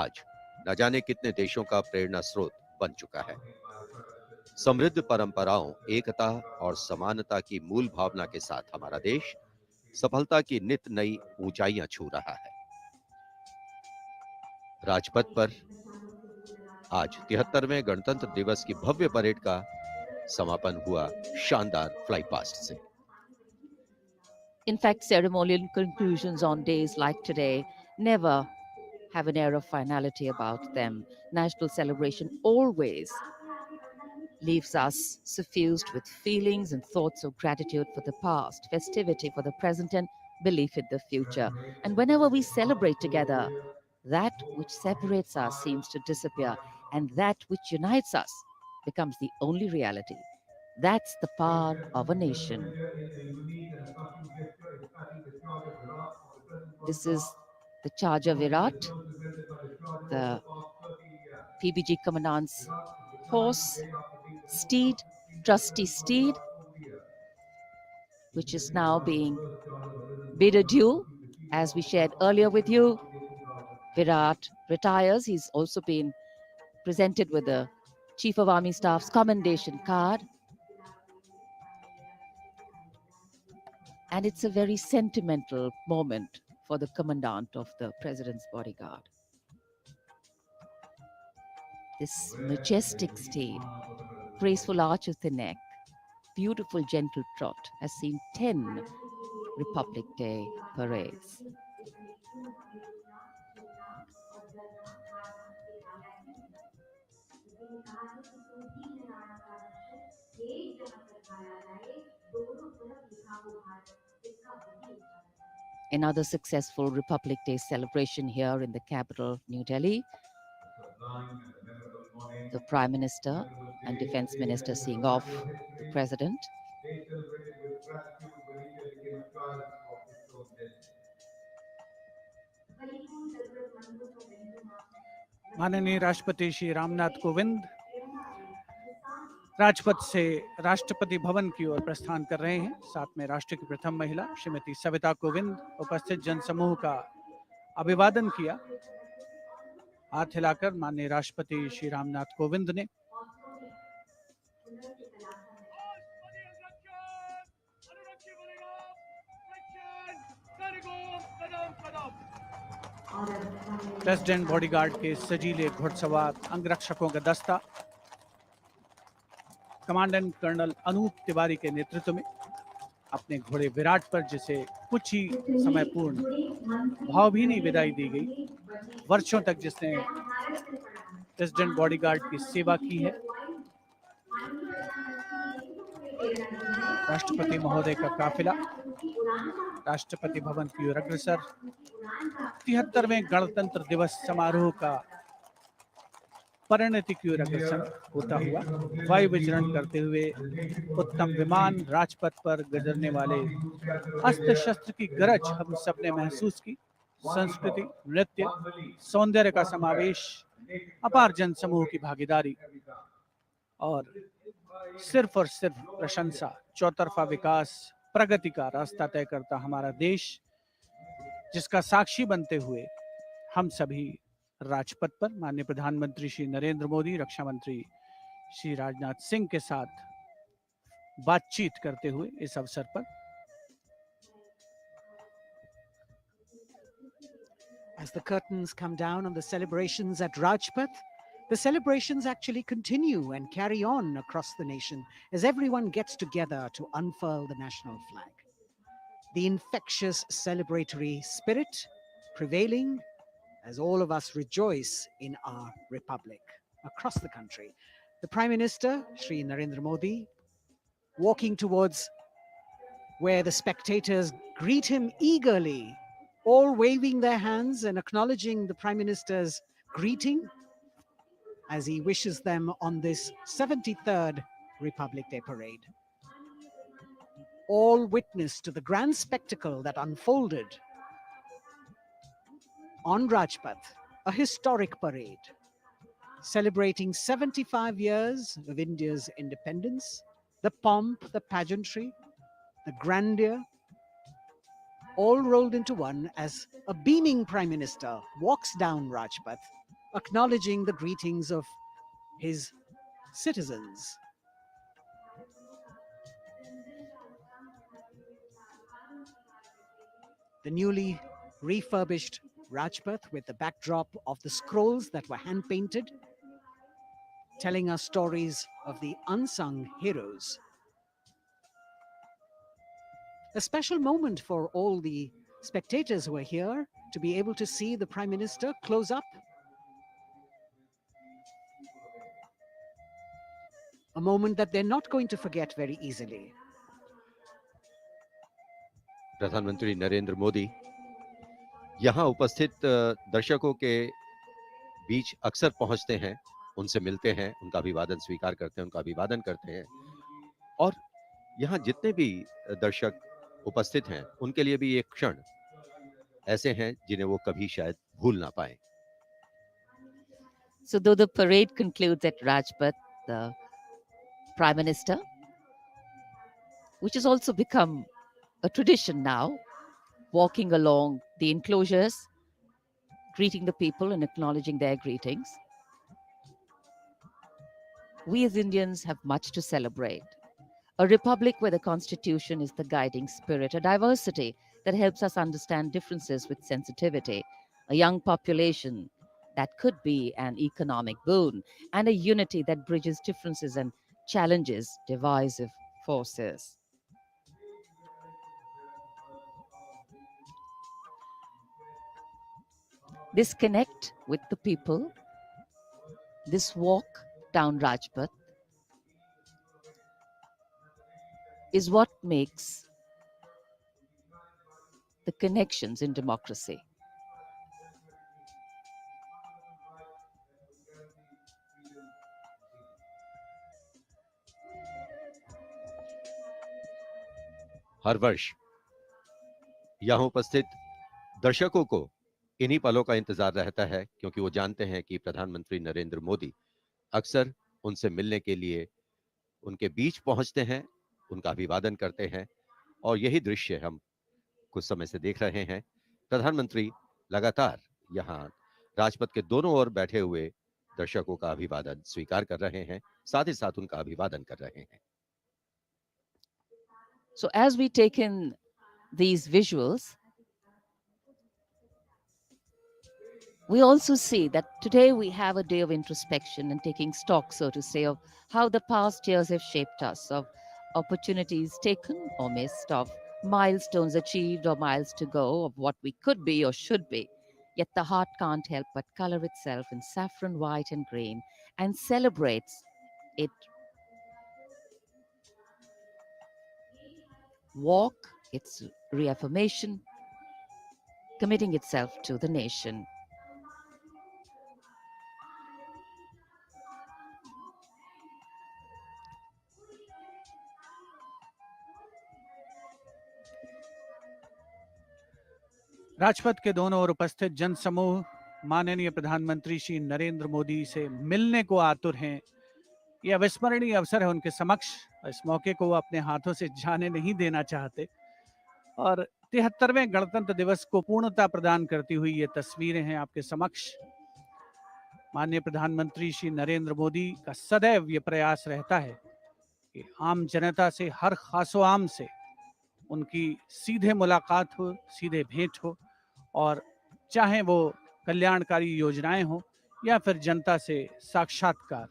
आज न जाने कितने देशों का प्रेरणा स्रोत बन चुका है। समृद्ध परंपराओं, एकता और समानता की मूल भावना के साथ हमारा देश सफलता की नित नई ऊंचाइयां छू रहा है। राजपथ पर आज 73वें गणतंत्र दिवस की भव्य परेड का समापन हुआ शानदार फ्लाई पास्ट से।
In fact, ceremonial conclusions on days like today never have an air of finality about them. National celebration always leaves us suffused with feelings and thoughts of gratitude for the past, festivity for the present, and belief in the future. And whenever we celebrate together, that which separates us seems to disappear, and that which unites us becomes the only reality. That's the power of a nation. This is the Charger Virat, the PBG Commandant's horse, steed, trusty steed, which is now being bid adieu. As we shared earlier with you, Virat retires. He's also been presented with the Chief of Army Staff's commendation card. And it's a very sentimental moment for the commandant of the President's bodyguard. This majestic steed, graceful arch of the neck, beautiful gentle trot has seen 10 Republic Day parades. Another successful Republic Day celebration here in the capital, New Delhi. The Prime Minister and Defense Minister seeing off the President.
माननीय राष्ट्रपति श्री रामनाथ कोविंद राजपथ से राष्ट्रपति भवन की ओर प्रस्थान कर रहे हैं। साथ में राष्ट्र की प्रथम महिला श्रीमती सविता कोविंद उपस्थित जनसमूह का अभिवादन किया। हाथ हिलाकर माननीय राष्ट्रपति श्री रामनाथ कोविंद ने प्रेसिडेंट बॉडीगार्ड के सजीले घुड़सवार अंगरक्षकों का दस्ता कमांडेंट कर्नल अनूप तिवारी के नेतृत्व में अपने घोड़े विराट पर, जिसे कुछ ही समय पूर्ण भावभीनी विदाई दी गई। वर्षों तक जिसने प्रेसिडेंट बॉडीगार्ड की सेवा की है, राष्ट्रपति महोदय का काफिला राष्ट्रपति भवन की ओर अग्रसर 73वें गणतंत्र दिवस समारोह का परिणति की ओर अग्रसर होता हुआ वायु विचरण करते हुए उत्तम विमान राजपथ पर गुजरने वाले अस्त्र शस्त्र की गरज हम सबने महसूस की। संस्कृति, नृत्य, सौंदर्य का समावेश, अपार जनसमूह की भागीदारी और सिर्फ प्रशंसा, चौतरफा विकास प्रगति का रास्ता तय करता हमारा देश, जिसका साक्षी बनते हुए हम सभी राजपथ पर माननीय प्रधानमंत्री श्री नरेंद्र मोदी, रक्षा मंत्री श्री राजनाथ सिंह के साथ बातचीत करते हुए इस अवसर पर
As the curtains come down on the celebrations at Rajpath, the celebrations actually continue and carry on across the nation as everyone gets together to unfurl the national flag. The infectious celebratory spirit prevailing as all of us rejoice in our republic across the country. The Prime Minister, Shri Narendra Modi, walking towards where the spectators greet him eagerly, all waving their hands and acknowledging the Prime Minister's greeting as he wishes them on this 73rd Republic Day parade. All witness to the grand spectacle that unfolded on Rajpath, a historic parade celebrating 75 years of India's independence, the pomp, the pageantry, the grandeur, all rolled into one as a beaming Prime Minister walks down Rajpath, acknowledging the greetings of his citizens. The newly refurbished Rajpath with the backdrop of the scrolls that were hand-painted, telling us stories of the unsung heroes. A special moment for all the spectators who are here to be able to see the Prime Minister close up. A moment that they're not going to forget very easily.
प्रधानमंत्री नरेंद्र मोदी यहाँ उपस्थित दर्शकों के बीच अक्सर पहुंचते हैं, उनसे मिलते हैं, उनका अभिवादन स्वीकार करते हैं, उनका अभिवादन करते हैं और यहाँ जितने भी दर्शक उपस्थित हैं उनके लिए भी एक क्षण ऐसे हैं जिन्हें वो कभी शायद भूल ना पाए.
So though the parade concludes at Rajpath, the Prime Minister, which has also become a tradition now, walking along the enclosures, greeting the people and acknowledging their greetings. We as Indians have much to celebrate. A republic where the constitution is the guiding spirit, a diversity that helps us understand differences with sensitivity, a young population that could be an economic boon, and a unity that bridges differences and challenges divisive forces. This connect with the people, this walk down Rajpath, is what makes the connections in democracy.
हर वर्ष यहाँ उपस्थित दर्शकों को इन्हीं पलों का इंतजार रहता है क्योंकि वो जानते हैं कि प्रधानमंत्री नरेंद्र मोदी अक्सर उनसे मिलने के लिए उनके बीच पहुंचते हैं, उनका अभिवादन करते हैं और यही दृश्य हम कुछ समय से देख रहे हैं. प्रधानमंत्री लगातार यहाँ राजपथ के दोनों ओर बैठे हुए दर्शकों का अभिवादन स्वीकार कर रहे हैं, साथ ही साथ उनका अभिवादन कर रहे हैं.
So as we take in these visuals, we also see that today we have a day of introspection and taking stock, so to say, of how the past years have shaped us, of opportunities taken or missed, of milestones achieved or miles to go, of what we could be or should be. Yet the heart can't help but color itself in saffron, white and green and celebrates it. Walk, its reaffirmation, committing itself to the nation.
Rajpath के दोनों ओर उपस्थित जनसमूह माननीय प्रधानमंत्री श्री नरेंद्र मोदी से मिलने को आतुर हैं. यह अविस्मरणीय अवसर है उनके समक्ष इस मौके को वो अपने हाथों से जाने नहीं देना चाहते। और 73वें गणतंत्र दिवस को पूर्णता प्रदान करती हुई ये तस्वीरें हैं आपके समक्ष। माननीय प्रधानमंत्री श्री नरेंद्र मोदी का सदैव ये प्रयास रहता है कि आम जनता से, हर खासो आम से उनकी सीधे मुलाकात हो, सीधे भेंट हो, और चाहे वो कल्याणकारी योजनाएं हो या फिर जनता से साक्षात्कार,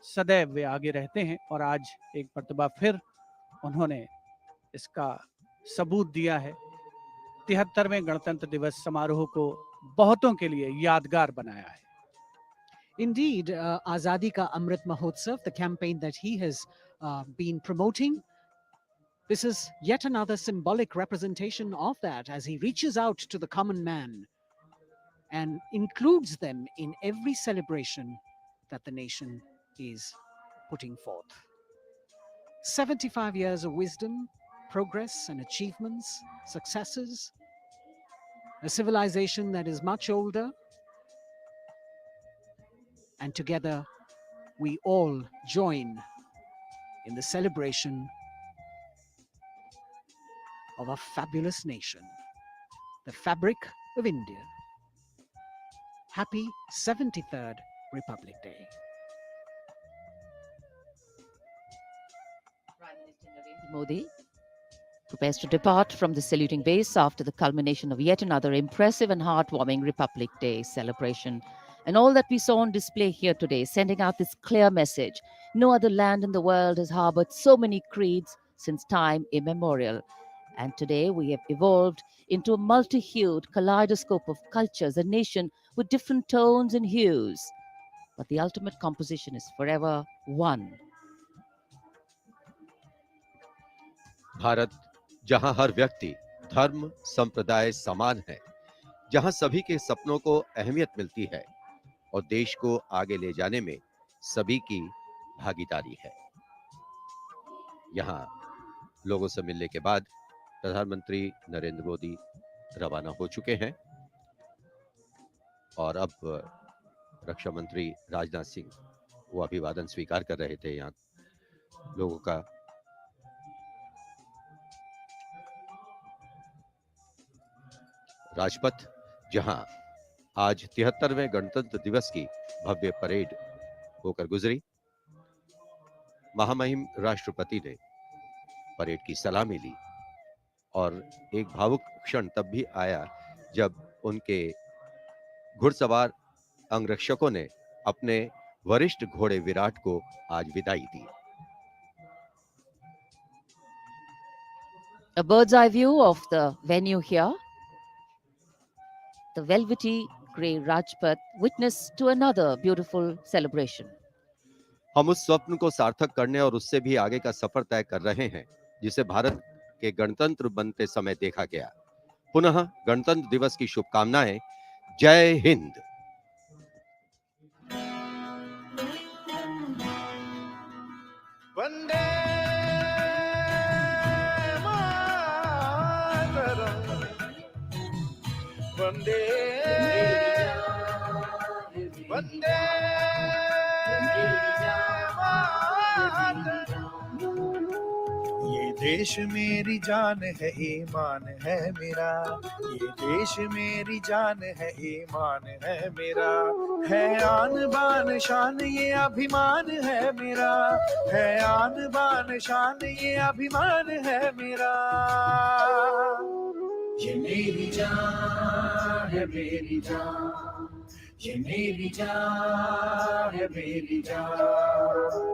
सदैव वे आगे रहते हैं। और आज एक मर्तबा फिर उन्होंने इसका सबूत दिया है। 73वें गणतंत्र दिवस समारोह को बहुतों के लिए यादगार बनाया है।
Indeed, Azadi Ka Amrit Mahotsav, the campaign that he has been promoting, this is yet another symbolic representation of that as he reaches out to the common man and includes them in every celebration that the nation is putting forth. 75 years of wisdom, progress and achievements, successes, a civilization that is much older, and together we all join in the celebration of a fabulous nation, the fabric of India. Happy 73rd Republic Day.
Prime Minister Narendra Modi prepares to depart from the saluting base after the culmination of yet another impressive and heartwarming Republic Day celebration. And all that we saw on display here today, sending out this clear message: no other land in the world has harbored so many creeds since time immemorial. And today we have evolved into a multi-hued kaleidoscope of cultures, a nation with different tones and hues. But the ultimate composition is forever one.
Bharat जहां हर व्यक्ति, धर्म, संप्रदाय समान है, जहां सभी के सपनों को अहमियत मिलती है और देश को आगे ले जाने में सभी की भागीदारी है। यहाँ लोगों से मिलने के बाद प्रधानमंत्री नरेंद्र मोदी रवाना हो चुके हैं और अब रक्षा मंत्री राजनाथ सिंह वो अभिवादन स्वीकार कर रहे थे यहाँ लोगों का। राजपथ जहां आज 73वें गणतंत्र दिवस की भव्य परेड होकर गुजरी। महामहिम राष्ट्रपति ने परेड की सलामी ली और एक भावुक क्षण तब भी आया जब उनके घुड़सवार अंगरक्षकों ने अपने वरिष्ठ घोड़े विराट को आज विदाई दी।
A bird's eye view of the venue here. The velvety grey Rajpath witness to another beautiful celebration.
हम उस स्वप्न को सार्थक करने और उससे भी आगे का सफर तय कर रहे हैं जिसे भारत के गणतंत्र बनते समय देखा गया। पुनः गणतंत्र दिवस की शुभकामनाएं। जय हिंद।
वंदे मातरम, वंदे वंदे ये देश मेरी जान है, ईमान है मेरा। ये देश मेरी जान है, ईमान है मेरा। है आन बान शान ये अभिमान है मेरा। है आन बान शान ये अभिमान है मेरा। ये मेरी जान है, मेरी जान। ये मेरी जान है, मेरी जान।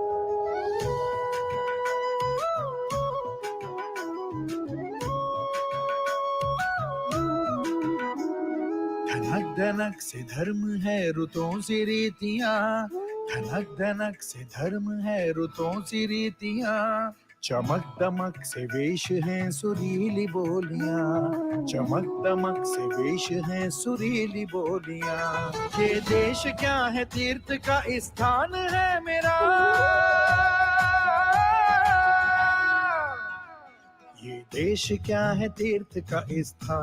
धनक धनक से धर्म है, रुतों से रीतियां। धनक धनक से धर्म है, रुतों से रीतियां। चमक दमक से वेश हैं सुरीली बोलियां। चमक दमक से वेश हैं सुरीली बोलियां। ये देश क्या है, तीर्थ का स्थान है मेरा। ये देश क्या है, तीर्थ का स्थान